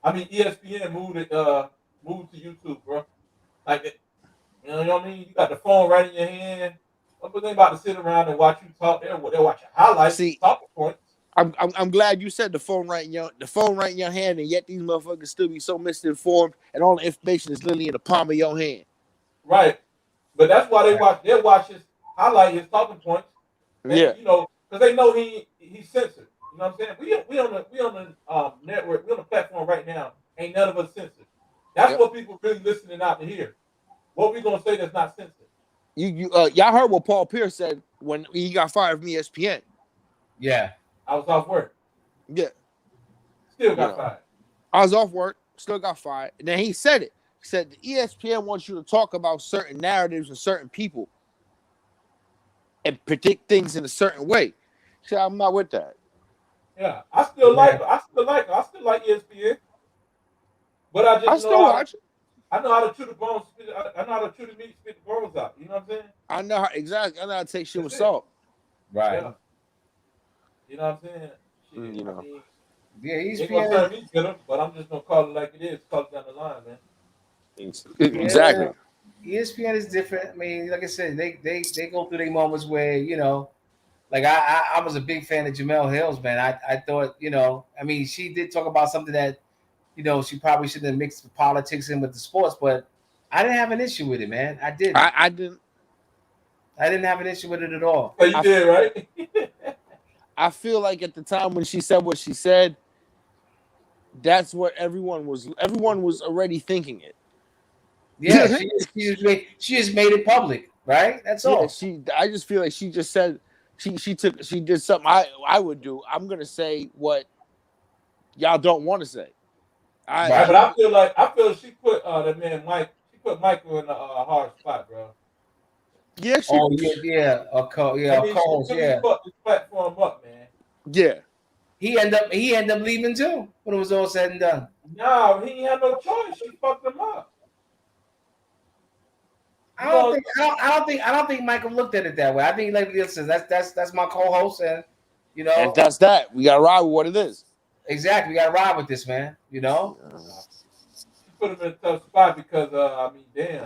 ESPN move to YouTube, bro. Like, you know what I mean? You got the phone right in your hand. But they about to sit around and watch you talk. They'll watch your highlights, talking points. I'm glad you said the phone right in your hand, and yet these motherfuckers still be so misinformed, and all the information is literally in the palm of your hand. Right, but that's why they watch his highlight, his talking points. And, yeah, because they know he's censored. You know what I'm saying? We on the network, we on the platform right now. Ain't none of us censored. That's what people really listening out to hear. What we gonna say that's not censored? Y'all heard what Paul Pierce said when he got fired from ESPN. Yeah. I was off work. Yeah, Still got know. fired. I was off work, still got fired. And then he said it. He said the ESPN wants you to talk about certain narratives and certain people and predict things in a certain way. He said, I'm not with that. Yeah, I still like Yeah. her. I still like her. I still like ESPN, but I I just know still how to. watch it. I know how to chew the bones. I know how to chew the meat, spit the bones out. You know what I'm saying? I know how exactly. I know how to take shit with That's it. salt. Right. Yeah. You know what I'm saying? Shit. You I know. mean, Yeah, ain't gonna ESPN. turn me bitter, but I'm just gonna call it like it is. Call it down the line, man. Exactly. ESPN is different. I mean, like I said, they go through their moments where like I was a big fan of Jamel Hills, man. I thought I mean, she did talk about something that she probably shouldn't have mixed politics in with the sports, but I didn't have an issue with it, man. I didn't. I didn't. I didn't have an issue with it at all. So you did, right? I feel like at the time when she said what she said, that's what everyone was. Everyone was already thinking it. Yeah, she just made it public, right? That's Yeah, all. I just feel like she just said she did something I would do. I'm gonna say what y'all don't want to say. Right, but I feel she put that man Mike. She put Michael in a hard spot, bro. Yeah, she Oh yeah, a I mean, she co-host, really yeah. fucked this platform up, man. yeah. He ended up leaving too when it was all said and done. No, he ain't had no choice. She fucked him up. I You don't know, think I don't think Michael looked at it that way. I think like listen, that's my co-host, and And that's that. We gotta ride with what it is. exactly. We got to ride with this, man. she put him in a tough spot because I mean, damn.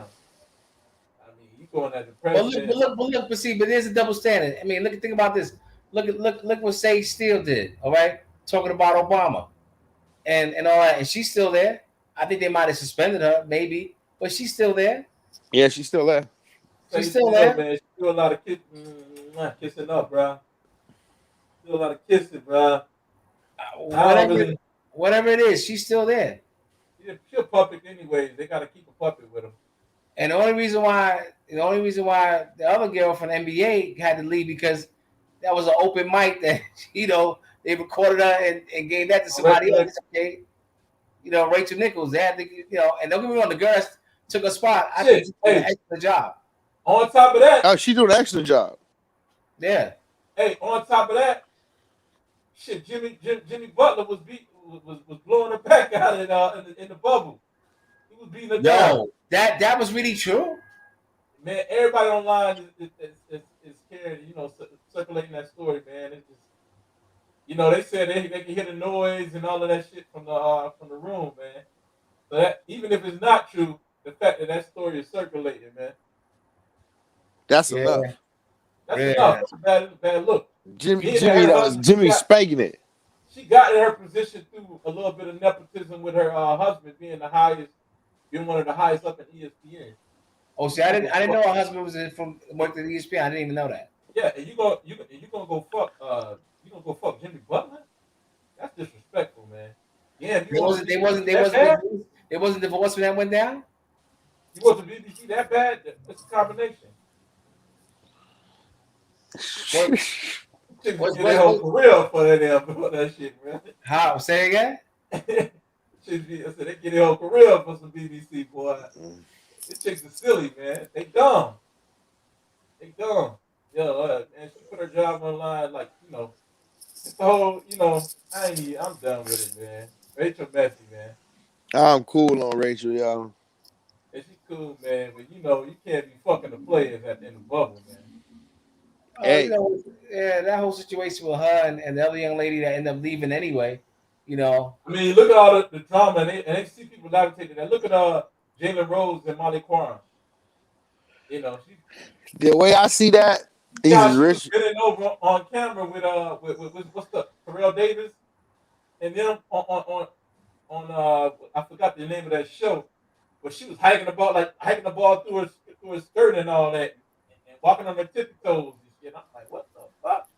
I mean, you going as the president. But there's a double standard. I mean, think about this. Look what Sage Steele did. All right, talking about Obama and all that, and she's still there. I think they might have suspended her, maybe, but she's still there. Yeah, she's still there. She's still there. Man. She do a lot of kissing up, bro. Do a lot of kissing, bro. Whatever it is, she's still there. She a puppet anyways. They got to keep a puppet with him. And the only reason why the other girl from the NBA had to leave because that was an open mic that they recorded her and gave that to somebody else. Okay, Rachel Nichols. They had to, and don't get me wrong, the girls took a spot. I think she did an excellent job. On top of that, oh, she doing an excellent job. Yeah. Hey, on top of that, shit, Jimmy Butler was blowing her back out in the bubble. He was beating her down. No, that was really true. Man, everybody online is carrying, circulating that story, man. It's just, they said they can hear the noise and all of that shit from the room, man. So that even if it's not true, the fact that story is circulating, man, that's enough. That's enough. That's a bad look. Jimmy spanking it. She got in her position through a little bit of nepotism with her husband being one of the highest up in ESPN. Oh, see, I didn't know her husband was worked at ESPN. I didn't even know that. Yeah, and you gonna go fuck Jimmy Butler? That's disrespectful, man. Yeah, They wasn't divorced when that went down. You want the BBC that bad? It's a combination. Chicks get their whole career for that shit, man. How? Say again? I said they get their whole career for some BBC, boy. These chicks are silly, man. They dumb. And she put her job online, like, it's the whole, I'm done with it, man. Rachel messy, man. I'm cool on Rachel, y'all. Yeah, she's cool, man, but you can't be fucking the players in the bubble, man. Hey. That whole situation with her and the other young lady that ended up leaving anyway, I mean, look at all the drama, and they see people gravitating that. Look at Jalen Rose and Molly Quaron. The way I see that, he's rich. Getting over on camera with what's the Terrell Davis, and then on I forgot the name of that show, but she was hiking the ball through her skirt and all that, and walking on her tippy toes and shit. I'm like, what the fuck?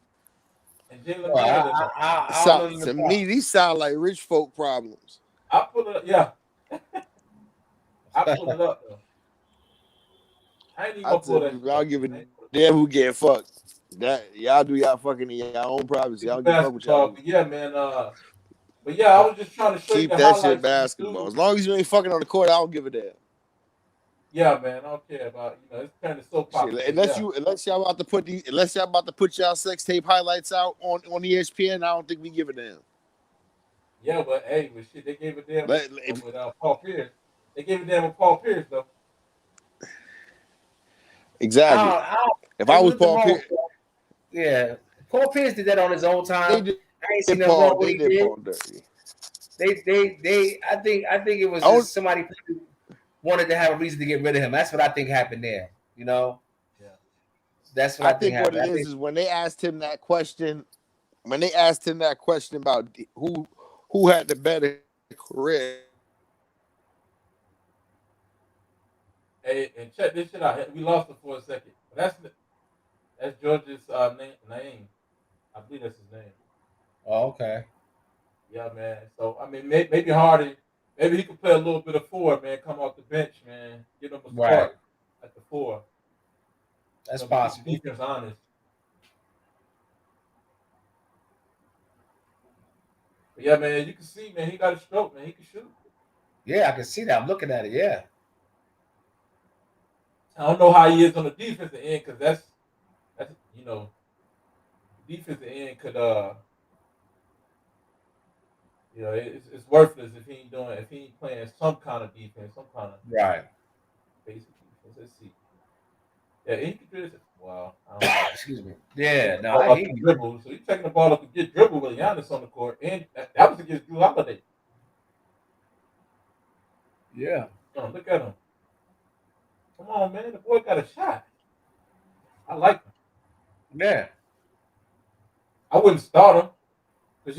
And Jalen, to me, these sound like rich folk problems. I pull it up, yeah. I pull it up though. I ain't even gonna pull that. I'll give it damn who get fucked. That y'all do y'all fucking in y'all own privacy. I It's don't give a fuck what y'all basketball, do. but yeah, man. But yeah, I was just trying to show you Keep the that shit highlights of this basketball. dude. As long as you ain't fucking on the court, I don't give a damn. Yeah, man. I don't care about it's kind of soap Shit, opera, but yeah, unless y'all about to put y'all sex tape highlights out on ESPN, I don't think we give a damn. yeah. But hey, but shit, they gave a damn If, with Paul Pierce. They gave a damn with Paul Pierce though. exactly. If I There's was nothing Paul wrong. Pierce, Yeah, Paul Pierce did that on his own they time. did I ain't seen nothing wrong with what They he did did. Paul dirty. I think it was I don't, just somebody wanted to have a reason to get rid of him. That's what I think happened there. You know, Yeah. that's what I I think think what happened. it I think is when they asked him that question, about who had the better career. Hey, and check this shit out. We lost it for a second. But that's George's name. I believe that's his name. Oh, okay. Yeah, man. So I mean, maybe Harden, maybe he could play a little bit of four, man. Come off the bench, man. Give him a Right. spark at the four. That's To keep the possible. defense honest. But yeah, man, you can see, man, he got a stroke, man. He can shoot. Yeah, I can see that. I'm looking at it. Yeah. I don't know how he is on the defensive end because that's the defensive end could it's worthless if he ain't playing some kind of defense, some kind of Right. basic defense. Let's see. Yeah, he can do this. Wow, I don't know. Excuse me. Take Yeah. the No, ball I up hear and you. dribble. So he's taking the ball up and get dribble with Giannis on the court, and that was against Drew Holiday. Yeah. Oh, look at him. Come on, man. The boy got a shot. I like him. Yeah. I wouldn't start him because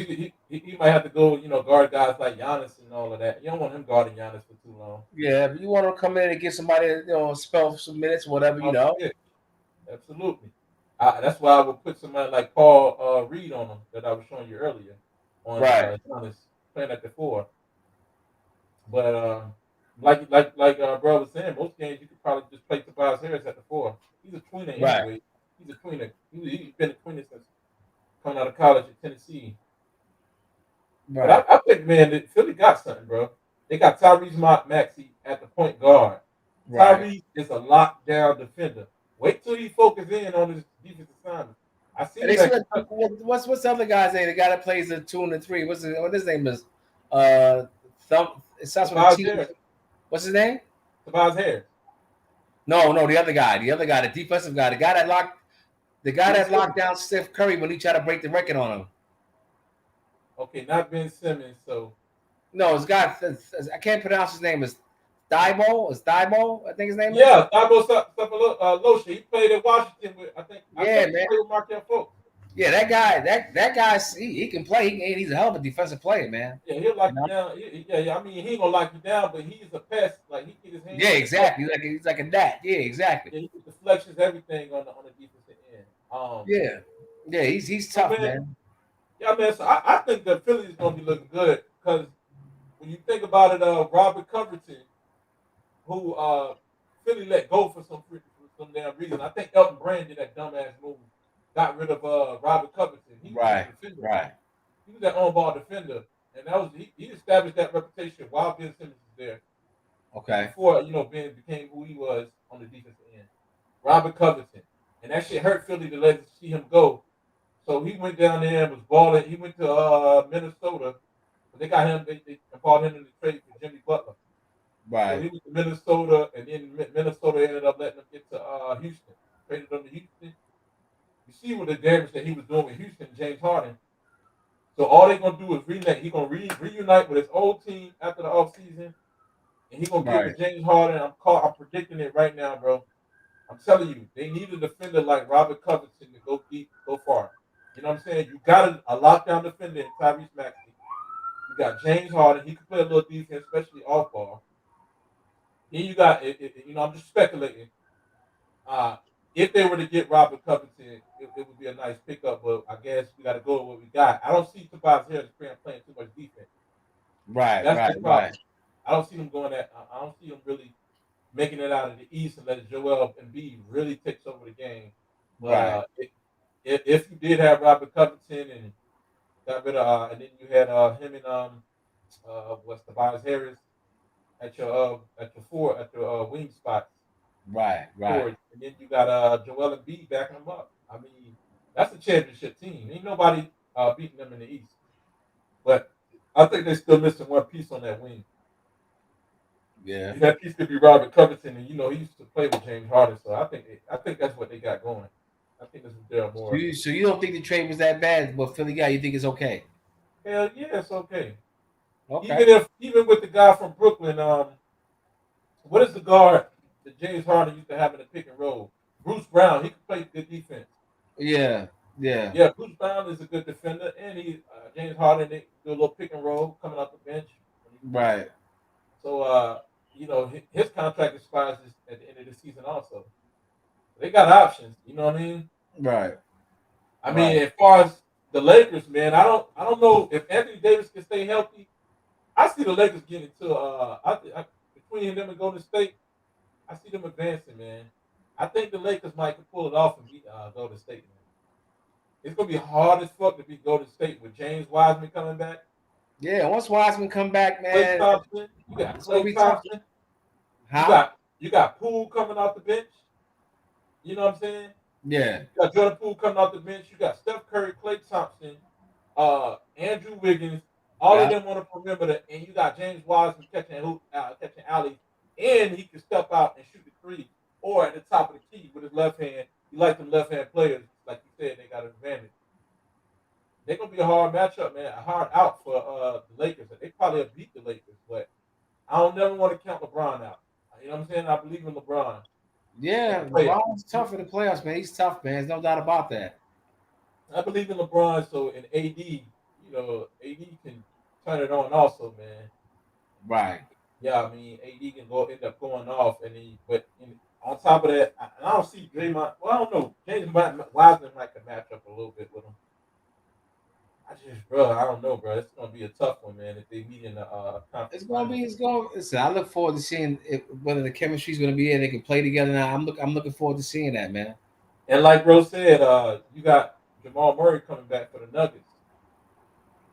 he might have to go, guard guys like Giannis and all of that. You don't want him guarding Giannis for too long. Yeah. If you want to come in and get somebody, spell some minutes, whatever, Oh, yeah, absolutely. That's why I would put somebody like Paul Reed on him that I was showing you earlier on Right. Giannis playing at the four. But like bro was saying, most games you could probably just play Tobias Harris at the four. He's a tweener Right. anyway. He's a tweener. He's been a tweener since coming out of college at Tennessee. Right. But I think, man, that Philly got something, bro. They got Tyrese Maxey at the point guard. Right. Tyrese is a lockdown defender. Wait till he focus in on his defensive assignment. I And seen they that. said, what's the other guy's name? The guy that plays the 2 and the 3. What his name is? It starts with a Tobias T. Harris. What's his name? Tobias Harris. No, the other guy, the defensive guy, the guy that locked down Steph Curry when he tried to break the record on him. Okay, not Ben Simmons. So No, his guy, I can't pronounce his name. Is Thibault? I think his name is. yeah, Thibault Lotion. He played at Washington with I think Yeah, he man. played with Markel Fultz. Yeah, that guy, he can play. He's a hell of a defensive player, man. Yeah, he'll lock you down. Yeah. I mean, he ain't gonna lock you down, but he's a pest. Like he get his hands. Yeah, exactly. He's like a dat. Yeah, exactly. Yeah, he get deflections, everything on the defensive end. Yeah, he's tough, man. Yeah, man. So I think the Phillies gonna be looking good because when you think about it, Robert Covington, who Philly let go for some damn reason. I think Elton Brand did that dumbass move, got rid of Robert Covington. He was a defender. Right. He was that on-ball defender, and that was he established that reputation while Ben Simmons was there. Okay. Before Ben became who he was on the defensive end, Robert Covington, and that shit hurt Philly to see him go. So he went down there and was balling. He went to Minnesota. They got him. They bought him in the trade for Jimmy Butler. Right. So he went to Minnesota, and then Minnesota ended up letting him get to Houston. Traded him to Houston. You see what the damage that he was doing with Houston, James Harden. So all they're gonna do is reunite. He's gonna reunite with his old team after the offseason, and he's gonna get with James Harden. I'm predicting it right now, bro. I'm telling you, they need a defender like Robert Covington to go deep, go far. You know what I'm saying? You got a lockdown defender in Tyrese Maxey. You got James Harden. He can play a little defense, especially off ball. Then you got, I'm just speculating. If they were to get Robert Covington, it would be a nice pickup. But I guess we got to go with what we got. I don't see Tobias Harris playing too much defense. Right. That's the problem. I don't see him going that. I don't see him really making it out of the East and letting Joel Embiid really takes over the game. But if you did have Robert Covington and got rid of, and then you had him and what's Tobias Harris at your four at the wing spots Right, right. forward, and then you got Joel Embiid backing them up. I mean, that's a championship team. Ain't nobody beating them in the East, but I think they're still missing one piece on that wing. Yeah. And that piece could be Robert Covington, and he used to play with James Harden, so I think that's what they got going. I think this is Daryl So Morey. you don't think the trade was that bad? What Philly got? You think it's okay? Hell yeah, it's okay. Okay. Even with the guy from Brooklyn, what is the guard that James Harden used to have in the pick and roll? Bruce Brown. He can play good defense. Yeah, yeah. Yeah, Bruce Brown is a good defender, and James Harden they do a little pick and roll coming off the bench when he needs. Right. So his contract expires at the end of the season also. They got options. You know what I mean? Right. I Right. mean, as far as the Lakers, man, I don't know if Anthony Davis can stay healthy. I see the Lakers getting to between them and Golden State. I see them advancing, man. I think the Lakers might can pull it off and beat Golden State, man. It's gonna be hard as fuck to beat Golden State with James Wiseman coming back. Yeah. Once Wiseman come back, Klay man, Thompson, you got it's gonna Klay be tough. Thompson. You Huh? got you got Poole coming off the bench. You know what I'm saying? Yeah. You got Jordan Poole coming off the bench. You got Steph Curry, Klay Thompson, Andrew Wiggins, all of Yeah. them on the perimeter, and you got James Wiseman catching alleys, and he can step out and shoot the three, or at the top of the key with his left hand. You like them left hand players, like you said, they got an advantage. They're gonna be a hard matchup, man. A hard out for the Lakers. They probably have beat the Lakers, but I don't never want to count LeBron out. You know what I'm saying? I believe in LeBron. Yeah. LeBron's tough in the playoffs, man. He's tough, man. There's no doubt about that. I believe in LeBron, so in AD, AD can turn it on also, man. Right. Yeah, I mean, AD can end up going off, on top of that, I don't see Draymond. Well, I don't know. Wiseman might can match up a little bit with him. I don't know, bro. It's gonna be a tough one, man. If they meet in the conference It's gonna finals. be. It's going. Listen, I look forward to seeing whether the chemistry's gonna be there. They can play together. Now, I'm looking forward to seeing that, man. And like bro said, you got Jamal Murray coming back for the Nuggets.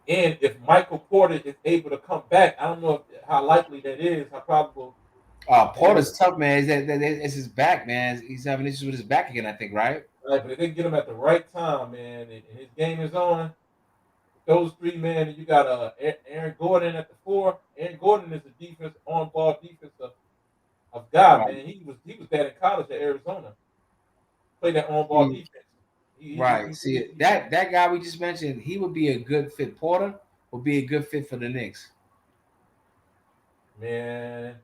And if Michael Porter is able to come back, I don't know how likely that is, how probable. Porter's tough, man. It's his back, man. He's having issues with his back again, I think, right? Right, but if they get him at the right time, man, and his game is on, those three, man, and you got Aaron Gordon at the four. Aaron Gordon is a on ball defensive of guy, Right. man. He was that in college at Arizona. Played that on ball defense. Right. See, that guy we just mentioned, he would be a good fit. Porter would be a good fit for the Knicks. Man,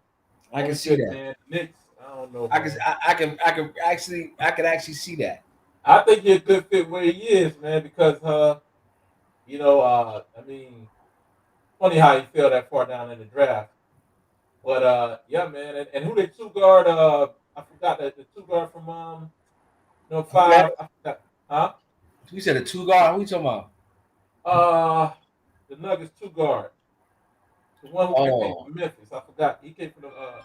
I can see that. Man, Knicks, I don't know. I Man. could actually see that. I think he's a good fit where he is, man, because I mean, funny how he fell that far down in the draft. But yeah, man, and who they two guard? I forgot that the two guard from 5. I forgot. Huh? You said a two guard. Who you talking about? The Nuggets two guard. The one who came from Memphis. I forgot. He came from the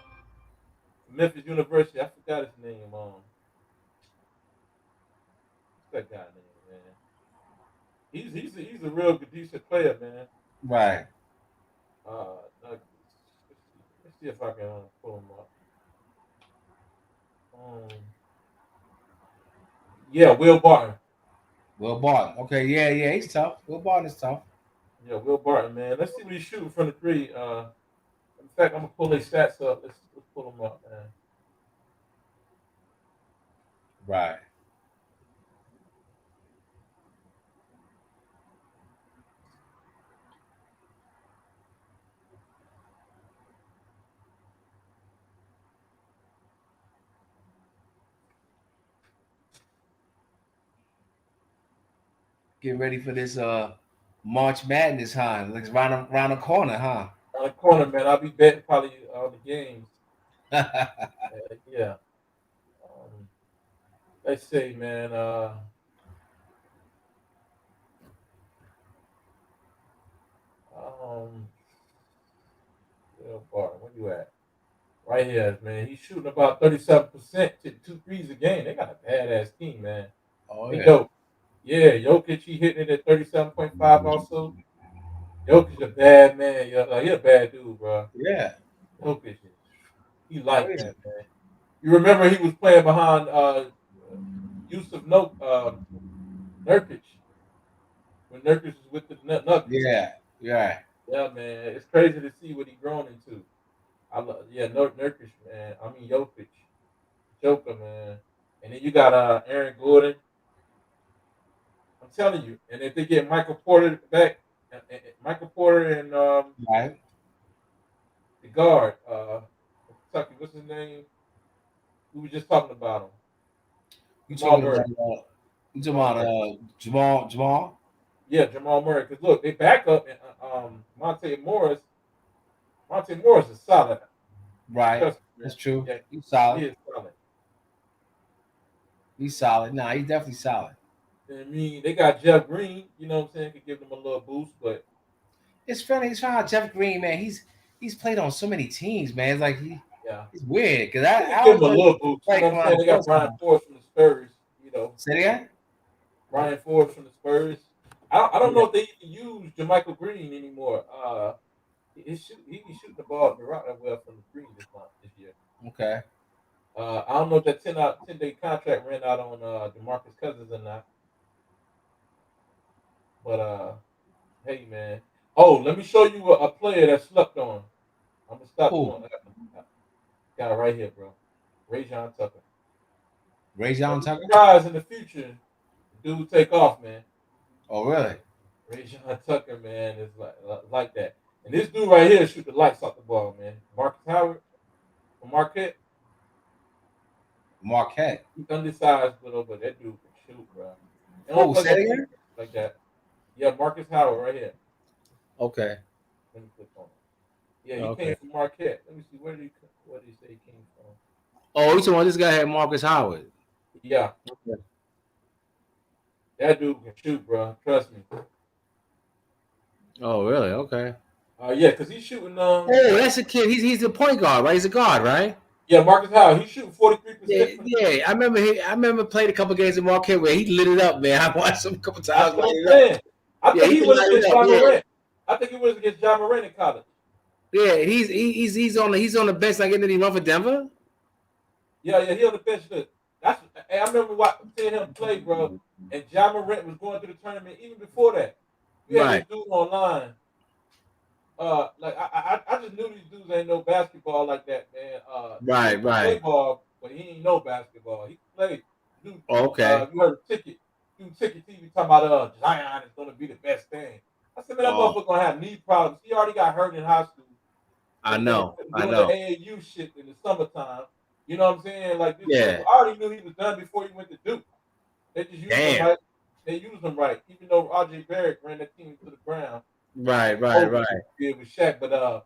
Memphis University. I forgot his name. What's that guy name, man? He's a real good decent player, man. Right. Nuggets. Let's see if I can pull him up. Yeah, Will Barton. Will Barton. Okay, yeah, he's tough. Will Barton is tough. Yeah, Will Barton, man. Let's see what he's shooting from the three. In fact, I'm gonna pull his stats up. Let's pull them up, man. Right. Get ready for this March Madness, huh? Looks round the corner, huh? On the corner, man. I'll be betting probably on the games. Yeah. Let's see, man. Will Barton, where you at? Right here, man. He's shooting about 37% to 2 threes a game. They got a badass team, man. Oh They yeah. dope. Yeah, Jokic, he hitting it at 37.5 also. Jokic a bad man, yo. Like, he a bad dude, bro. Yeah, Jokic, he like crazy. that, man. You remember he was playing behind Yusuf Nurkic when Nurkic was with the Nuggets. Yeah, yeah. Yeah, man, it's crazy to see what he grown into. I love, yeah, Nurkic, man. I mean Jokic, Joker, man. And then you got Aaron Gordon. I'm telling you. And if they get Michael Porter back, Michael Porter and Right. the guard, Kentucky, what's his name? We were just talking about him. You Jamal talking about Murray. you talking Jamal about Murray. Jamal? Yeah, Jamal Murray. Because look, they back up and Monte Morris. Monte Morris is solid. Right. Trust me, man. That's true. Yeah, He's he solid. is solid. He's solid. Nah, he's definitely solid. I mean, they got Jeff Green. You know what I'm saying? Could give them a little boost, but It's funny. It's funny how Jeff Green, man. He's played on so many teams, man. It's like yeah, it's weird because they I could give always them a thought he little was boost. You know like what I'm one saying? of They the got first Brian time. Forbes from the Spurs. You know, Say it again? Brian Forbes from the Spurs. I don't know if they even use Jermichael Green anymore. He be shooting the ball right well from the green this year. Okay. I don't know if that 10-day contract ran out on DeMarcus Cousins or not, but hey man. Oh, let me show you a player that slept on. I'm gonna stop Who? doing that. Got it right here, bro. Ray John Tucker. Ray Don't John be Tucker? surprised in the future, the dude take off, man. Oh, really? Ray John Tucker, man, is like that. And this dude right here shoot the lights off the ball, man. Marcus Howard from Marquette. Marquette. He undersized, but that dude can shoot, bro. And don't Who? play Say no it defense again? like that. Yeah, Marcus Howard right here. Okay. Let me click on it. Yeah, he came Okay. from Marquette. Let me see where did he say he came from? Oh, you talking about this guy had Marcus Howard? Yeah, Okay. that dude can shoot, bro. Trust me. Oh, really? Okay. Yeah, cause he's shooting. Oh, that's a kid. He's a point guard, right? He's a guard, right? Yeah, Marcus Howard. He's shooting 43% Yeah, from the yeah. three. I remember played a couple games in Marquette where he lit it up, man. I watched him a couple That's times what light I'm it up. saying. I Yeah, think he he can was light it against up. John Yeah, Morant. I think he was against John Morant in college. yeah. He's on the bench like did he run for Denver? Yeah, he on the bench. Look, I remember seeing him play, bro. And John Morant was going through the tournament even before that. You had this Right, dude online. Like I just knew these dudes ain't no basketball like that, man. This right, dude can play right. ball, but he ain't no basketball. He can play. Dude, Okay. you heard a ticket. Dude, ticket TV talking about Zion is gonna be the best thing. I said, man, that Oh, motherfucker gonna have knee problems. He already got hurt in high school. I And know. I doing the know. AAU shit in the summertime. You know what I'm saying? Like this shit. Yeah. I already knew he was done before he went to Duke. They just used him Damn. right. They used him right, even though RJ Barrett ran that team to the ground. Right, And right, Kobe right, did with Shaq, but I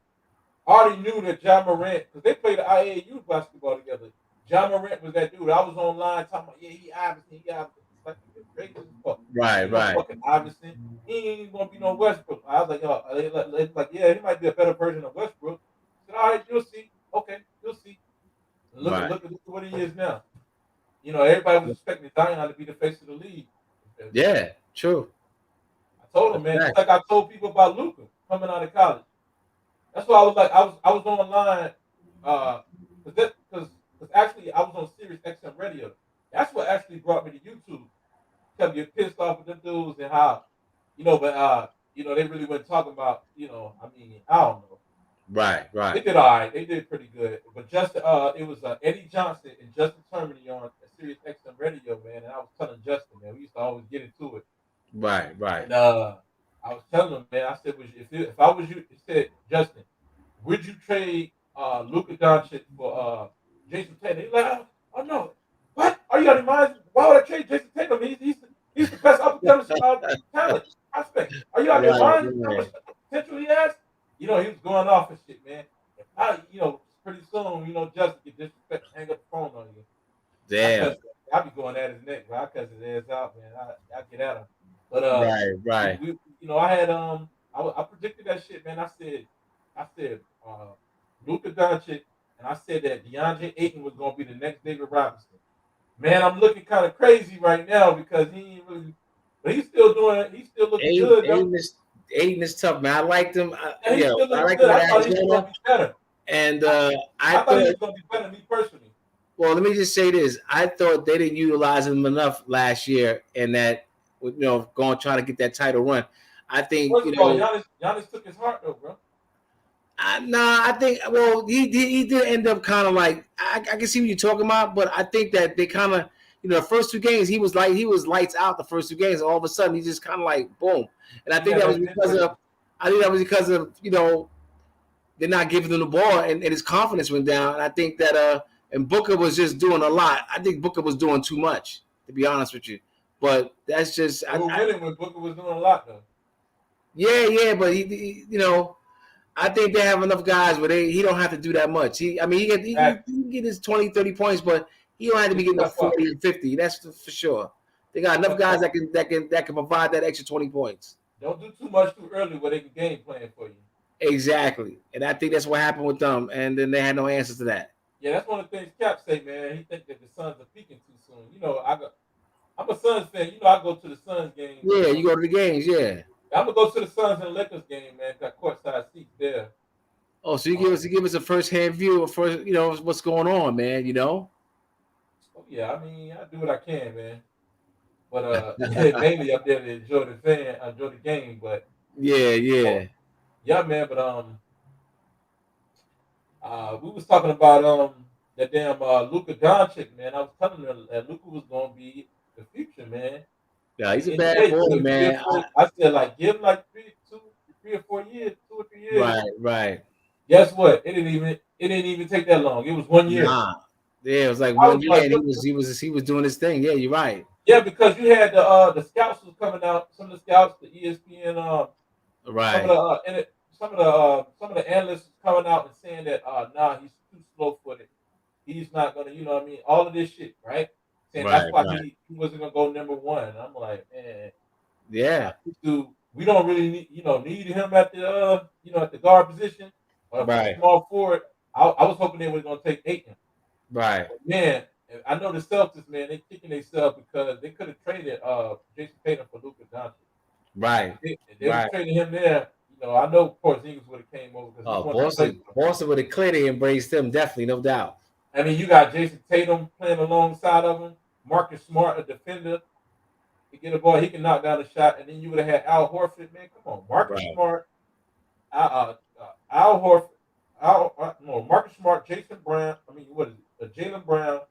already knew that John Morant, because they played the IAU basketball together. John Morant was that dude. I was online talking about, yeah, he Iverson. It's like, you're crazy as fuck. right, Ain't no right, fucking Iverson. He ain't even going to be no Westbrook. I was like, oh, like, yeah, he might be a better version of Westbrook. I said, all right, you'll see. Okay, you'll see. right. Look at what he is now. You know, everybody was expecting Zion to be the face of the league. Yeah, true. I told him, That's man, just right. like I told people about Luka coming out of college. That's why I was like, I was online, because actually I was on Sirius XM radio. That's what actually brought me to YouTube. Kept getting pissed off with them dudes and how, but they really weren't talking about, I mean, I don't know. Right, They right. did all right. They did pretty good. But it was Eddie Johnson and Justin Termini on Sirius XM radio, man. And I was telling Justin, man, we used to always get into it. Right, right. And I was telling him, man, I said, if I was you, he said, Justin, would you trade Luka Doncic for Jason Tatum? He's like, oh no, what? Are you out of your mind? Why would I trade Jason Tatum? He's the best up and coming talent prospect. Are you out of your Right, mind? How right. much potential he has? He was going off and shit, man. If pretty soon, Justin get disrespect, hang up the phone on you. Damn. I be going at his neck, bro. I cuss his ass out, man. I get at him. But Right, right. I had I predicted that shit, man. I said Luka Doncic, and I said that DeAndre Ayton was gonna be the next David Robinson. Man, I'm looking kind of crazy right now because he ain't really But he's still looking good though. Aiden is tough, man. I liked him. Yeah, he's still I looking liked good. him I at thought he was gonna Arizona, be better. and I I thought he thought. was gonna be better than me personally. Well, let me just say this: I thought they didn't utilize him enough last year, and that going trying to get that title run. I think First of all, Giannis took his heart though, bro. I think he did end up kind of like I can see what you're talking about, but I think that they kind of the first two games he was lights out the first two games. All of a sudden he just kind of like boom, and I think that was because of they're not giving him the ball and his confidence went down. And I think that and Booker was just doing a lot. I think Booker was doing too much, to be honest with you. But that's just We were winning when Booker was doing a lot though. Yeah, but he I think they have enough guys where he don't have to do that much. He can get his 20, 30 points, but he don't have to be getting the 40 and 50. That's for sure. They got enough guys that can provide that extra 20 points. Don't do too much too early where they can game plan for you. Exactly. And I think that's what happened with them. And then they had no answers to that. Yeah, that's one of the things Cap say, man. He think that the Suns are peaking too soon. I'm a Suns fan. I go to the Suns games. Yeah, you go to the games, yeah. I'm gonna go to the Suns and Lakers game, man. Got courtside seats there. Oh, so you give us a first-hand view of what's going on, man. Oh yeah, I mean, I do what I can, man. But mainly up there to enjoy the game. But yeah, man. But we was talking about that damn Luka Doncic, man. I was telling them that Luka was gonna be the future, man. Yeah, he's a bad boy, man. I said like give him like 3 or 4 years, 2 or 3 years. Right. Guess what? It didn't even take that long. It was 1 year. Nah. Yeah, it was like 1 year. And he was doing his thing. Yeah, you're right. Yeah, because you had the scouts was coming out. Some of the scouts, the ESPN, right. Some of the analysts coming out and saying that nah, he's too slow footed. He's not gonna, all of this shit, right? Saying that's why he wasn't gonna go number one. And I'm like, man, yeah, dude, we don't really need him at the at the guard position or small forward. I was hoping they were gonna take Ayton. Right. But man, I know the Celtics, man, they kicking themselves because they could have traded Jason Tatum for Luka Doncic. Right. They were trading him there. I know Porzingis would have came over. Boston would have clearly embraced them, definitely, no doubt. I mean, you got Jason Tatum playing alongside of him. Marcus Smart, a defender. He get a ball, he can knock down a shot, and then you would have had Al Horford, man. Come on, Marcus Smart, Al Horford, Marcus Smart, Jason Brown. I mean, what is it? Jaylen Brown,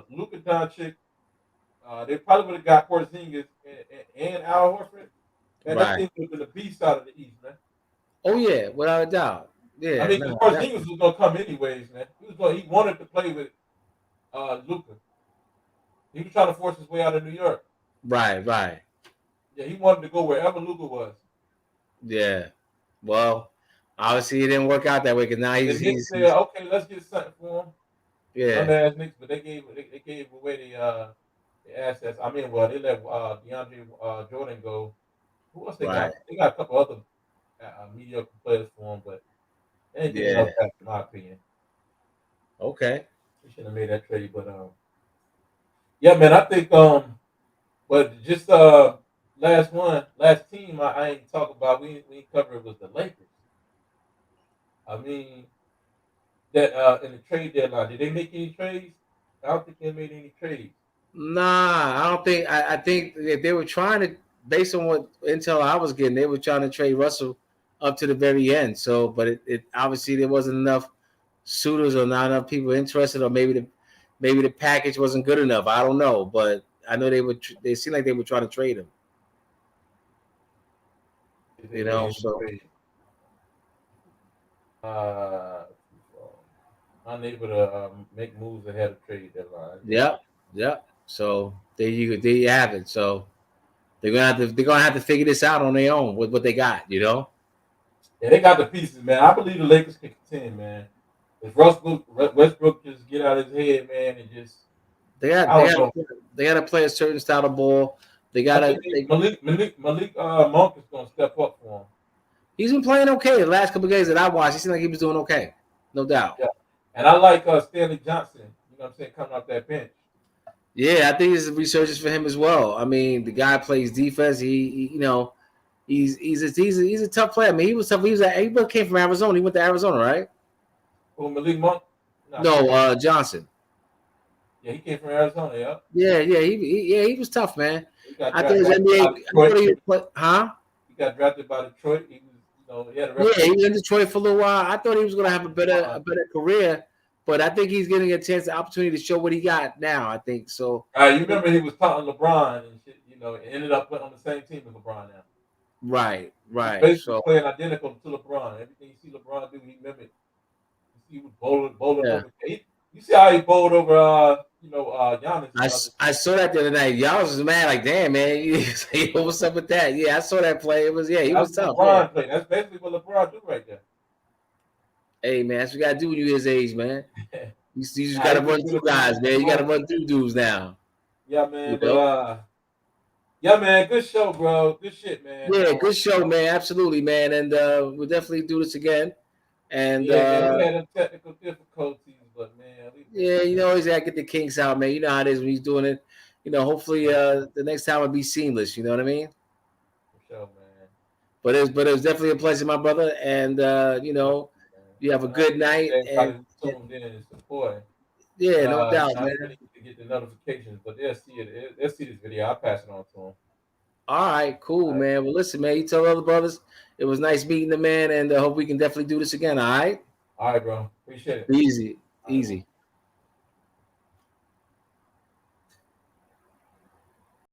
Luka Doncic. They probably would have got Porzingis and Al Horford. Man, that team was the beast out of the East, man. Oh yeah, without a doubt. Yeah. I mean, Porzingis was gonna come anyways, man. He wanted to play with Luka. He was trying to force his way out of New York. Right. Yeah, he wanted to go wherever Luka was. Yeah. Well, obviously it didn't work out that way because now he's said, okay, let's get something for him. Yeah. Knicks, but they gave away the assets. I mean, well, they let DeAndre Jordan go. Who else they got? They got a couple other mediocre players for him, but they didn't get enough, in my opinion. Okay. We should have made that trade, but yeah, man, I think but just last team I ain't talk about. We ain't cover it was the Lakers. I mean, that in the trade deadline, did they make any trades? I don't think they made any trades. Nah, I don't think. I think they were trying to, based on what intel I was getting, they were trying to trade Russell up to the very end. So, but it obviously there wasn't enough suitors or not enough people interested, or maybe the package wasn't good enough. I don't know, but I know they seemed like they were trying to trade him. So. Unable to make moves ahead of trade deadline. Yep. So there you have it. So they're gonna have to figure this out on their own with what they got. Yeah, they got the pieces, man. I believe the Lakers can contend, man. If Westbrook just get out of his head, man, and just they got to play a certain style of ball. They got to. Malik Monk is gonna step up for him. He's been playing okay the last couple of games that I watched. He seemed like he was doing okay, no doubt. Yeah. And I like Stanley Johnson. You know what I'm saying, coming off that bench. Yeah, I think it's a resurgence for him as well. I mean, the guy plays defense. You know, he's a tough player. I mean, he was tough. He came from Arizona. He went to Arizona, right? Oh, Malik Monk. Nah, No, Johnson. yeah, he came from Arizona. Yeah, Yeah, he was tough, man. he got I think his drafted NBA. by I thought he Detroit. was, huh? He got drafted by Detroit. He was, he had a Yeah, he reputation. was in Detroit for a little while. I thought he was going to have a better career, but I think he's getting a chance, the opportunity to show what he got now. I think so. You remember he was taunting LeBron and shit. And ended up on the same team as LeBron now. Right. He's basically So playing identical to LeBron. Everything you see LeBron do, he mimicked. You see, he was bowling yeah. over. You see how he bowled over, Giannis. I saw that the other night. Y'all was mad, like, damn, man. What's up with that? Yeah, I saw that play. It was, he was tough. LeBron play. That's basically what LeBron do right there. Hey, man, that's what you got to do when you're his age, man. You just Nah, got to he run was through good. guys, man. You got to run through dudes now. Yeah, man. You But yeah, man. Good show, bro. Good shit, man. Yeah, good show, man. Absolutely, man. And we'll definitely do this again. And man, we had them technical difficulties, but man, yeah, you know, always got to get the kinks out, man. You know how it is when he's doing it. You know, hopefully the next time it'll be seamless. You know what I mean? For sure, man. But it was definitely a pleasure, my brother. And you know, you have a good night. And tuned in and support. Yeah, no doubt, man. I need to get the notifications, but they'll see it. They'll see this video. I'll pass it on to them. All right, cool, all right, man. Well, listen, man. You tell other brothers it was nice meeting the man, and hope we can definitely do this again. All right. All right, bro. Appreciate it. Easy.